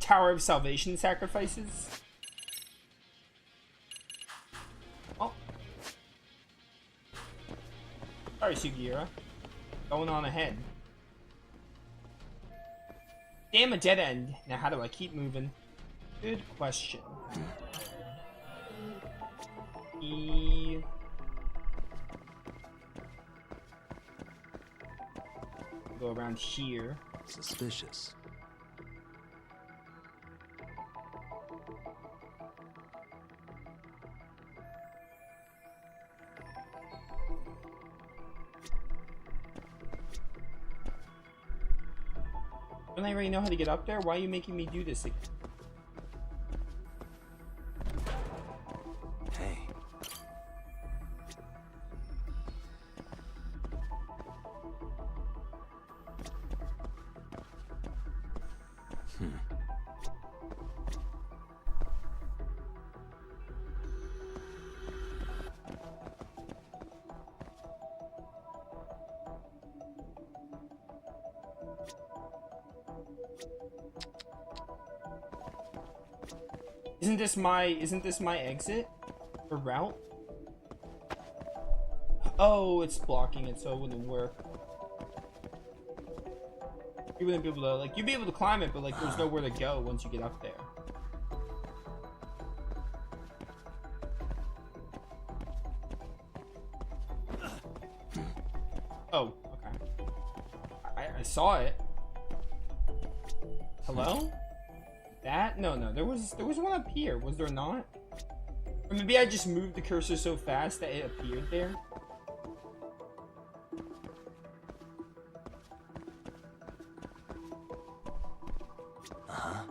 A: Tower of Salvation sacrifices? Oh. Sorry, Sugiura. Going on ahead. Damn, a dead end. Now how do I keep moving? Good question. Go around here.
C: Suspicious.
A: Don't I already know how to get up there? Why are you making me do this again?
C: Hey.
A: Isn't this my exit? Or route? Oh, it's blocking it so it wouldn't work. You wouldn't be able to, like, you'd be able to climb it, but like there's nowhere to go once you get up there. Oh, okay. I saw it. Hello? That? No, there was one up here, was there not? Or maybe I just moved the cursor so fast that it appeared there.
C: Uh-huh.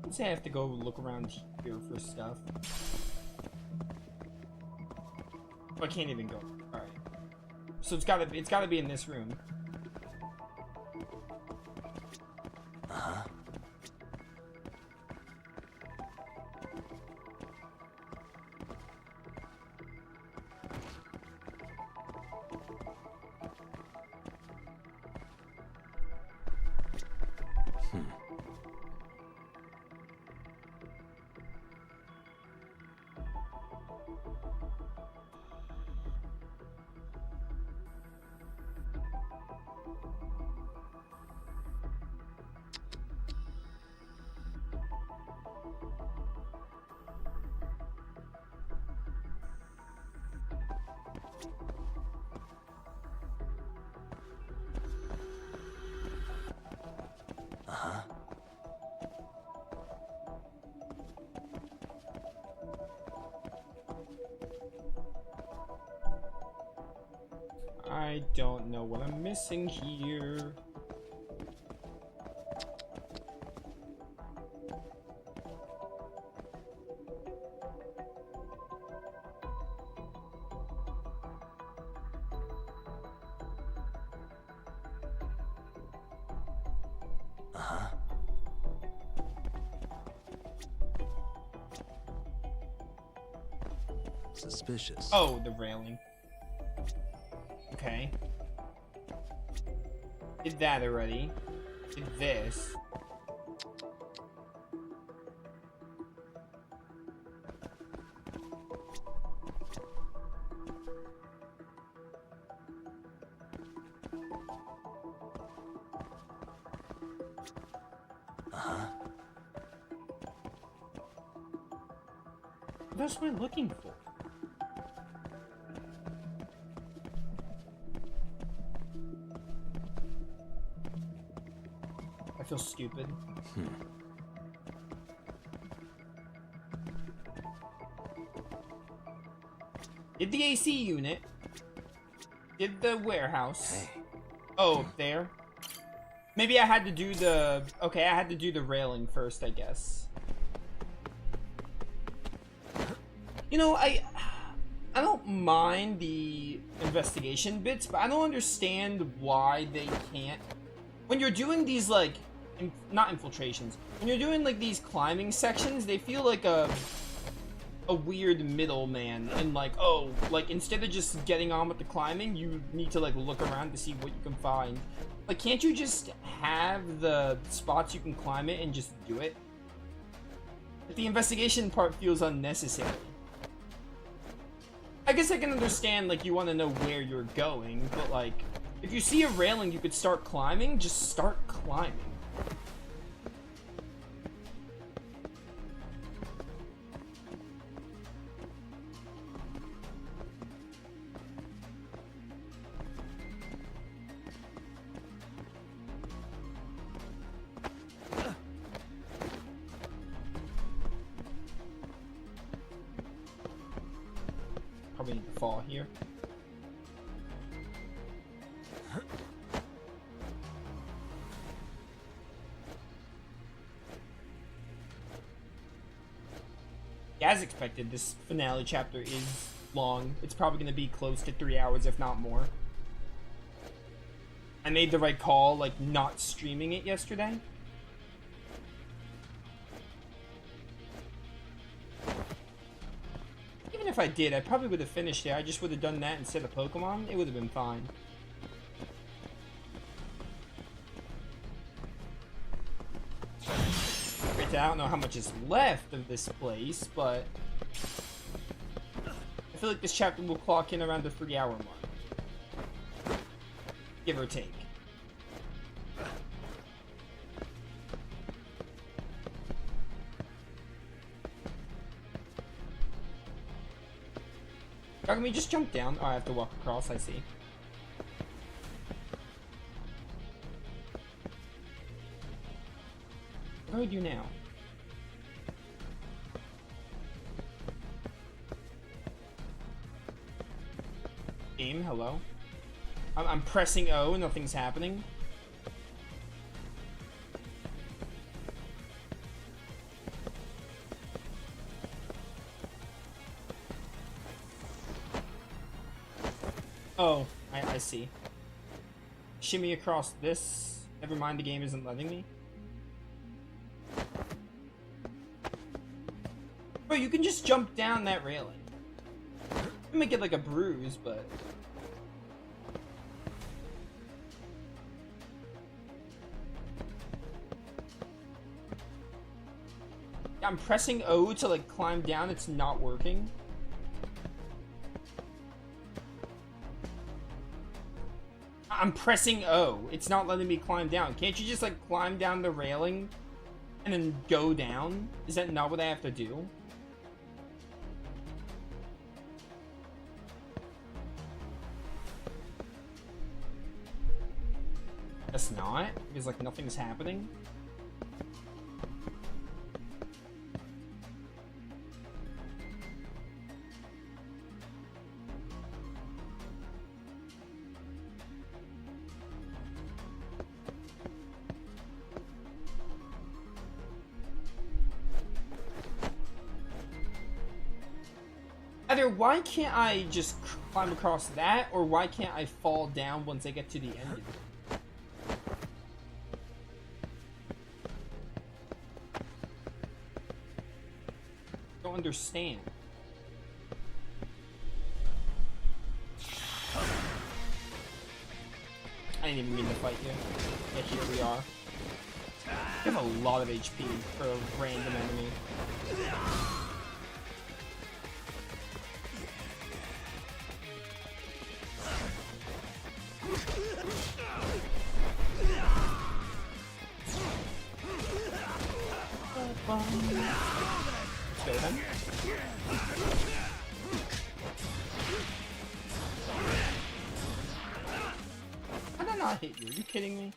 A: Let's say I have to go look around here for stuff. Oh, I can't even go. Alright. So it's gotta be in this room.
C: Uh-huh. Uh-huh.
A: I don't know what I'm missing here.
C: Uh-huh. Suspicious.
A: Oh, the railing. Okay. Did that already. Did this. What else am I looking for? I feel stupid. Did the AC unit. Did the warehouse.
C: Hey.
A: Oh, there. Maybe I had to do the... Okay, I had to do the railing first, I guess. You know, I don't mind the investigation bits, but I don't understand why they can't... When you're doing these, like... not infiltrations. When you're doing, like, these climbing sections, they feel like a weird middleman. And, like, oh, like, instead of just getting on with the climbing, you need to, like, look around to see what you can find. Like, can't you just have the spots you can climb it and just do it? But the investigation part feels unnecessary. I guess I can understand, like, you want to know where you're going, but, like, if you see a railing you could start climbing, just start climbing. Probably need to fall here. As expected, this finale chapter is long. It's probably going to be close to 3 hours, if not more. I made the right call, like, not streaming it yesterday. Even if I did, I probably would have finished it. I just would have done that instead of Pokemon. It would have been fine. I don't know how much is left of this place, but I feel like this chapter will clock in around the 3 hour mark. Give or take. Can we just jump down? Oh, I have to walk across, I see. What do I do now? Game, hello? I'm pressing O, nothing's happening. Oh, I see. Shimmy across this. Never mind, the game isn't letting me. Bro, you can just jump down that railing. You might get like a bruise, but... I'm pressing O to like climb down, it's not working. I'm pressing O. It's not letting me climb down. Can't you just like climb down the railing and then go down? Is that not what I have to do? That's not, because like nothing's happening. Either why can't I just climb across that, or why can't I fall down once I get to the end of it? Don't understand. I didn't even mean to fight you. Yeah, here we are. You have a lot of HP for a random enemy. Let's go then. How did I not hit you? Are you kidding me?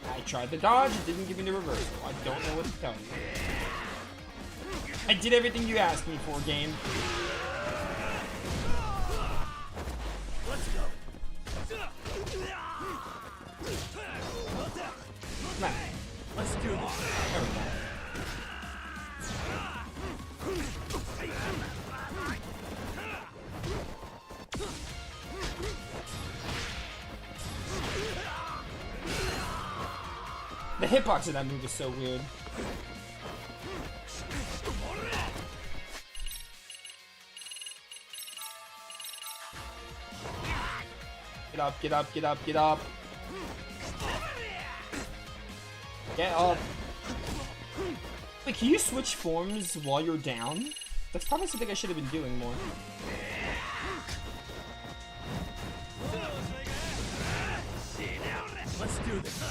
A: I tried the dodge, it didn't give me the reversal. I don't know what to tell you. I did everything you asked me for, game.
W: Let's go.
A: Nah.
W: Let's do this.
A: There we go. The hitbox of that move is so weird. Get up, get up, get up, get up. Get up. Wait, can you switch forms while you're down? That's probably something I should have been doing more.
W: Let's do this.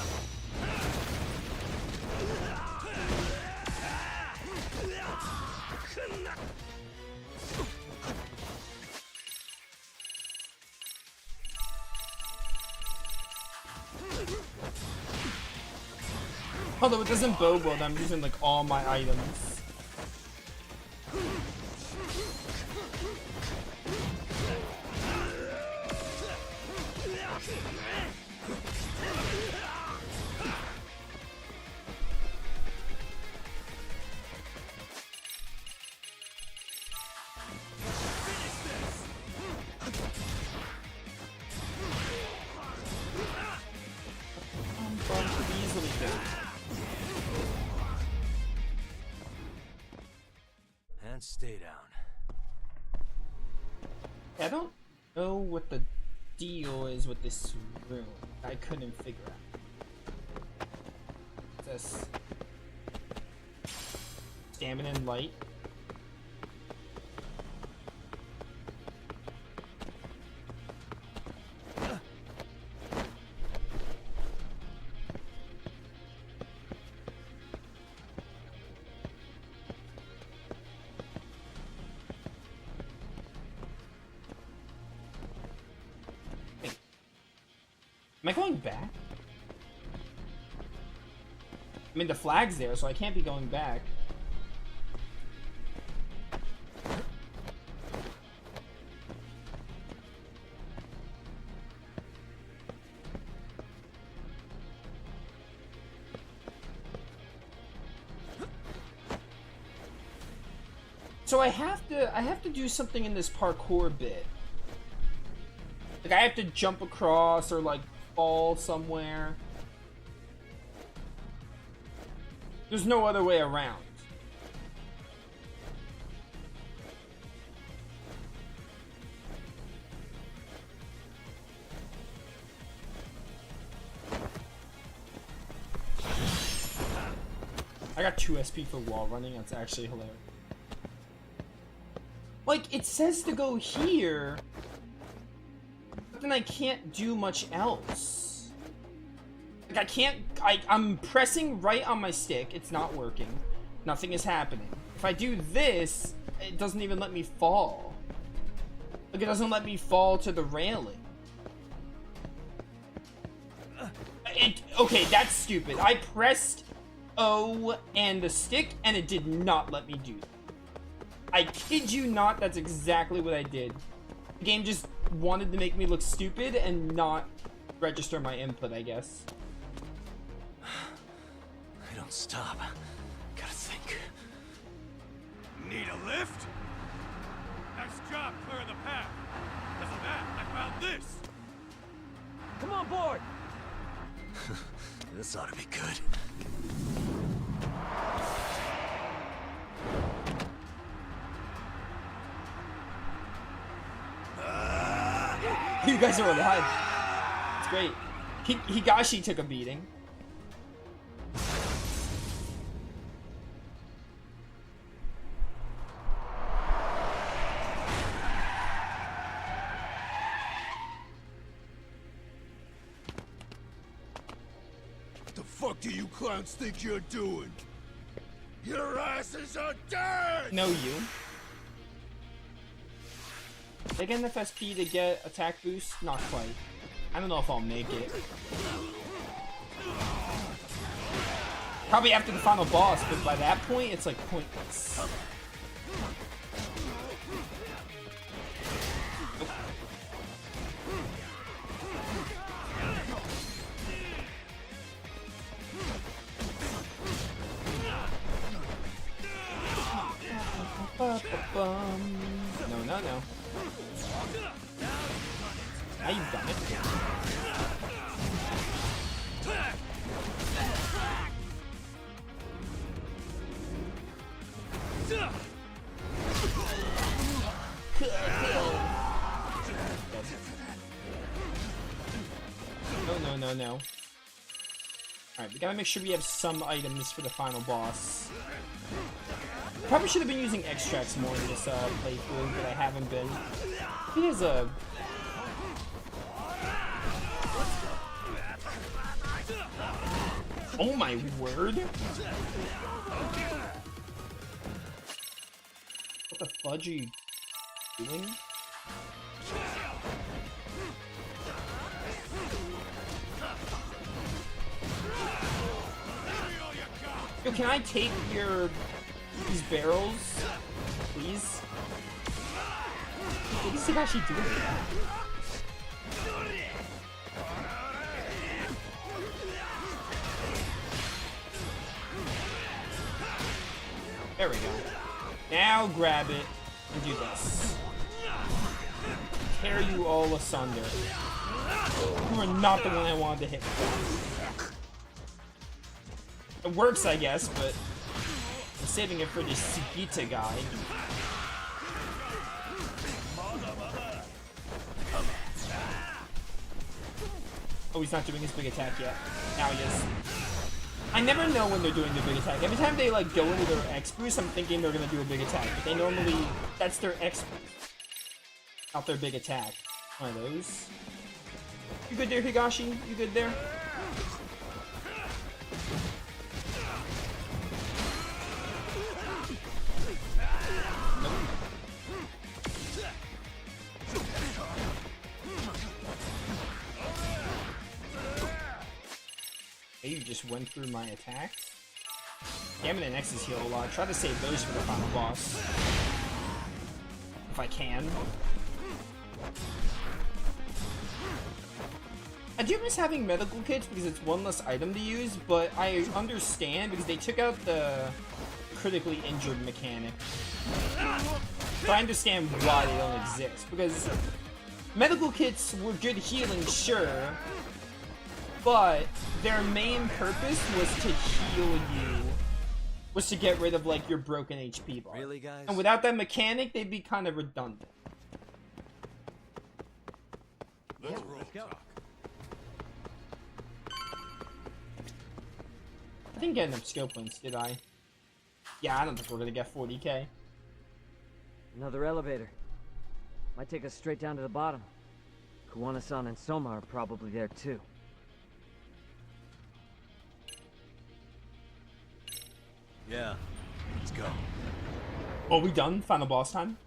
A: Although it doesn't bode well that I'm using like all my items. Easily done.
X: And stay down.
A: I don't know what the deal is with this room. I couldn't figure out. This stamina and light. Am I going back? I mean, the flag's there, so I can't be going back. So I have to do something in this parkour bit. Like I have to jump across or like fall somewhere. There's no other way around. I got 2 SP for wall running. That's actually hilarious. Like, it says to go here, but then I can't do much else. Like, I'm pressing right on my stick. It's not working. Nothing is happening. If I do this, it doesn't even let me fall. Like, it doesn't let me fall to the railing. Okay, that's stupid. I pressed O and the stick, and it did not let me do that. I kid you not, that's exactly what I did. The game just wanted to make me look stupid and not register my input, I guess.
X: I don't stop. Gotta think.
D: Need a lift? Nice job clearing the path. Because of that, I found this.
L: Come on board.
X: This ought to be good.
A: You guys are alive. It's great. Higashi took a beating.
T: fuck do you clowns think you're doing? Your asses are dead!
A: No, you. They get an FSP to get attack boost? Not quite. I don't know if I'll make it. Probably after the final boss, but by that point, it's like pointless. No, no, no. Now you've done it. No, no, no, no. Alright, we gotta make sure we have some items for the final boss. Probably should have been using extracts more in this playthrough, but I haven't been. He has a... Oh my word! What the fudge are you doing? Yo, can I take these barrels, please? What is it actually doing? There we go. Now grab it and do this. Tear you all asunder. You are not the one I wanted to hit. It works, I guess, but I'm saving it for this Sugita guy. Oh, he's not doing his big attack yet. Now he is. I never know when they're doing their big attack. Every time they like go into their X boost, I'm thinking they're gonna do a big attack. But they normally, that's their X boost, not their big attack. One of those. You good there, Higashi? You good there? You just went through my attacks. Gambit and X's heal a lot. Try to save those for the final boss. If I can. I do miss having medical kits because it's one less item to use, but I understand because they took out the critically injured mechanic. So I understand why they don't exist. Because medical kits were good healing, sure. But their main purpose was to heal you. Was to get rid of, like, your broken HP bar.
X: Really, guys?
A: And without that mechanic, they'd be kind of redundant.
D: Let's go.
A: I didn't get enough skill points, did I? Yeah, I don't think we're gonna get 40k.
L: Another elevator. Might take us straight down to the bottom. Kuwana-san and Soma are probably there too.
X: Yeah, let's go.
A: Are we done? Final boss time?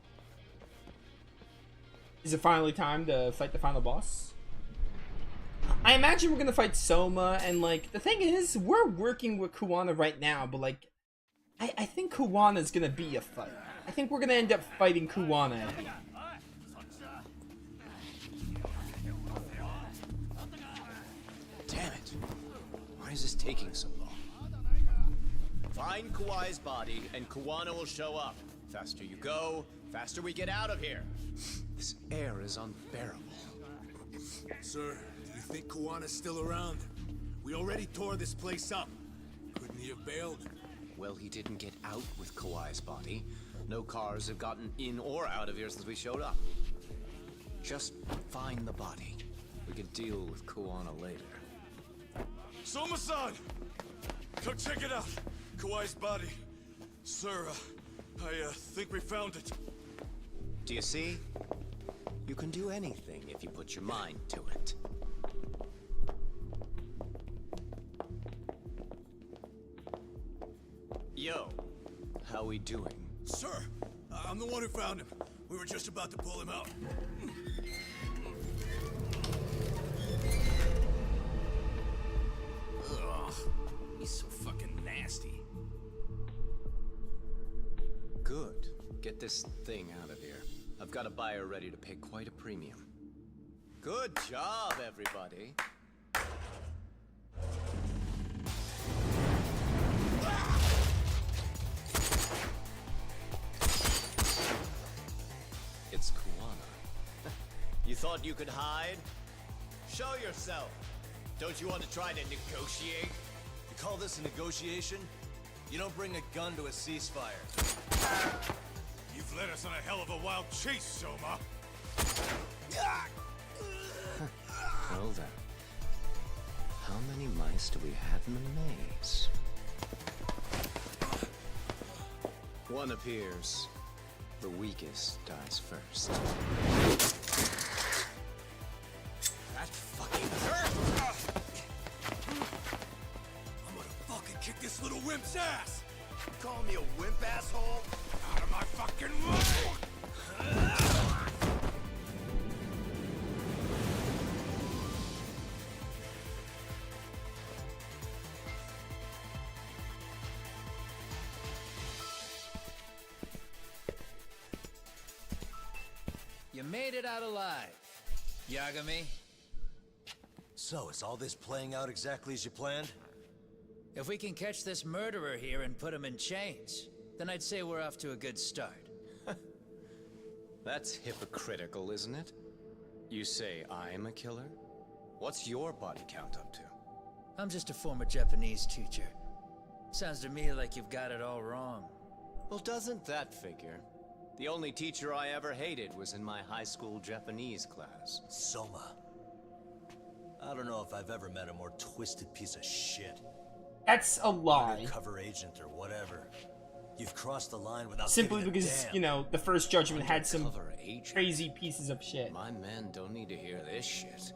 A: Is it finally time to fight the final boss? I imagine we're gonna fight Soma, and like, the thing is, we're working with Kuwana right now, but like, I think Kuwana's gonna be a fight. I think we're gonna end up fighting Kuwana.
P: Damn it! Why is this taking so long? Find Kawai's body, and Kuwana will show up. Faster you go, faster we get out of here. This air is unbearable.
T: Sir, do you think Kuwana's still around? We already tore this place up. Couldn't he have bailed?
P: Well, he didn't get out with Kawai's body. No cars have gotten in or out of here since we showed up. Just find the body. We can deal with Kuwana later.
T: Soma-san! Come check it out! Kawai's body. Sir, I think we found it.
P: Do you see? You can do anything if you put your mind to it. Yo, how we doing?
T: Sir, I'm the one who found him. We were just about to pull him out.
P: Ugh, he's so fucking nasty. Good. Get this thing out of here. I've got a buyer ready to pay quite a premium. Good job, everybody. It's Kuwana. You thought you could hide? Show yourself. Don't you want to try to negotiate?
C: You call this a negotiation? You don't bring a gun to a ceasefire.
D: You've led us on a hell of a wild chase, Soma.
P: Well then. How many mice do we have in the maze? One appears. The weakest dies first.
T: That fucking hurt! I'm gonna fucking kick this little wimp's ass! You call me a wimp, asshole? Out of my fucking way!
O: You made it out alive, Yagami.
C: So, is all this playing out exactly as you planned?
O: If we can catch this murderer here and put him in chains, then I'd say we're off to a good start.
P: That's hypocritical, isn't it? You say I'm a killer? What's your body count up to?
O: I'm just a former Japanese teacher. Sounds to me like you've got it all wrong.
P: Well, doesn't that figure? The only teacher I ever hated was in my high school Japanese class.
C: Soma. I don't know if I've ever met a more twisted piece of shit.
A: That's a lie.
C: Undercover agent or whatever. You've crossed the line without
A: Simply
C: giving a
A: because,
C: damn.
A: you know, the first judgment had some
P: Undercover agent?
A: crazy pieces of shit.
P: My men don't need to hear this shit.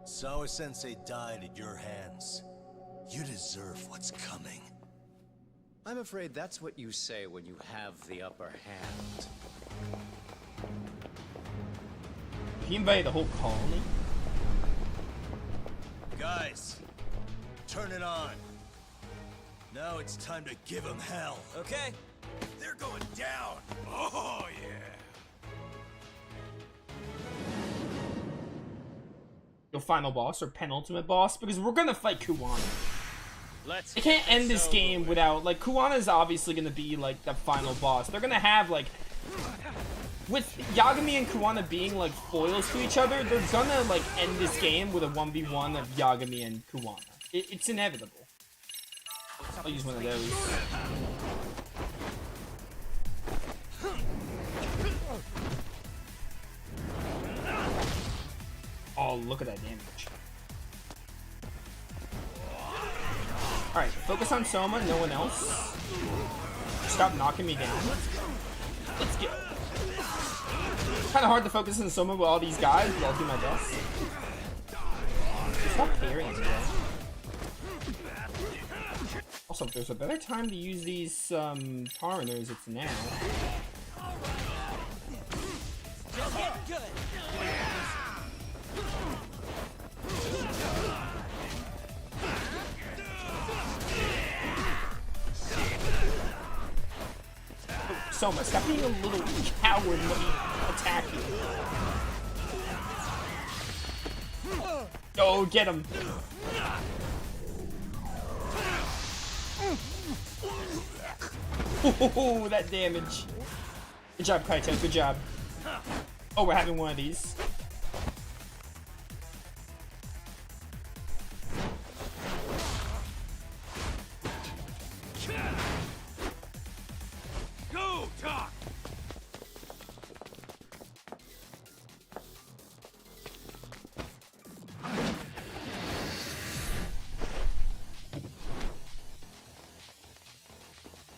C: Sawa-sensei died at your hands. You deserve what's coming.
P: I'm afraid that's what you say when you have the upper hand.
A: He invaded the whole colony.
C: Guys, turn it on. Now it's time to give him hell.
P: Okay.
T: They're going down! Oh, yeah!
A: Your final boss or penultimate boss, because we're gonna fight Kuwana.
O: Let's
A: I can't end this game without, like, Kuwana's obviously gonna be, like, the final boss. They're gonna have, like, with Yagami and Kuwana being, like, foils to each other, they're gonna, like, end this game with a 1v1 of Yagami and Kuwana. It's inevitable. I'll use one of those. Oh, look at that damage. Alright, focus on Soma, no one else. Stop knocking me down. Let's go. Kinda hard to focus on Soma with all these guys, but I'll do my best. Stop parrying me, though. Also, if there's a better time to use these, Taraners, it's now.
O: Just get good.
A: Soma, stop being a little coward and let me attack you. Oh, get him. Oh, that damage. Good job, Kaito, good job. Oh, we're having one of these.
D: Go, Doc!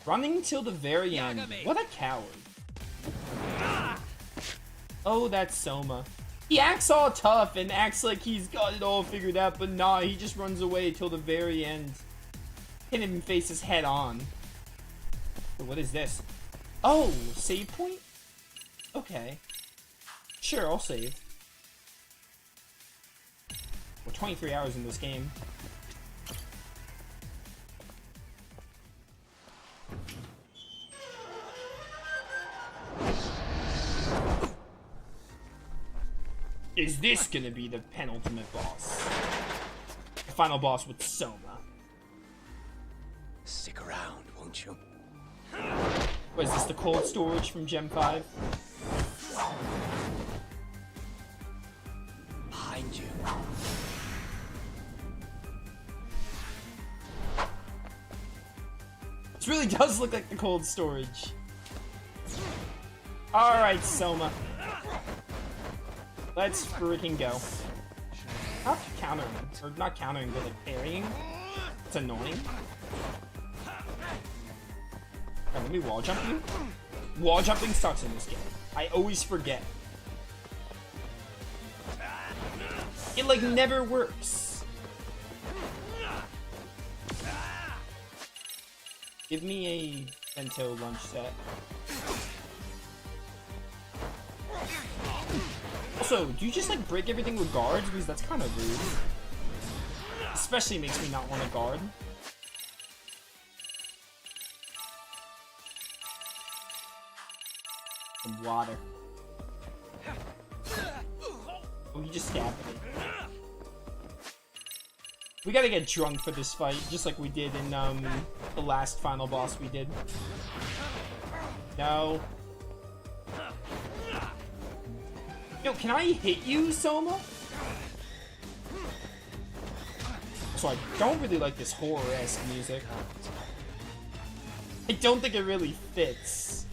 A: Running till the very end. What a coward. Oh, that's Soma. He acts all tough and acts like he's got it all figured out, but nah, he just runs away till the very end. Can't even face his head on. What is this? Oh, save point? Okay. Sure, I'll save. We're 23 hours in this game. Is this gonna be the penultimate boss? The final boss with Soma.
P: Stick around, won't you?
A: What is this, the cold storage from Gem 5?
P: Behind you.
A: This really does look like the cold storage. Alright, Soma. Let's freaking go. Not countering, or not countering, but like parrying. It's annoying. Right, let me wall jump you. Wall jumping sucks in this game. I always forget. It like never works. Give me a bento lunch set. Also, do you just like break everything with guards? Because that's kind of rude. Especially makes me not want to guard. Some water. Oh, he just stabbed me. We gotta get drunk for this fight, just like we did in the last final boss we did. No. Yo, can I hit you, Soma? So I don't really like this horror-esque music. I don't think it really fits.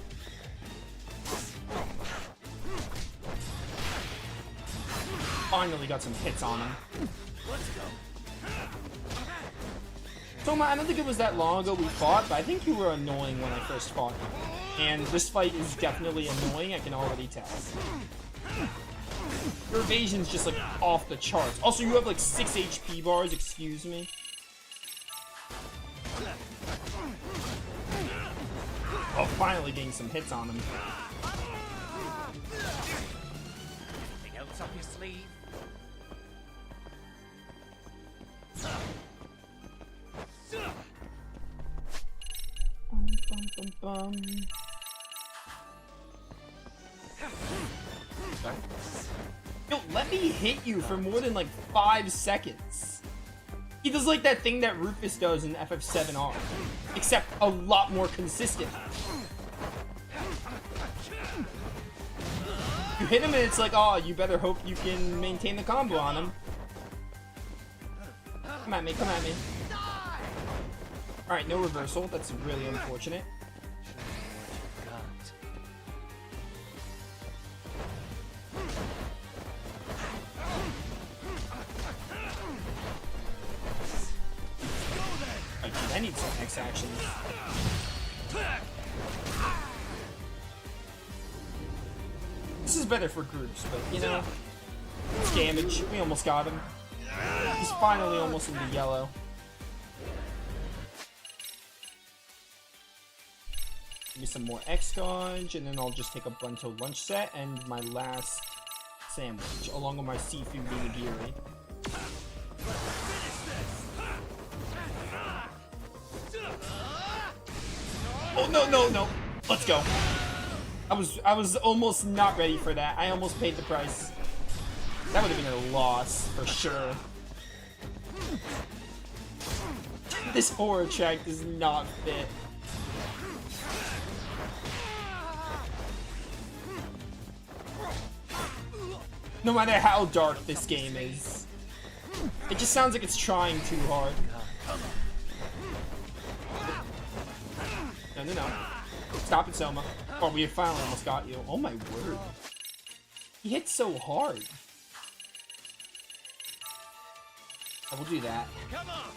A: Finally got some hits on him. Soma, I don't think it was that long ago we fought, but I think you were annoying when I first fought you. And this fight is definitely annoying, I can already tell. Your evasion's just like off the charts. Also, you have like 6 HP bars, excuse me. Oh, finally getting some hits on him.
P: Anything else up your sleeve?
A: Sorry. Yo, let me hit you for more than like 5 seconds. He does like that thing that Rufus does in FF7R, except a lot more consistent. You hit him and it's like, oh, you better hope you can maintain the combo on him. Come at me, come at me. Alright, no reversal. That's really unfortunate. I need some X action. This is better for groups, but you know, it's damage. We almost got him. He's finally almost into yellow. Give me some more X-Scotch, and then I'll just take a bento lunch set and my last sandwich, along with my seafood nigiri. Oh, no, no, no. Let's go. I was almost not ready for that. I almost paid the price. That would have been a loss, for sure. This horror track does not fit. No matter how dark this game is, it just sounds like it's trying too hard. No, no, no. Stop it, Soma. Oh, we finally almost got you. Oh my word. He hits so hard. I will do that.
P: Come on.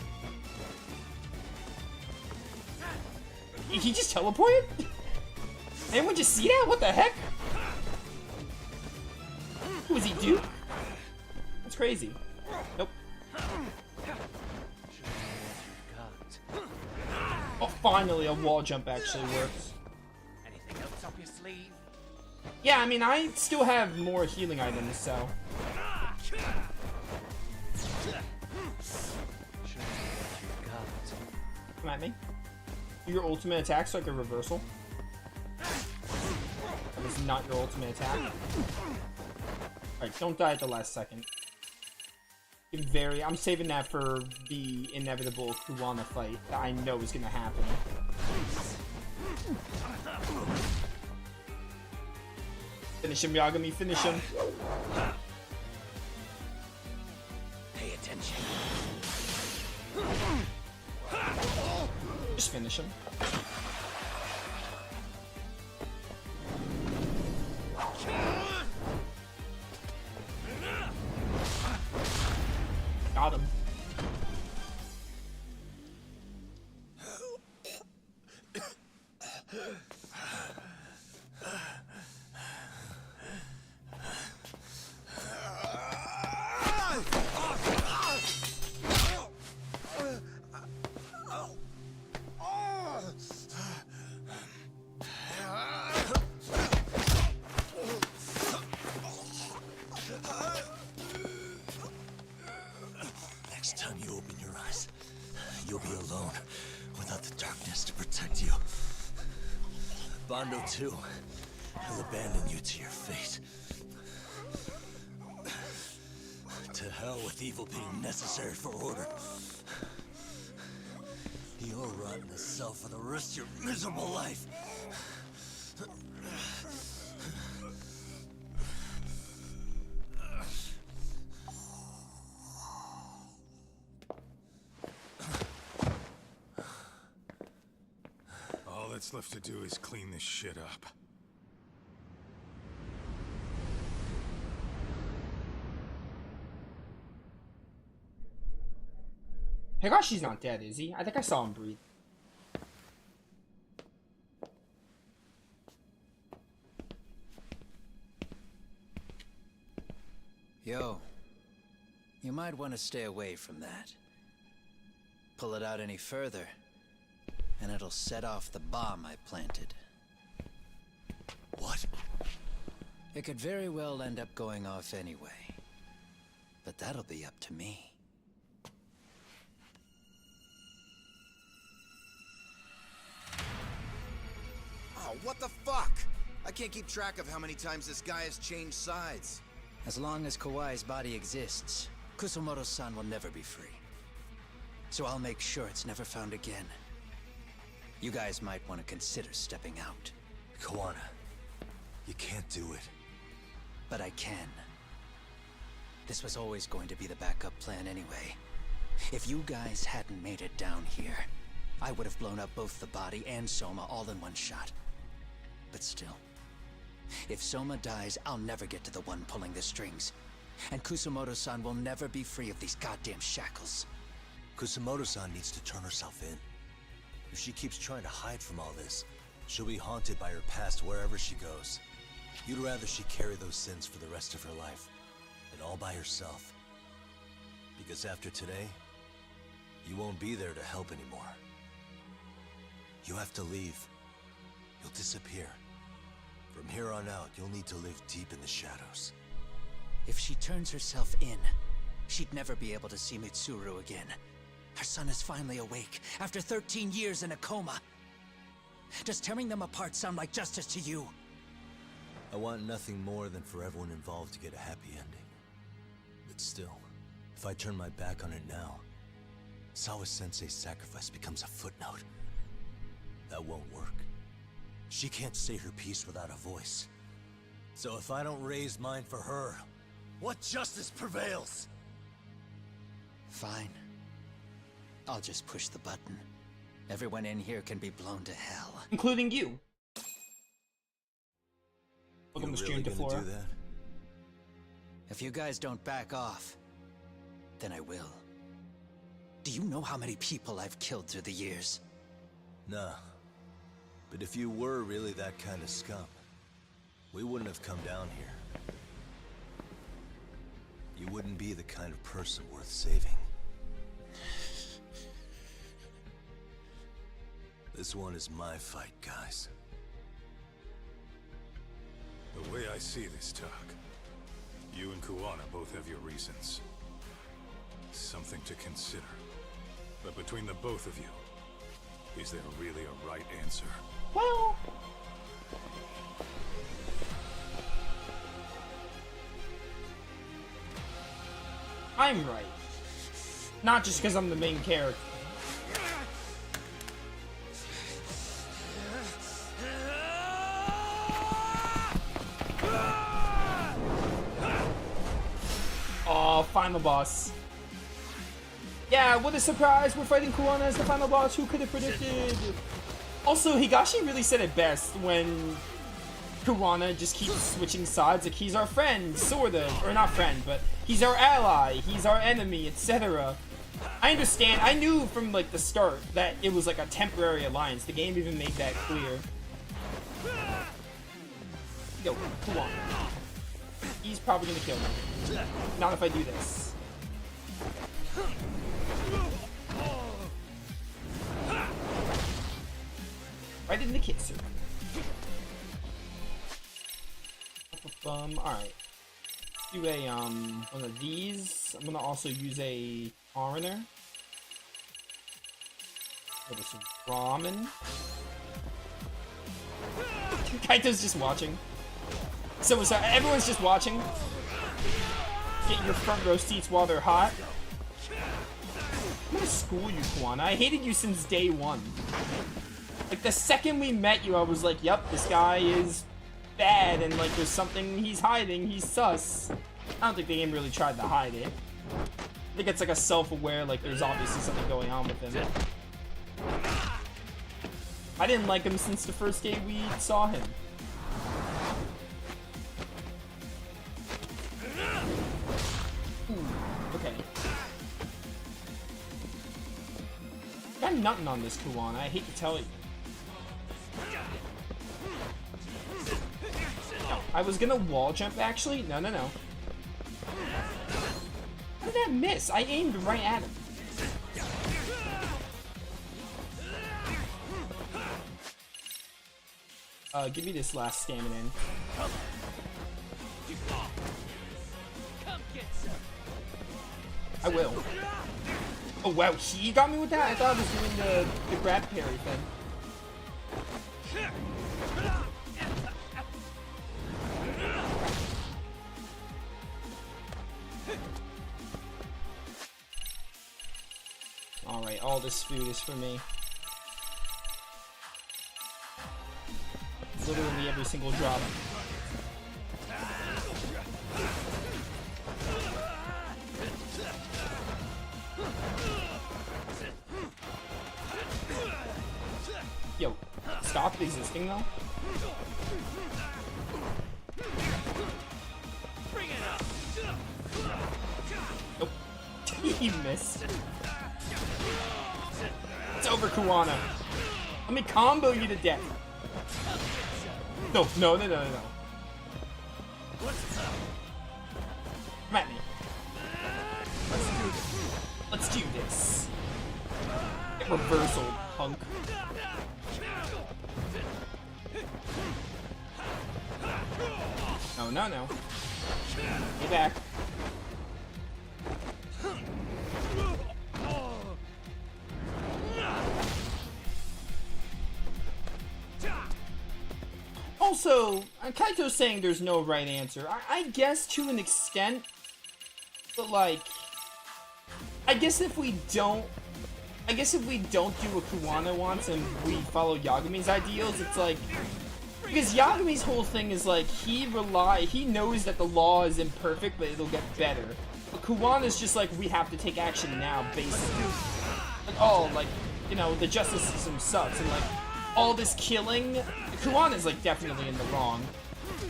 A: He just teleported? Anyone just see that? What the heck? Who is he, Duke? That's crazy. Nope. Oh, finally a wall jump actually works.
P: Anything else up your sleeve?
A: Yeah, I mean, I still have more healing items, so. Come at me. Do your ultimate attack so like a reversal. That was not your ultimate attack. Alright, don't die at the last second. I'm saving that for the inevitable Kuwana fight that I know is gonna happen. Finish him, Yagami, finish him.
P: Pay attention.
A: Just finish him. Got him.
Q: Next time you open your eyes, you'll be alone, without the darkness to protect you. Bando too, will abandon you to your fate. To hell with evil being necessary for order. You'll rot in a cell for the rest of your miserable life.
D: All that's left to do is clean this shit up.
A: Higashi's not dead, is he? I think I saw him breathe.
O: Yo, you might want to stay away from that. Pull it out any further, and it'll set off the bomb I planted.
Q: What?
O: It could very well end up going off anyway. But that'll be up to me.
T: Oh, what the fuck? I can't keep track of how many times this guy has changed sides.
O: As long as Kawai's body exists, Kusumoto-san will never be free. So I'll make sure it's never found again. You guys might want to consider stepping out.
C: Kawana, you can't do it.
O: But I can. This was always going to be the backup plan anyway. If you guys hadn't made it down here, I would have blown up both the body and Soma all in one shot. But still, if Soma dies, I'll never get to the one pulling the strings. And Kusumoto-san will never be free of these goddamn shackles.
C: Kusumoto-san needs to turn herself in. If she keeps trying to hide from all this, she'll be haunted by her past wherever she goes. You'd rather she carry those sins for the rest of her life, and all by herself. Because after today, you won't be there to help anymore. You have to leave. You'll disappear. From here on out, you'll need to live deep in the shadows.
O: If she turns herself in, she'd never be able to see Mitsuru again. Her son is finally awake, after 13 years in a coma. Does tearing them apart sound like justice to you?
C: I want nothing more than for everyone involved to get a happy ending. But still, if I turn my back on it now, Sawa-sensei's sacrifice becomes a footnote. That won't work. She can't say her piece without a voice. So if I don't raise mine for her, what justice prevails?
O: Fine. I'll just push the button. Everyone in here can be blown to hell.
A: Including you. Welcome
C: You
A: to
C: really
A: Stream to
C: gonna
A: Flora.
C: do that?
O: If you guys don't back off, then I will. Do you know how many people I've killed through the years?
C: Nah. But if you were really that kind of scum, we wouldn't have come down here. You wouldn't be the kind of person worth saving.
Q: This one is my fight, guys.
D: The way I see this, Tuck, you and Kuwana both have your reasons. Something to consider. But between the both of you, is there really a right answer?
A: Well... I'm right. Not just because I'm the main character. Oh, final boss. Yeah, what a surprise! We're fighting Kuwana as the final boss. Who could have predicted? Also, Higashi really said it best when Kuwana just keeps switching sides. Like, he's our friend, sort of. Or not friend, but he's our ally, he's our enemy, etc. I understand. I knew from, like, the start that it was, like, a temporary alliance. The game even made that clear. Yo, Kuwana. He's probably gonna kill me. Not if I do this. Right in the kisser. Alright. Do a, one of these. I'm gonna also use a foreigner. What is some ramen? Kaito's just watching. So everyone's just watching. Get your front row seats while they're hot. I'm gonna school you, Kuwana. I hated you since day one. Like, the second we met you, I was like, yep, this guy is bad, and, like, there's something he's hiding, he's sus. I don't think the game really tried to hide it. I think it's, like, a self-aware, like, there's obviously something going on with him. I didn't like him since the first day we saw him. Ooh, okay. Got nothing on this Kuwana, I hate to tell you. No, I was gonna wall jump actually. No. How did that miss? I aimed right at him. Give me this last stamina in. I will. Oh wow, he got me with that? I thought I was doing the grab parry thing. Alright, all this food is for me. Literally every single drop. Yo, stop existing though? Nope. He missed. It's over, Kuwana. Let me combo you to death. No. Come at me. Let's do this. Get reversal, punk. No. Get back. Also, Kaito's saying there's no right answer. I guess to an extent, but like, I guess if we don't do what Kuwana wants and we follow Yagami's ideals, it's like, because Yagami's whole thing is like, he knows that the law is imperfect, but it'll get better. But Kuwana's just like, we have to take action now, basically. Like, oh, like, you know, the justice system sucks, and like, all this killing, Kuwana's like definitely in the wrong.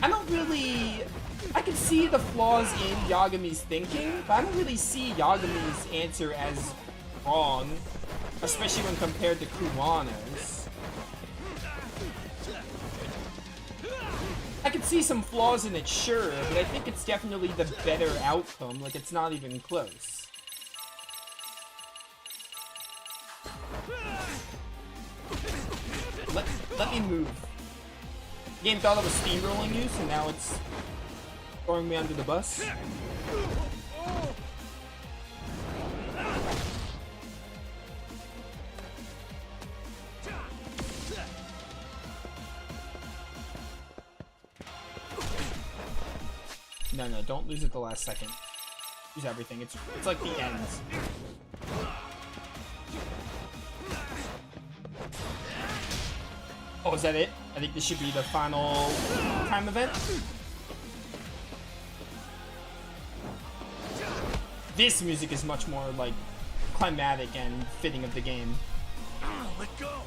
A: I can see the flaws in Yagami's thinking, but I don't really see Yagami's answer as wrong, especially when compared to Kuwana's. I could see some flaws in it, sure, but I think it's definitely the better outcome, like it's not even close. Let me move. The game thought it was steamrolling you, so now it's throwing me under the bus. No, don't lose at the last second. Use everything. It's like the end. Oh, is that it? I think this should be the final time event. This music is much more like climatic and fitting of the game.
W: Let go.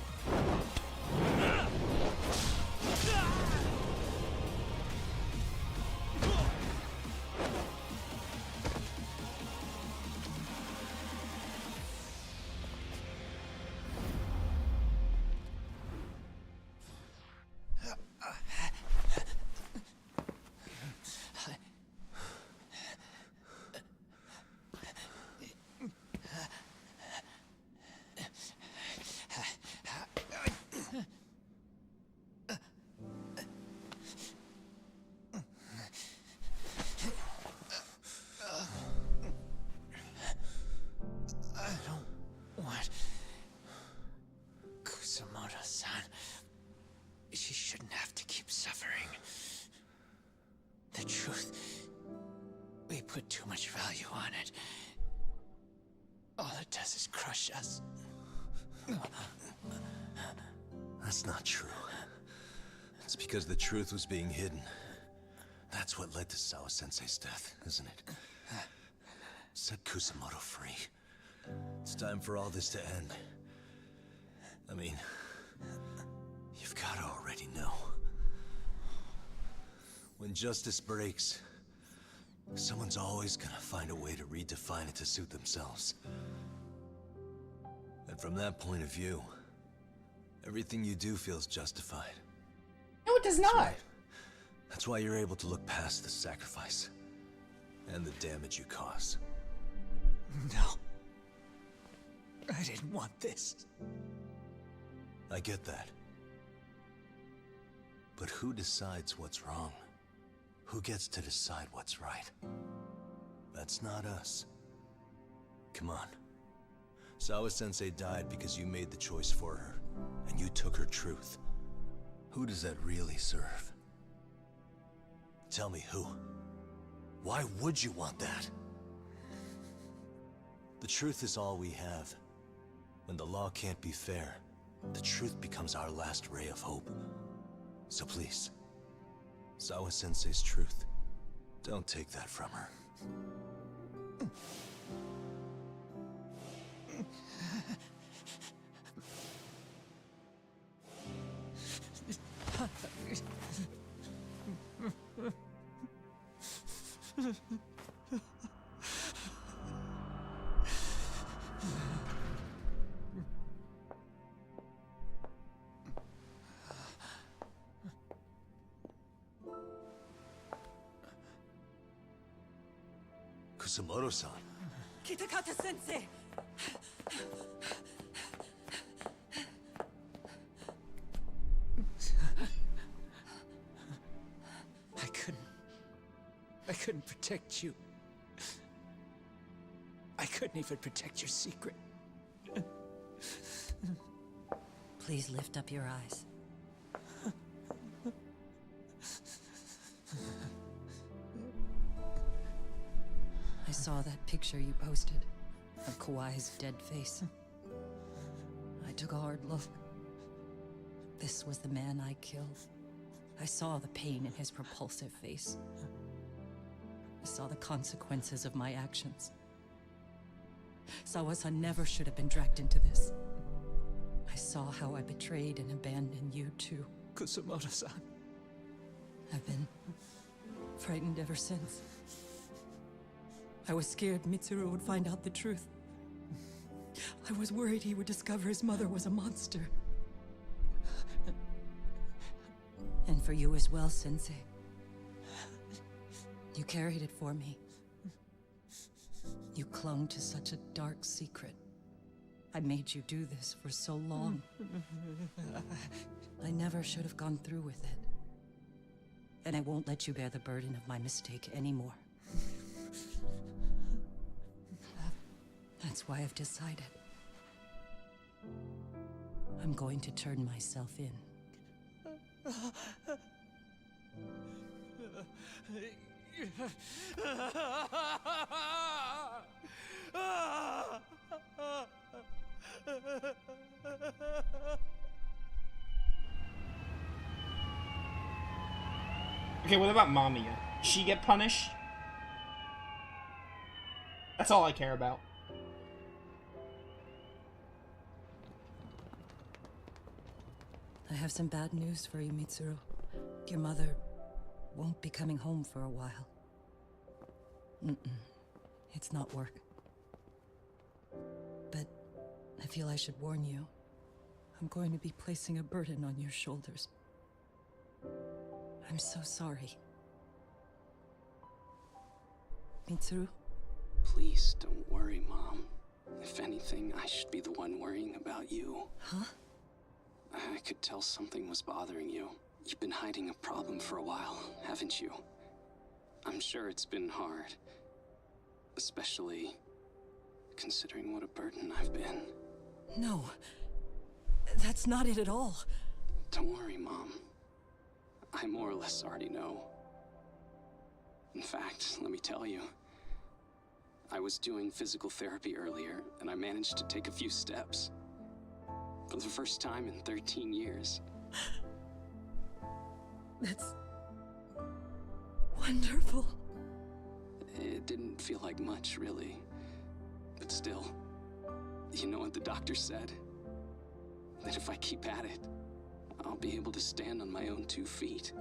O: She shouldn't have to keep suffering. The truth, we put too much value on it. All it does is crush us.
C: That's not true. It's because the truth was being hidden. That's what led to Sawa-sensei's death, isn't it? Set Kusamoto free. It's time for all this to end. I mean, you've gotta already know. When justice breaks, someone's always gonna find a way to redefine it to suit themselves. And from that point of view, everything you do feels justified.
A: No, it does not.
C: That's why you're able to look past the sacrifice and the damage you cause.
O: No. I didn't want this.
C: I get that. But who decides what's wrong? Who gets to decide what's right? That's not us. Come on. Sawa-sensei died because you made the choice for her, and you took her truth. Who does that really serve? Tell me who. Why would you want that? The truth is all we have. When the law can't be fair, the truth becomes our last ray of hope. So please, Sawa-sensei's truth, don't take that from her. Kusamoto-san.
G: Kitakata-sensei!
O: I couldn't protect you. I couldn't even protect your secret.
G: Please lift up your eyes. I saw that picture you posted of Kawai's dead face. I took a hard look. This was the man I killed. I saw the pain in his repulsive face. I saw the consequences of my actions. Sawa-san never should have been dragged into this. I saw how I betrayed and abandoned you too.
O: Kusamoto-san.
G: I've been frightened ever since. I was scared Mitsuru would find out the truth. I was worried he would discover his mother was a monster. And for you as well, Sensei. You carried it for me. You clung to such a dark secret. I made you do this for so long. I never should have gone through with it. And I won't let you bear the burden of my mistake anymore. That's why I've decided. I'm going to turn myself in.
A: Okay, what about Mamiya? Does she get punished? That's all I care about.
G: I have some bad news for you, Mitsuru. Your mother won't be coming home for a while. It's not work. But I feel I should warn you. I'm going to be placing a burden on your shoulders. I'm so sorry. Mitsuru?
K: Please don't worry, Mom. If anything, I should be the one worrying about you.
G: Huh?
K: I could tell something was bothering you. You've been hiding a problem for a while, haven't you? I'm sure it's been hard. Especially considering what a burden I've been.
G: No. That's not it at all.
K: Don't worry, Mom. I more or less already know. In fact, let me tell you. I was doing physical therapy earlier, and I managed to take a few steps. For the first time in 13 years.
G: That's wonderful.
K: It didn't feel like much, really. But still, you know what the doctor said? That if I keep at it, I'll be able to stand on my own 2 feet.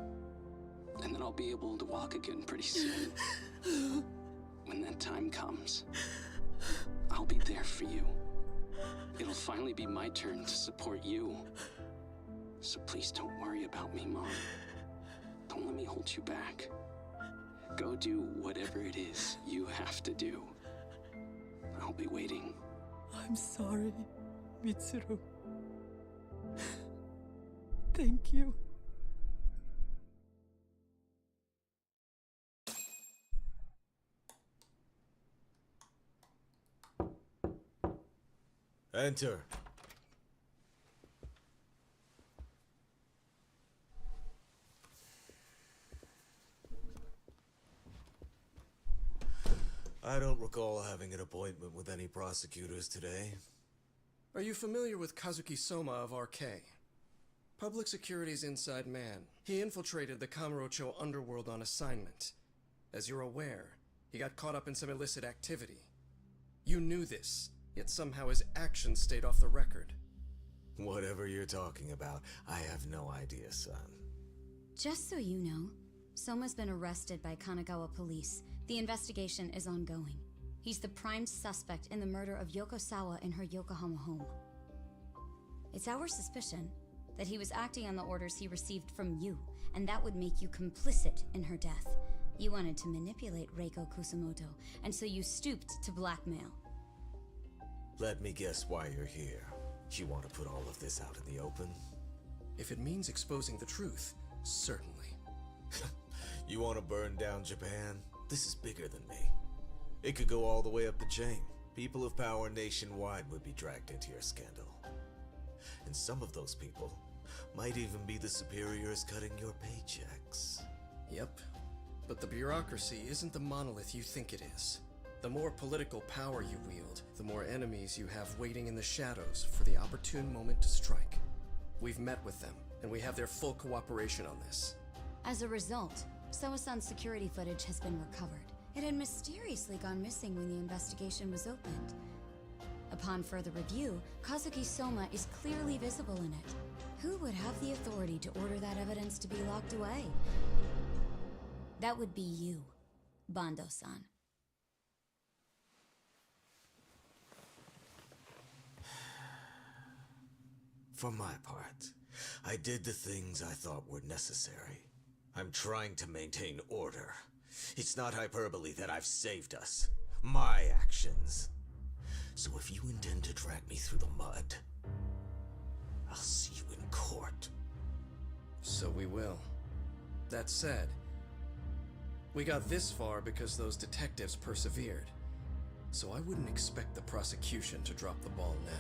K: And then I'll be able to walk again pretty soon. When that time comes, I'll be there for you. It'll finally be my turn to support you. So please don't worry about me, Mom. Don't let me hold you back. Go do whatever it is you have to do. I'll be waiting.
G: I'm sorry, Mitsuru. Thank you.
X: Enter. I don't recall having an appointment with any prosecutors today.
S: Are you familiar with Kazuki Soma of RK? Public Security's inside man. He infiltrated the Kamurocho underworld on assignment. As you're aware, he got caught up in some illicit activity. You knew this, yet somehow his actions stayed off the record.
X: Whatever you're talking about, I have no idea, son.
U: Just so you know, Soma's been arrested by Kanagawa police. The investigation is ongoing. He's the prime suspect in the murder of Yoko Sawa in her Yokohama home. It's our suspicion that he was acting on the orders he received from you, and that would make you complicit in her death. You wanted to manipulate Reiko Kusumoto, and so you stooped to blackmail.
X: Let me guess why you're here. You want to put all of this out in the open?
S: If it means exposing the truth, certainly.
X: You want to burn down Japan? This is bigger than me. It could go all the way up the chain. People of power nationwide would be dragged into your scandal. And some of those people might even be the superiors cutting your paychecks.
S: Yep. But the bureaucracy isn't the monolith you think it is. The more political power you wield, the more enemies you have waiting in the shadows for the opportune moment to strike. We've met with them, and we have their full cooperation on this.
U: As a result, Soa-san's security footage has been recovered. It had mysteriously gone missing when the investigation was opened. Upon further review, Kazuki Soma is clearly visible in it. Who would have the authority to order that evidence to be locked away? That would be you, Bando-san.
X: For my part, I did the things I thought were necessary. I'm trying to maintain order. It's not hyperbole that I've saved us. My actions.
Q: So if you intend to drag me through the mud, I'll see you in court.
S: So we will. That said, we got this far because those detectives persevered. So I wouldn't expect the prosecution to drop the ball now.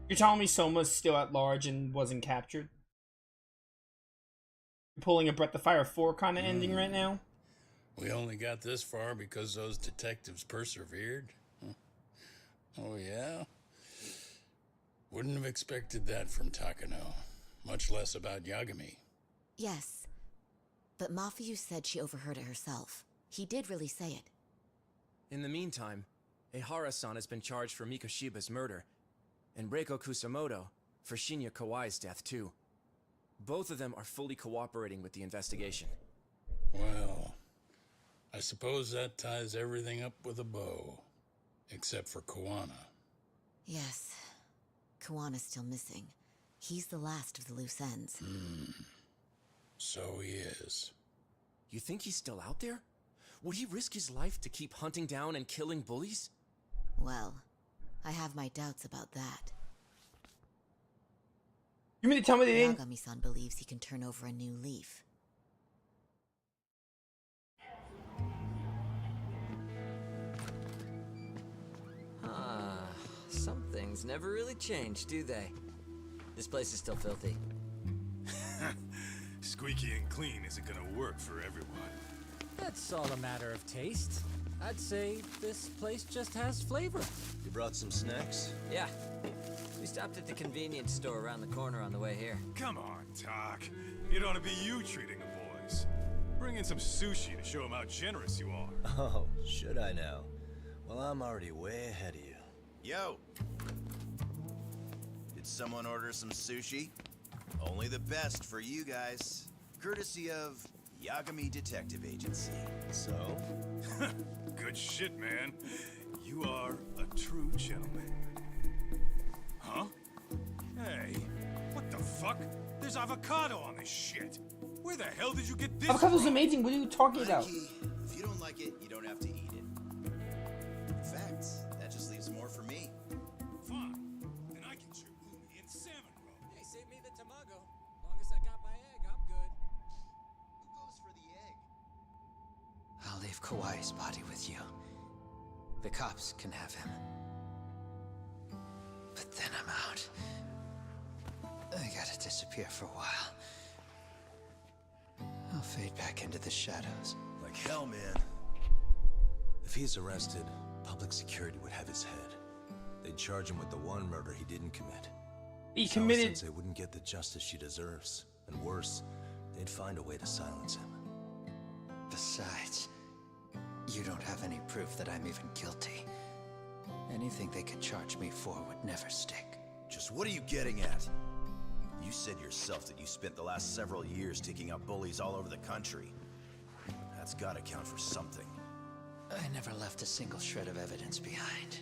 A: You're telling me Soma's still at large and wasn't captured? You're pulling a Breath of Fire 4 kind of ending right now?
B: We only got this far because those detectives persevered? Huh. Oh, yeah? Wouldn't have expected that from Takano. Much less about Yagami.
H: Yes. But Mafuyu said she overheard it herself. He did really say it.
I: In the meantime, Ehara-san has been charged for Mikoshiba's murder, and Reiko Kusamoto for Shinya Kawai's death too. Both of them are fully cooperating with the investigation.
B: Well, I suppose that ties everything up with a bow. Except for Kawana.
H: Yes. Kawana's still missing. He's the last of the loose ends.
B: So he is.
I: You think he's still out there? Would he risk his life to keep hunting down and killing bullies?
H: Well, I have my doubts about that.
A: You mean to tell me they didn't?
H: Yagami-san believes he can turn over a new leaf.
L: Some things never really change, do they? This place is still filthy.
D: Squeaky and clean isn't gonna work for everyone.
L: That's all a matter of taste. I'd say this place just has flavor.
C: You brought some snacks?
L: Yeah. We stopped at the convenience store around the corner on the way here.
D: Come on, Talk. It ought to be you treating the boys. Bring in some sushi to show them how generous you are.
C: Oh, should I now? Well, I'm already way ahead of you.
P: Yo! Did someone order some sushi? Only the best for you guys. Courtesy of Yagami Detective Agency.
C: So?
D: Good shit, man. You are a true gentleman. Huh? Hey, what the fuck? There's avocado on this shit. Where the hell did you get this
A: Avocado's
D: from?
A: amazing. What are you talking about?
P: Mikey, if you don't like it, you don't have to eat it. In fact, that just leaves more for me.
D: Fine. Then I can chew umi and salmon roe.
L: Hey, save me the tamago. Long as I got my egg, I'm good.
P: Who goes for the egg?
O: I'll leave Kawai's body with you. The cops can have him. But then I'm out. I gotta disappear for a while. I'll fade back into the shadows.
C: Like hell, man. If he's arrested, public security would have his head. They'd charge him with the one murder he didn't commit.
A: He committed.
C: They wouldn't get the justice she deserves. And worse, they'd find a way to silence him.
O: Besides, you don't have any proof that I'm even guilty. Anything they could charge me for would never stick.
P: Just what are you getting at? You said yourself that you spent the last several years taking out bullies all over the country. That's gotta count for something.
O: I never left a single shred of evidence behind.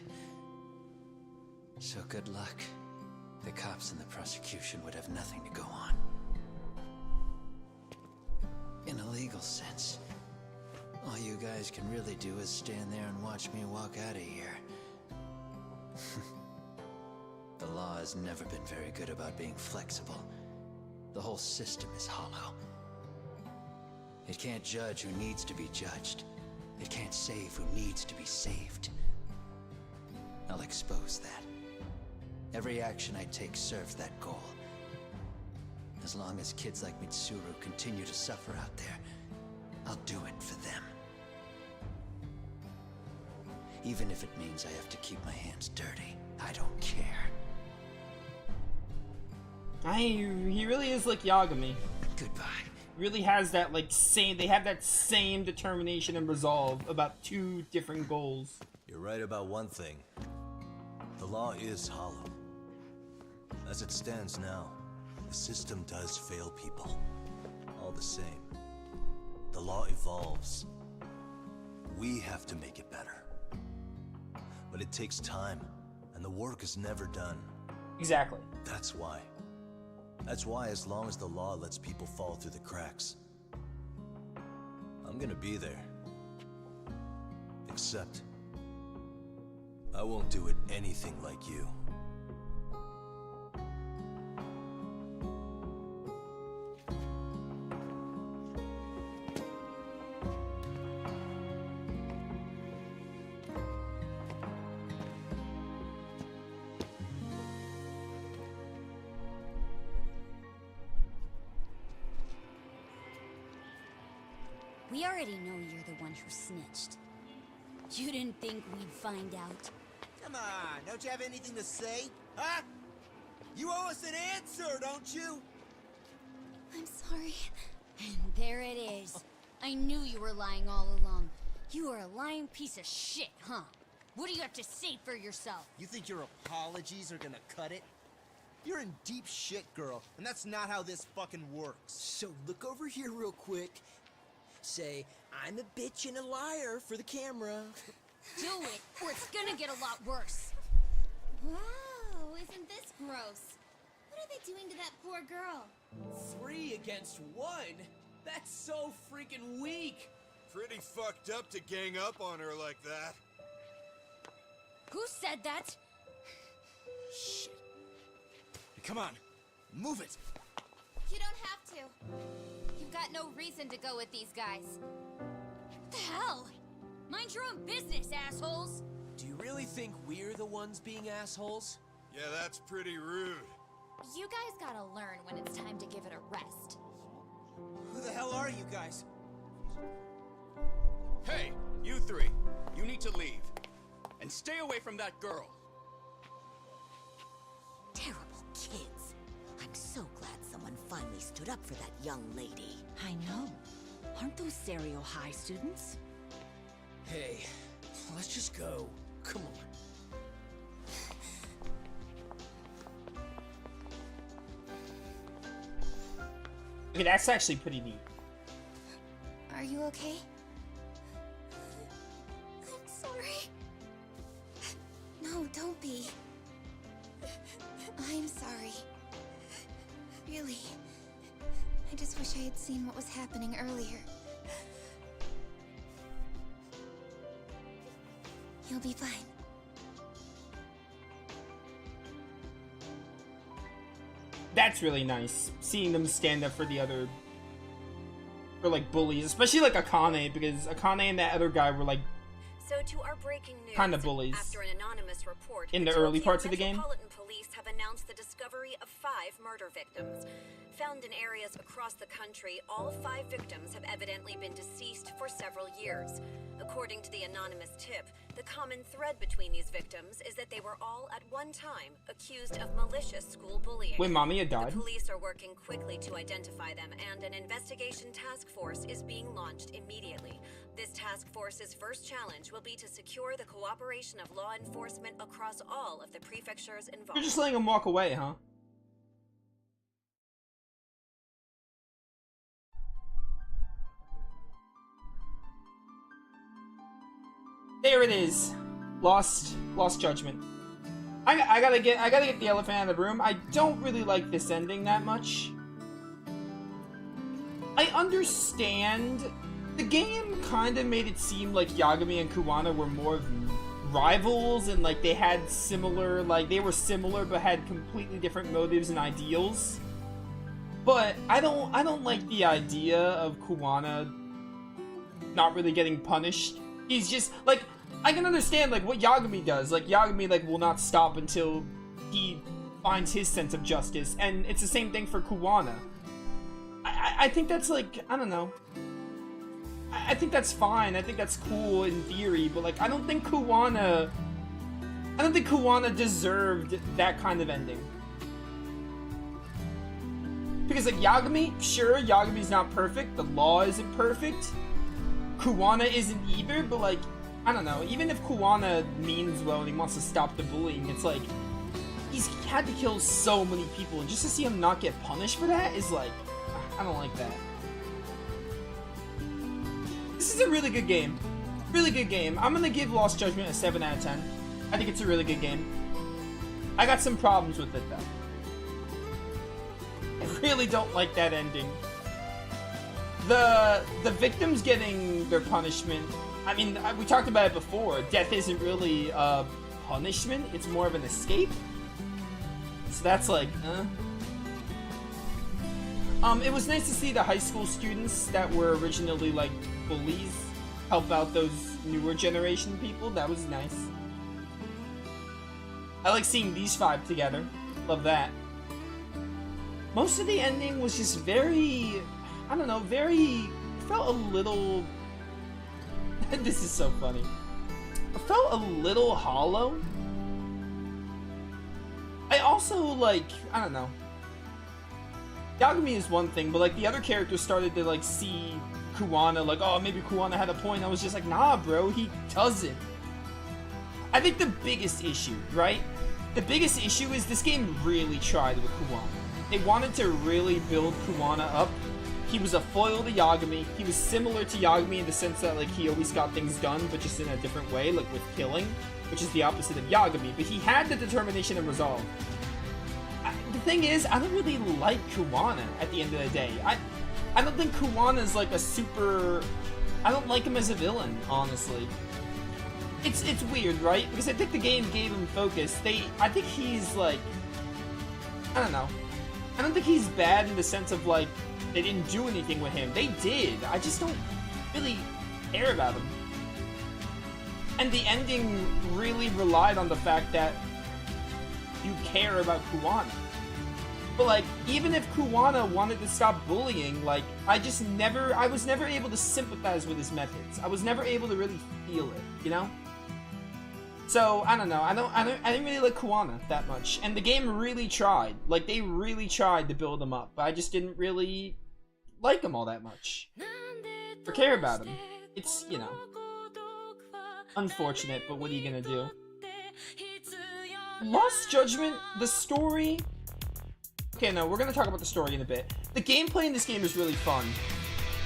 O: So good luck. The cops and the prosecution would have nothing to go on. In a legal sense, all you guys can really do is stand there and watch me walk out of here. The law has never been very good about being flexible. The whole system is hollow. It can't judge who needs to be judged. It can't save who needs to be saved. I'll expose that. Every action I take serves that goal. As long as kids like Mitsuru continue to suffer out there, I'll do it for them. Even if it means I have to keep my hands dirty, I don't care.
A: He really is like Yagami.
O: Goodbye.
A: Really has that they have that same determination and resolve about two different goals.
C: You're right about one thing. The law is hollow. As it stands now, the system does fail people. All the same, the law evolves. We have to make it better. But it takes time, and the work is never done.
A: Exactly.
C: That's why, as long as the law lets people fall through the cracks,
X: I'm gonna be there. Except, I won't do it anything like you.
U: We already know you're the one who snitched. You didn't think we'd find out?
E: Come on, don't you have anything to say? Huh? You owe us an answer, don't you?
U: I'm sorry. And there it is. I knew you were lying all along. You are a lying piece of shit, huh? What do you have to say for yourself?
E: You think your apologies are gonna cut it? You're in deep shit, girl, and that's not how this fucking works.
J: So look over here real quick. Say, I'm a bitch and a liar for the camera.
U: Do it, or it's gonna get a lot worse.
R: Wow, isn't this gross? What are they doing to that poor girl?
J: 3 against 1? That's so freaking weak.
T: Pretty fucked up to gang up on her like that.
U: Who said that?
E: Shit. Come on, move it.
R: You don't have to. You've got no reason to go with these guys.
U: What the hell? Mind your own business, assholes!
J: Do you really think we're the ones being assholes?
T: Yeah, that's pretty rude.
R: You guys gotta learn when it's time to give it a rest.
E: Who the hell are you guys?
V: Hey, you 3. You need to leave. And stay away from that girl.
H: Terrible kids. I'm so glad someone finally stood up for that young lady.
Y: I know. Aren't those Serio High students?
J: Hey, let's just go. Come on.
A: Okay, that's actually pretty neat.
R: Are you okay? I'm sorry. No, don't be. I'm sorry. Really. I just wish I had seen what was happening earlier. You'll be fine.
A: That's really nice, seeing them stand up for the other, for like bullies, especially like Akane, because Akane and that other guy were like
Z: So to our breaking news,
A: kind of bullies
Z: after an anonymous report,
A: in the early parts of the game.
Z: Metropolitan Police have announced the discovery of 5 murder victims. Found in areas across the country, all 5 victims have evidently been deceased for several years. According to the anonymous tip, the common thread between these victims is that they were all at one time accused of malicious school bullying.
A: Wait, Mamiya died?
Z: The police are working quickly to identify them, and an investigation task force is being launched immediately. This task force's first challenge will be to secure the cooperation of law enforcement across all of the prefectures involved.
A: You're just letting him walk away, huh? There it is. Lost judgment. I gotta get the elephant out of the room. I don't really like this ending that much. I understand the game kind of made it seem like Yagami and Kuwana were more of rivals, and like they had similar, like they were similar but had completely different motives and ideals. But I don't like the idea of Kuwana not really getting punished. He's just like, I can understand like what Yagami does. Like Yagami like will not stop until he finds his sense of justice, and it's the same thing for Kuwana. I think that's like, I don't know. I think that's fine. I think that's cool in theory, but like I don't think Kuwana deserved that kind of ending. Because like Yagami, sure, Yagami's not perfect, the law isn't perfect, Kuwana isn't either, but like, I don't know, even if Kuwana means well and he wants to stop the bullying, it's like, he's had to kill so many people, and just to see him not get punished for that is like, I don't like that. This is a really good game. Really good game. I'm gonna give Lost Judgment a 7 out of 10. I think it's a really good game. I got some problems with it though. I really don't like that ending. the victims getting their punishment. I mean, we talked about it before. Death isn't really a punishment; it's more of an escape. So that's like, it was nice to see the high school students that were originally like bullies help out those newer generation people. That was nice. I like seeing these 5 together. Love that. Most of the ending was just very, I don't know, felt a little, this is so funny. It felt a little hollow. I also, like, I don't know. Yagami is one thing, but, like, the other characters started to, like, see Kuwana, like, oh, maybe Kuwana had a point. I was just like, nah, bro, he doesn't. I think the biggest issue, right? The biggest issue is this game really tried with Kuwana. They wanted to really build Kuwana up. He was a foil to Yagami. He was similar to Yagami in the sense that, like, he always got things done, but just in a different way, like with killing, which is the opposite of Yagami. But he had the determination and resolve. The thing is, I don't really like Kuwana at the end of the day. I don't think Kuwana's like a super... I don't like him as a villain, honestly. It's weird, right? Because I think the game gave him focus. I think he's like... I don't know. I don't think he's bad in the sense of like, they didn't do anything with him. They did. I just don't really care about him. And the ending really relied on the fact that you care about Kuwana. But like, even if Kuwana wanted to stop bullying, like, I was never able to sympathize with his methods. I was never able to really feel it, you know? So, I don't know. I didn't really like Kuwana that much. And the game really tried. Like, they really tried to build him up. But I just didn't really like him all that much. Or care about him. It's, you know, unfortunate, but what are you gonna do? Lost Judgment, the story... Okay, no, we're gonna talk about the story in a bit. The gameplay in this game is really fun.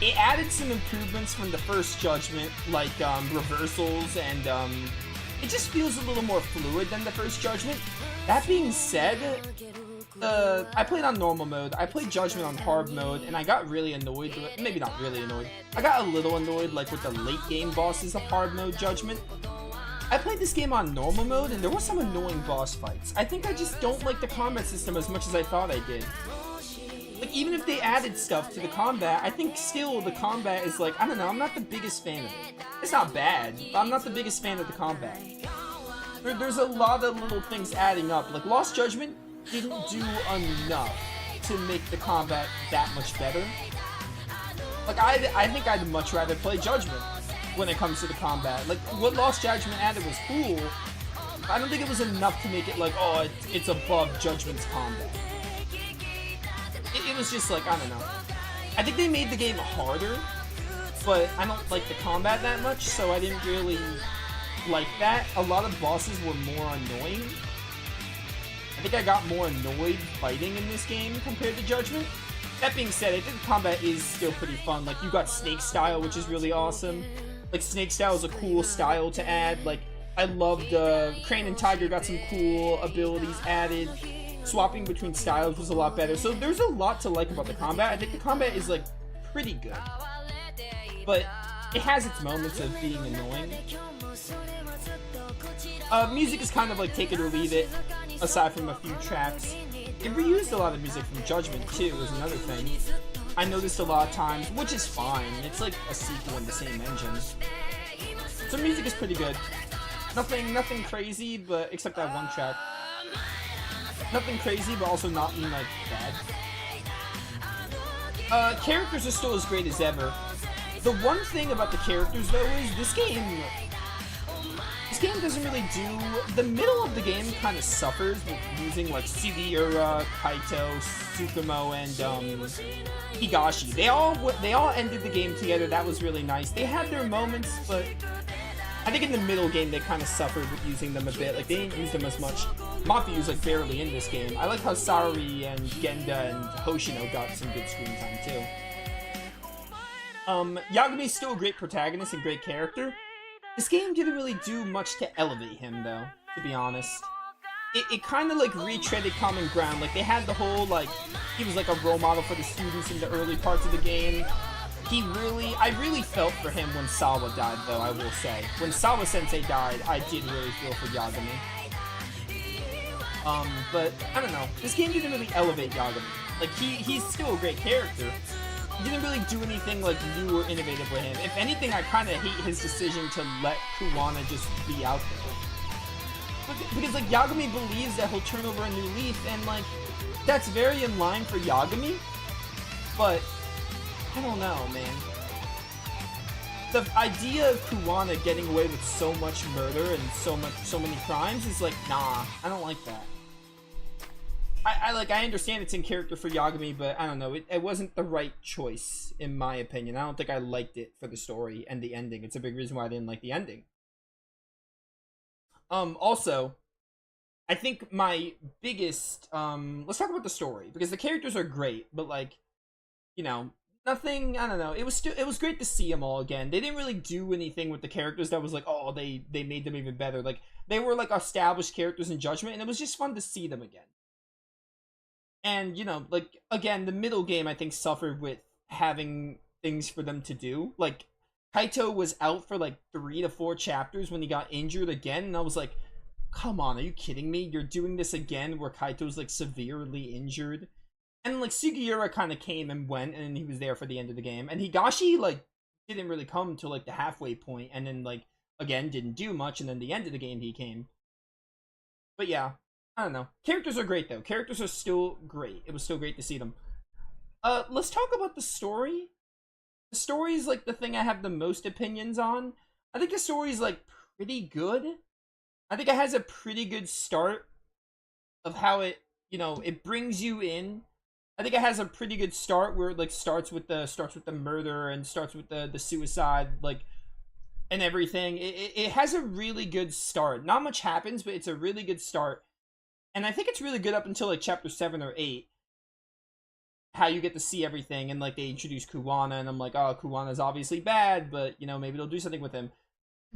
A: It added some improvements from the first Judgment, like, reversals and, it just feels a little more fluid than the first Judgment. That being said, I played on normal mode, I played Judgment on hard mode, and I got really annoyed with it. Maybe not really annoyed. I got a little annoyed, like, with the late game bosses of hard mode Judgment. I played this game on normal mode, and there were some annoying boss fights. I think I just don't like the combat system as much as I thought I did. Like, even if they added stuff to the combat, I think still the combat is like, I don't know, I'm not the biggest fan of it. It's not bad, but I'm not the biggest fan of the combat. There's a lot of little things adding up. Like, Lost Judgment didn't do enough to make the combat that much better. Like, I think I'd much rather play Judgment when it comes to the combat. Like, what Lost Judgment added was cool, but I don't think it was enough to make it like, oh, it's above Judgment's combat. It was just like, I don't know. I think they made the game harder, but I don't like the combat that much, so I didn't really like that. A lot of bosses were more annoying. I think I got more annoyed fighting in this game compared to Judgment. That being said, I think the combat is still pretty fun. Like, you got Snake Style, which is really awesome. Like, Snake Style is a cool style to add. Like, I loved, Crane and Tiger got some cool abilities added. Swapping between styles was a lot better. So there's a lot to like about the combat. I think the combat is, like, pretty good. But it has its moments of being annoying. Music is kind of like take it or leave it, aside from a few tracks. It reused a lot of music from Judgment, too, is another thing. I noticed a lot of times, which is fine. It's like a sequel in the same engine. So music is pretty good. Nothing crazy, but except that one track. Nothing crazy, but also not in like bad. Characters are still as great as ever. The one thing about the characters though is this game doesn't really do... The middle of the game kind of suffers with using like Sugiura, Kaito, Tsukumo, and Higashi. They all ended the game together. That was really nice. They had their moments, but I think in the middle game they kind of suffered with using them a bit. Like, they didn't use them as much. Mafio's like barely in this game. I like how Saori and Genda and Hoshino got some good screen time too. Yagami's still a great protagonist and great character. This game didn't really do much to elevate him though, to be honest. It kind of like retreaded common ground. Like, they had the whole like, he was like a role model for the students in the early parts of the game. I really felt for him when Sawa died, though, I will say. When Sawa Sensei died, I did really feel for Yagami. But, I don't know. This game didn't really elevate Yagami. Like, he's still a great character. He didn't really do anything, like, new or innovative with him. If anything, I kind of hate his decision to let Kuwana just be out there. Because, like, Yagami believes that he'll turn over a new leaf, and, like, that's very in line for Yagami. But, I don't know, man. The idea of Kuwana getting away with so much murder and so many crimes is like, nah, I don't like that. I understand it's in character for Yagami, but I don't know, it wasn't the right choice, in my opinion. I don't think I liked it for the story and the ending. It's a big reason why I didn't like the ending. Also, I think my biggest, let's talk about the story, because the characters are great, but like, you know, nothing, I don't know, it was great to see them all again. They didn't really do anything with the characters that was like, oh, they made them even better. Like, they were like established characters in Judgment, and it was just fun to see them again. And, you know, like, again, the middle game, I think, suffered with having things for them to do. Like, Kaito was out for like 3 to 4 chapters when he got injured again, and I was like, come on, are you kidding me? You're doing this again where Kaito's like severely injured? And like Sugiura kind of came and went, and he was there for the end of the game. And Higashi like didn't really come to like the halfway point, and then like again didn't do much, and then the end of the game he came. But yeah, I don't know. Characters are great though. Characters are still great. It was still great to see them. Let's talk about the story. The story is like the thing I have the most opinions on. I think the story is like pretty good. I think it has a pretty good start of how it, you know, it brings you in. I think it has a pretty good start where it like starts with the murder and starts with the suicide, like, and everything. It has a really good start. Not much happens, but it's a really good start. And I think it's really good up until like chapter 7 or 8. How you get to see everything, and like they introduce Kuwana, and I'm like, oh, Kuwana's obviously bad, but you know, maybe they'll do something with him.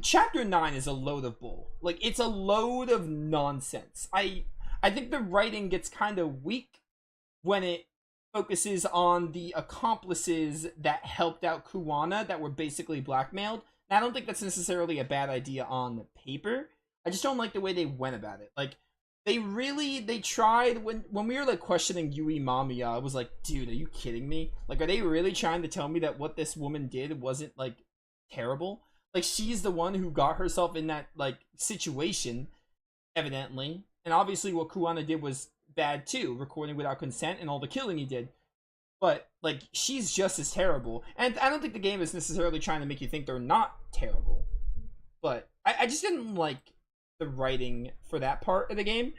A: Chapter 9 is a load of bull. Like, it's a load of nonsense. I think the writing gets kind of weak when it focuses on the accomplices that helped out Kuwana that were basically blackmailed. Now, I don't think that's necessarily a bad idea on paper. I just don't like the way they went about it. Like, they tried, when we were like questioning Yui Mamiya, I was like, dude, are you kidding me? Like, are they really trying to tell me that what this woman did wasn't like terrible? Like, she's the one who got herself in that like situation, evidently, and obviously what Kuwana did was bad too, recording without consent and all the killing he did. But like, she's just as terrible, and I don't think the game is necessarily trying to make you think they're not terrible. But I just didn't like the writing for that part of the game.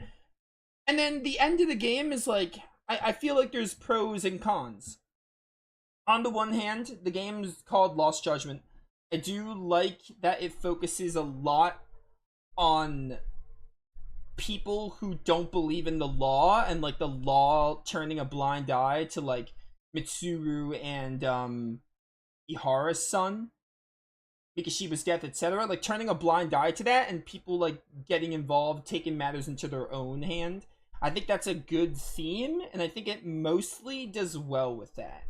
A: And then the end of the game is like, I feel like there's pros and cons. On the one hand, the game's called Lost Judgment. I do like that it focuses a lot on people who don't believe in the law, and like the law turning a blind eye to like Mitsuru and Ihara's son, Mikashiba's death, etc. Like turning a blind eye to that, and people like getting involved, taking matters into their own hand. I think that's a good theme, and I think it mostly does well with that.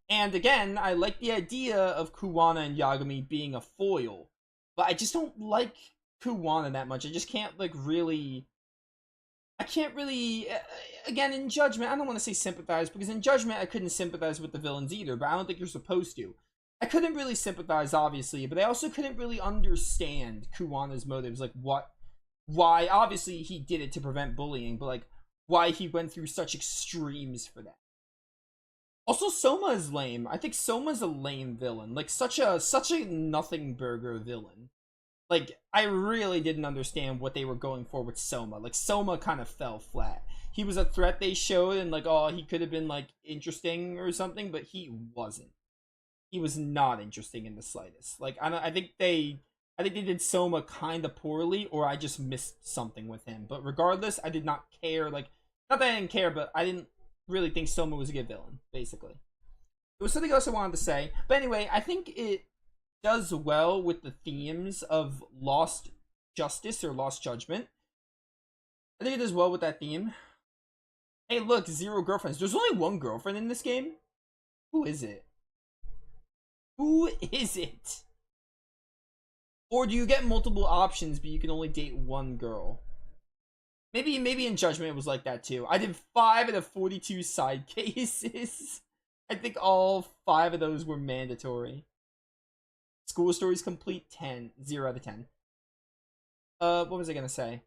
A: And again, I like the idea of Kuwana and Yagami being a foil, but I just don't like Kuwana that much. I just can't like really, I can't really, again, in Judgment, I don't want to say sympathize, because in Judgment I couldn't sympathize with the villains either, but I don't think you're supposed to. I couldn't really sympathize, obviously, but I also couldn't really understand Kuwana's motives, like why, obviously he did it to prevent bullying, but like, why he went through such extremes for that. Also, Soma is lame. I think Soma's a lame villain. Like, such a nothing burger villain. Like, I really didn't understand what they were going for with Soma. Like, Soma kind of fell flat. He was a threat they showed, and like, oh, he could have been like interesting or something, but he wasn't. He was not interesting in the slightest. Like, I think they did Soma kind of poorly, or I just missed something with him. But regardless, I did not care. Like, not that I didn't care, but I didn't really think Soma was a good villain, basically. There was something else I wanted to say. But anyway, I think it does well with the themes of Lost Justice or Lost Judgment. I think it does well with that theme. Hey, look, 0 girlfriends. There's only 1 girlfriend in this game? Who is it? Who is it? Or do you get multiple options, but you can only date one girl? Maybe in Judgment it was like that too. I did 5 out of 42 side cases. I think all 5 of those were mandatory. School stories complete 10. 0 out of 10. What was I gonna say?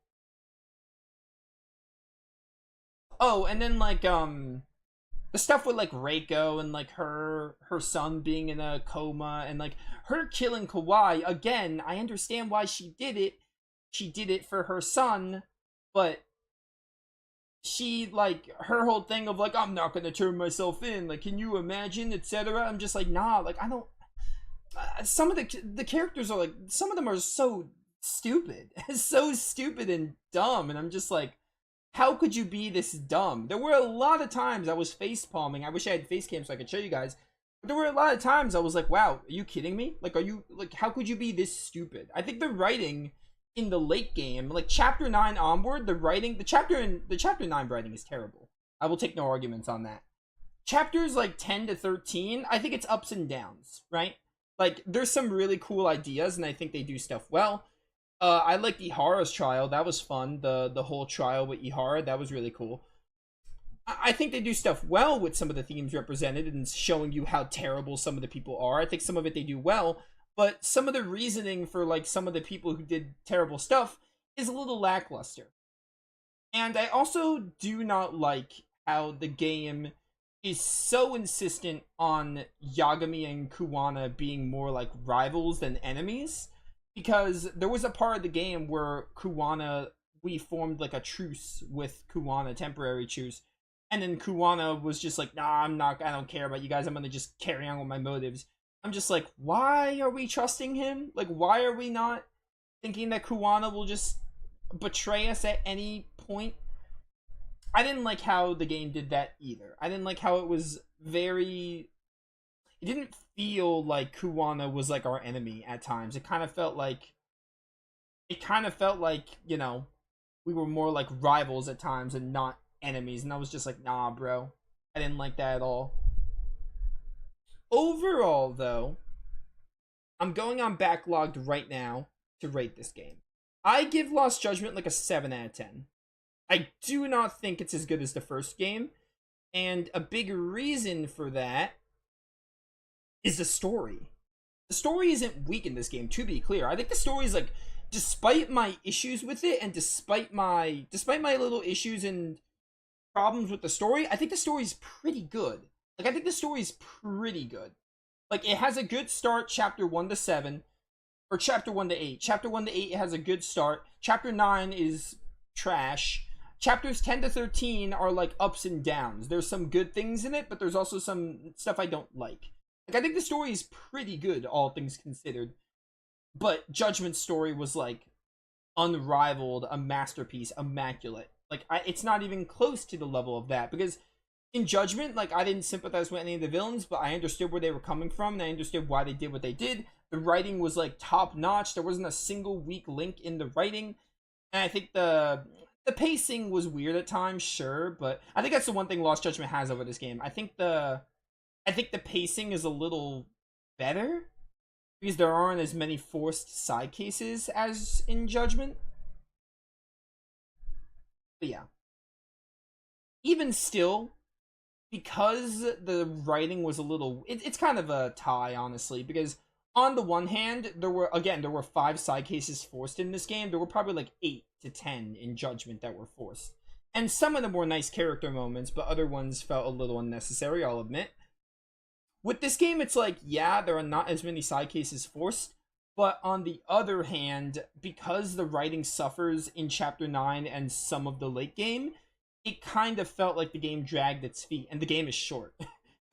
A: Oh, and then like the stuff with like Reiko and like her son being in a coma and like her killing Kawhi. Again, I understand why she did it. She did it for her son, but she, like, her whole thing of like, I'm not gonna turn myself in, like, can you imagine, etc. I'm just like, nah, like, I don't. Some of the characters are like, some of them are so stupid, so stupid and dumb, and I'm just like, how could you be this dumb? There were a lot of times I was face palming. I wish I had face cam so I could show you guys. But there were a lot of times I was like, wow, are you kidding me? Like, are you, like, how could you be this stupid? I think the writing in the late game, like chapter 9 onward, the chapter 9 writing is terrible. I will take no arguments on that. Chapters like 10 to 13, I think it's ups and downs, right? Like, there's some really cool ideas, and I think they do stuff well. I liked Ihara's trial. That was fun. The whole trial with Ihara, that was really cool. I think they do stuff well with some of the themes represented and showing you how terrible some of the people are. I think some of it they do well, but some of the reasoning for like some of the people who did terrible stuff is a little lackluster. And I also do not like how the game is so insistent on Yagami and Kuwana being more like rivals than enemies. Because there was a part of the game where Kuwana, we formed like a truce with Kuwana, temporary truce. And then Kuwana was just like, nah, I don't care about you guys. I'm gonna just carry on with my motives. I'm just like, why are we trusting him? Like, why are we not thinking that Kuwana will just betray us at any point? I didn't like how the game did that either. I didn't like how it was very... It didn't feel like Kuwana was like our enemy at times. It kind of felt like, you know, we were more like rivals at times and not enemies. And I was just like, nah, bro. I didn't like that at all. Overall, though, I'm going on Backlogged right now to rate this game. I give Lost Judgment like a 7 out of 10. I do not think it's as good as the first game. And a big reason for that is the story. The story isn't weak in this game, to be clear. I think the story is like, despite my issues with it, and despite my little issues and problems with the story, I think the story is pretty good. Like, I think the story is pretty good. Like, it has a good start, chapter 1 to 7, or chapter 1 to 8. Chapter 1 to 8 has a good start. Chapter 9 is trash. Chapters 10 to 13 are like ups and downs. There's some good things in it, but there's also some stuff I don't like. Like, I think the story is pretty good, all things considered. But Judgment's story was, like, unrivaled, a masterpiece, immaculate. Like, it's not even close to the level of that. Because in Judgment, like, I didn't sympathize with any of the villains, but I understood where they were coming from, and I understood why they did what they did. The writing was, like, top-notch. There wasn't a single weak link in the writing. And I think the pacing was weird at times, sure, but I think that's the one thing Lost Judgment has over this game. I think the pacing is a little better because there aren't as many forced side cases as in Judgment. But yeah. Even still, because the writing was a little... It's kind of a tie, honestly, because on the one hand, there were 5 side cases forced in this game. There were probably like 8 to 10 in Judgment that were forced. And some of them were nice character moments, but other ones felt a little unnecessary, I'll admit. With this game, it's like, yeah, there are not as many side cases forced, but on the other hand, because the writing suffers in Chapter 9 and some of the late game, it kind of felt like the game dragged its feet, and the game is short.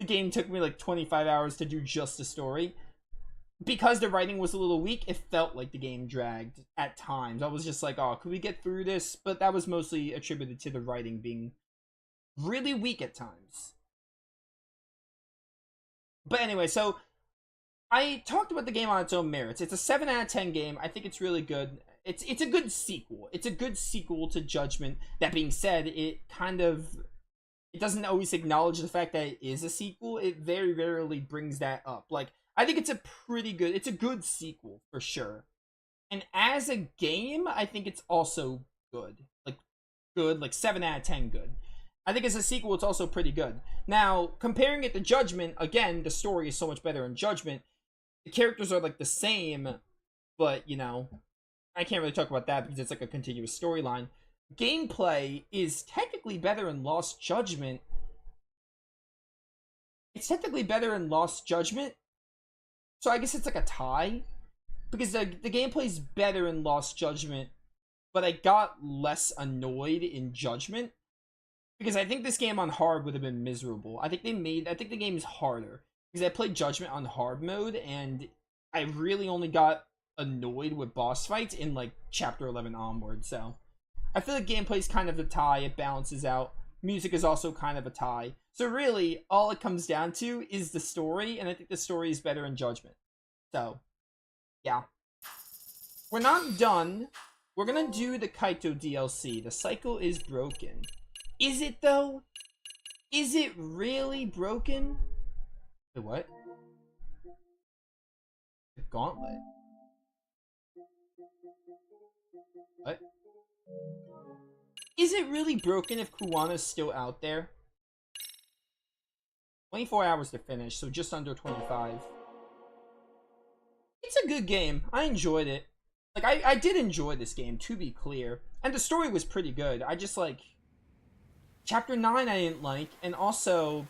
A: The game took me like 25 hours to do just the story. Because the writing was a little weak, it felt like the game dragged at times. I was just like, oh, could we get through this? But that was mostly attributed to the writing being really weak at times. But anyway, so I talked about the game on its own merits. It's a 7 out of 10 game. I think it's really good. It's a good sequel. It's a good sequel to Judgment. That being said, it doesn't always acknowledge the fact that it is a sequel. It very rarely brings that up. Like, I think it's a good sequel for sure. And as a game, I think it's also good. Like 7 out of 10 good. I think as a sequel, it's also pretty good. Now, comparing it to Judgment, again, the story is so much better in Judgment. The characters are like the same, but you know, I can't really talk about that because it's like a continuous storyline. Gameplay is technically better in Lost Judgment. It's technically better in Lost Judgment, so I guess it's like a tie. Because the gameplay's better in Lost Judgment, but I got less annoyed in Judgment. Because I think this game on hard would have been miserable. I think the game is harder. Because I played Judgment on hard mode, and I really only got annoyed with boss fights in like chapter 11 onward, so I feel like gameplay's kind of a tie. It balances out. Music is also kind of a tie. So really, all it comes down to is the story, and I think the story is better in Judgment. So, yeah. We're not done. We're gonna do the Kaito DLC. The cycle is broken. Is it, though? Is it really broken? Wait, what? The gauntlet. What? Is it really broken if Kuwana's still out there? 24 hours to finish, so just under 25. It's a good game. I enjoyed it. Like, I did enjoy this game, to be clear. And the story was pretty good. I just, like... Chapter 9 I didn't like, and also...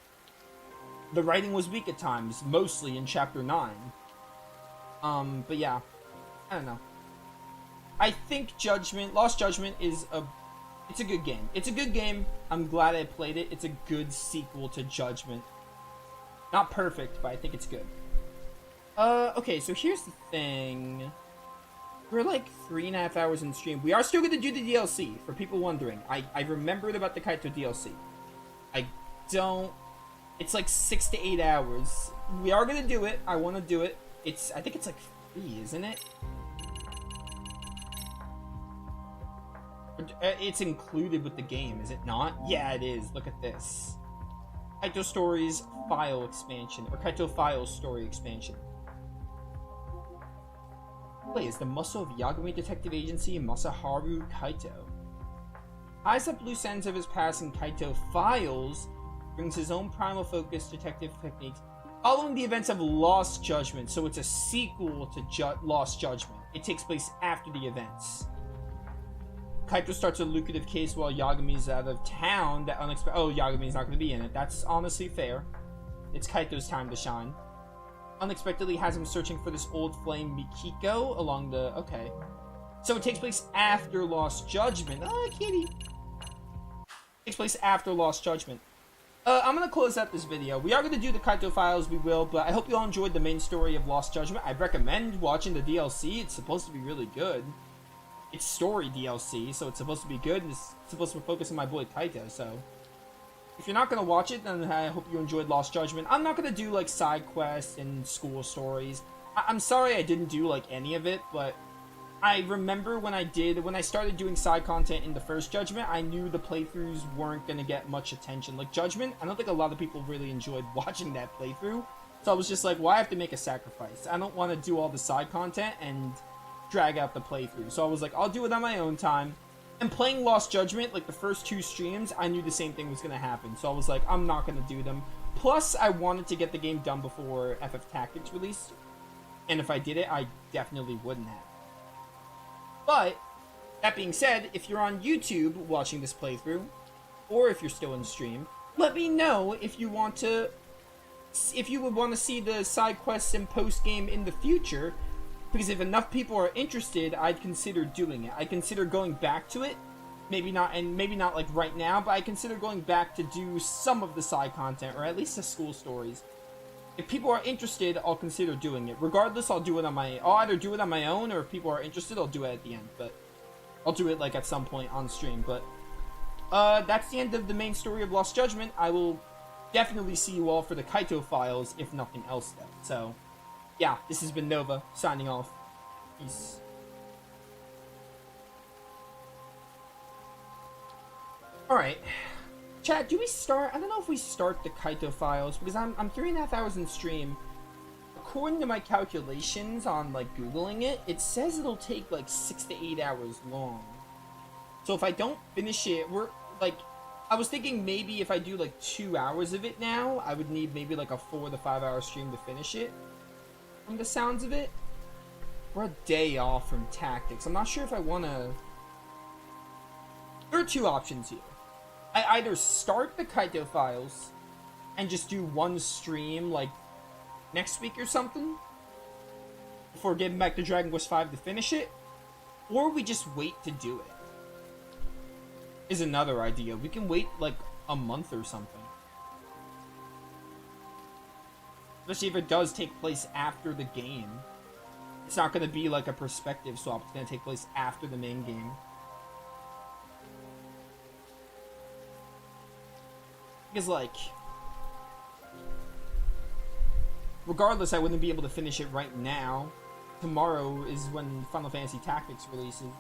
A: The writing was weak at times, mostly in Chapter 9. But yeah. I don't know. I think Lost Judgment is it's a good game. It's a good game. I'm glad I played it. It's a good sequel to Judgment. Not perfect, but I think it's good. Okay, so here's the thing. We're like 3.5 hours in stream. We are still going to do the DLC, for people wondering. I remembered about the Kaito DLC. I don't... It's like 6 to 8 hours. We are going to do it. I want to do it. I think it's like free, isn't it? It's included with the game, is it not? Yeah, it is. Look at this. Kaito Stories File Expansion, or Kaito Files Story Expansion. Play as the muscle of Yagami Detective Agency Masaharu Kaito. Ties up loose ends of his past in Kaito Files, brings his own primal focus detective techniques, following the events of Lost Judgment, so it's a sequel to Lost Judgment. It takes place after the events. Kaito starts a lucrative case while Yagami's out of town that Yagami's not going to be in it. That's honestly fair. It's Kaito's time to shine. Unexpectedly has him searching for this old flame Mikiko along the... Okay. So it takes place after Lost Judgment. Oh, kitty. Takes place after Lost Judgment. I'm going to close out this video. We are going to do the Kaito Files, we will, but I hope you all enjoyed the main story of Lost Judgment. I recommend watching the DLC. It's supposed to be really good. It's story DLC, so it's supposed to be good, and it's supposed to focus on my boy Kaito, so... If you're not going to watch it, then I hope you enjoyed Lost Judgment. I'm not going to do, like, side quests and school stories. I'm sorry I didn't do, like, any of it, but... I remember when I started doing side content in the first Judgment, I knew the playthroughs weren't going to get much attention. Like, Judgment, I don't think a lot of people really enjoyed watching that playthrough, so I was just like, well, I have to make a sacrifice. I don't want to do all the side content and drag out the playthrough. So I was like, I'll do it on my own time. And playing Lost Judgment, like the first 2 streams, I knew the same thing was going to happen. So I was like, I'm not going to do them. Plus, I wanted to get the game done before FF Tactics released. And if I did it, I definitely wouldn't have. But, that being said, if you're on YouTube watching this playthrough, or if you're still in stream, let me know if you want to... If you would want to see the side quests and post-game in the future, because if enough people are interested, I'd consider doing it. I consider going back to it. Maybe not like right now, but I consider going back to do some of the side content, or at least the school stories. If people are interested, I'll consider doing it. Regardless, I'll either do it on my own, or if people are interested, I'll do it at the end. But I'll do it like at some point on stream. But that's the end of the main story of Lost Judgment. I will definitely see you all for the Kaito Files, if nothing else though. So yeah, this has been Nova, signing off. Peace. Alright. Chat, do we start? I don't know if we start the Kaito Files, because I'm 3.5 hours in stream. according to my calculations on like Googling it, it says it'll take like 6 to 8 hours long. So if I don't finish it, we're like, I was thinking maybe if I do like 2 hours of it now, I would need maybe like a 4 to 5 hour stream to finish it. From the sounds of it, we're a day off from tactics. I'm not sure if I want to. There are two options here. I either start the Kaito files and just do one stream like next week or something before getting back to Dragon Quest V to finish it, or we just wait to do it. Is another idea. We can wait like a month or something. Especially if it does take place after the game. It's not going to be like a perspective swap. It's going to take place after the main game. Because like, regardless, I wouldn't be able to finish it right now. Tomorrow is when Final Fantasy Tactics releases.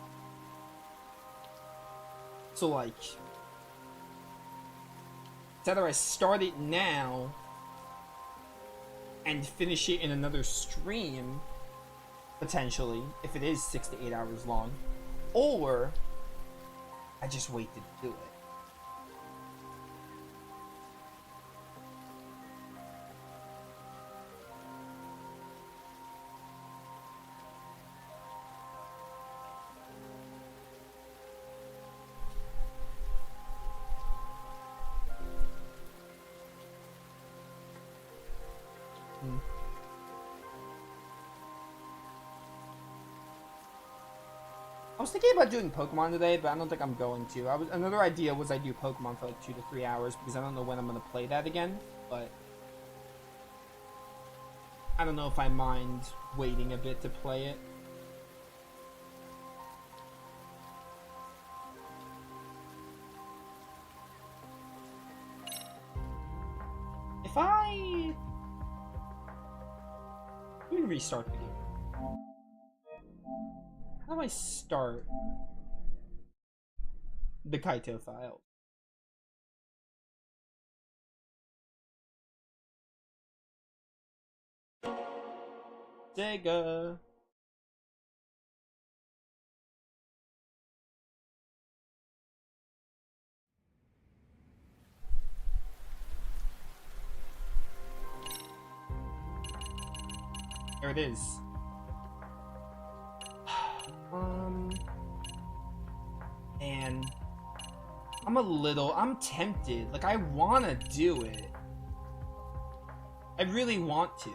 A: So like, it's either I start it now and finish it in another stream, potentially, if it is 6 to 8 hours long, or I just wait to do it. I was thinking about doing Pokemon today, but I don't think I'm going to. Another idea was I do Pokemon for like 2 to 3 hours, because I don't know when I'm going to play that again, but I don't know if I mind waiting a bit to play it. If I... Let me restart the game. How do I start the Kaito file? Sega. There it is. And I'm tempted. Like, I want to do it. I really want to.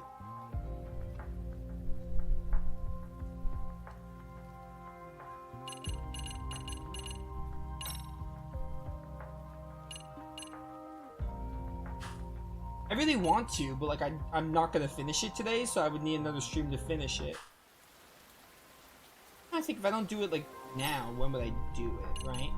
A: I really want to, but like I'm not gonna finish it today, so I would need another stream to finish it. I think if I don't do it like now, when would I do it, right?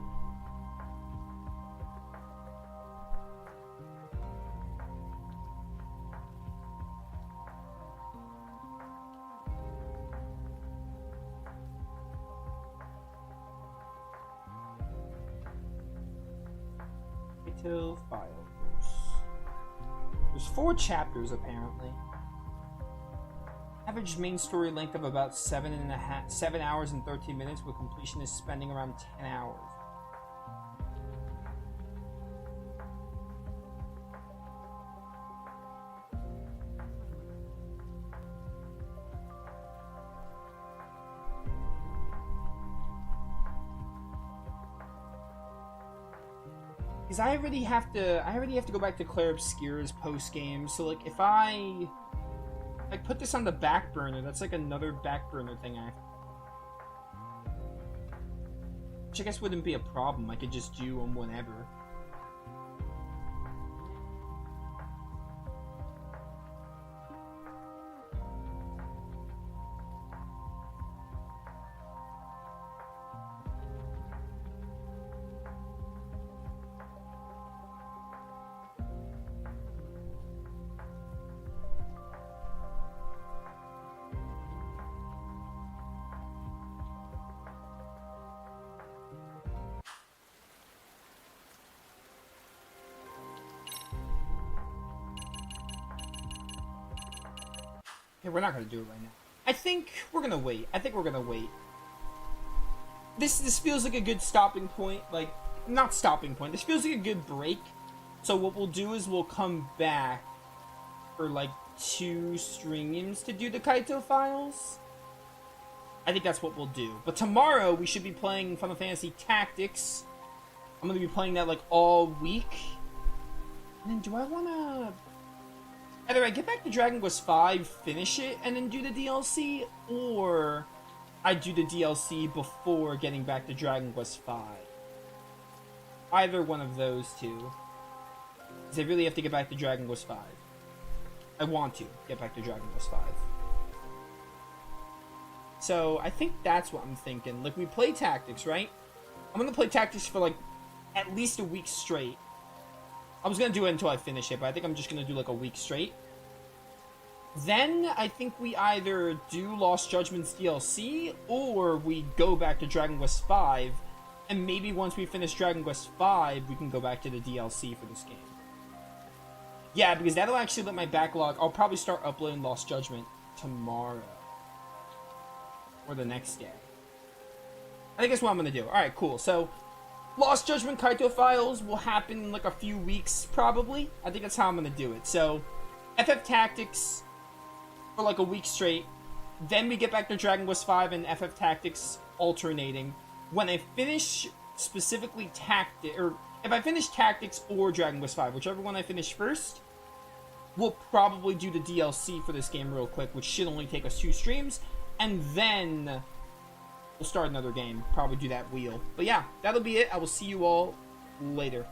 A: Kaito files. There's 4 chapters apparently. Average main story length of about 7 hours and 13 minutes, with completion is spending around 10 hours. Because I already have to go back to Claire Obscura's post game. So like, if I put this on the back burner, that's like another back burner thing I have. Which I guess wouldn't be a problem. I could just do them whenever. Okay, we're not gonna do it right now. I think we're gonna wait. This feels like a good stopping point. Like, not stopping point. This feels like a good break. So what we'll do is we'll come back for like 2 streams to do the Kaito files. I think that's what we'll do. But tomorrow we should be playing Final Fantasy Tactics. I'm gonna be playing that like all week. And then do I wanna... Either I get back to Dragon Quest V, finish it, and then do the DLC, or I do the DLC before getting back to Dragon Quest V. Either one of those two. Because I really have to get back to Dragon Quest V. I want to get back to Dragon Quest V. So, I think that's what I'm thinking. Like, we play Tactics, right? I'm gonna play Tactics for, like, at least a week straight. I was gonna do it until I finish it, but I think I'm just gonna do, like, a week straight. Then, I think we either do Lost Judgment's DLC, or we go back to Dragon Quest V, and maybe once we finish Dragon Quest V, we can go back to the DLC for this game. Yeah, because that'll actually let my backlog... I'll probably start uploading Lost Judgment tomorrow. Or the next day. I think that's what I'm going to do. Alright, cool. So, Lost Judgment Kaito files will happen in like a few weeks, probably. I think that's how I'm going to do it. So, FF Tactics for like a week straight. Then we get back to Dragon Quest V and FF Tactics alternating. When I finish specifically Tactics, or if I finish Tactics or Dragon Quest V, whichever one I finish first, we'll probably do the DLC for this game real quick, which should only take us 2 streams. And then we'll start another game. Probably do that wheel. But yeah, that'll be it. I will see you all later.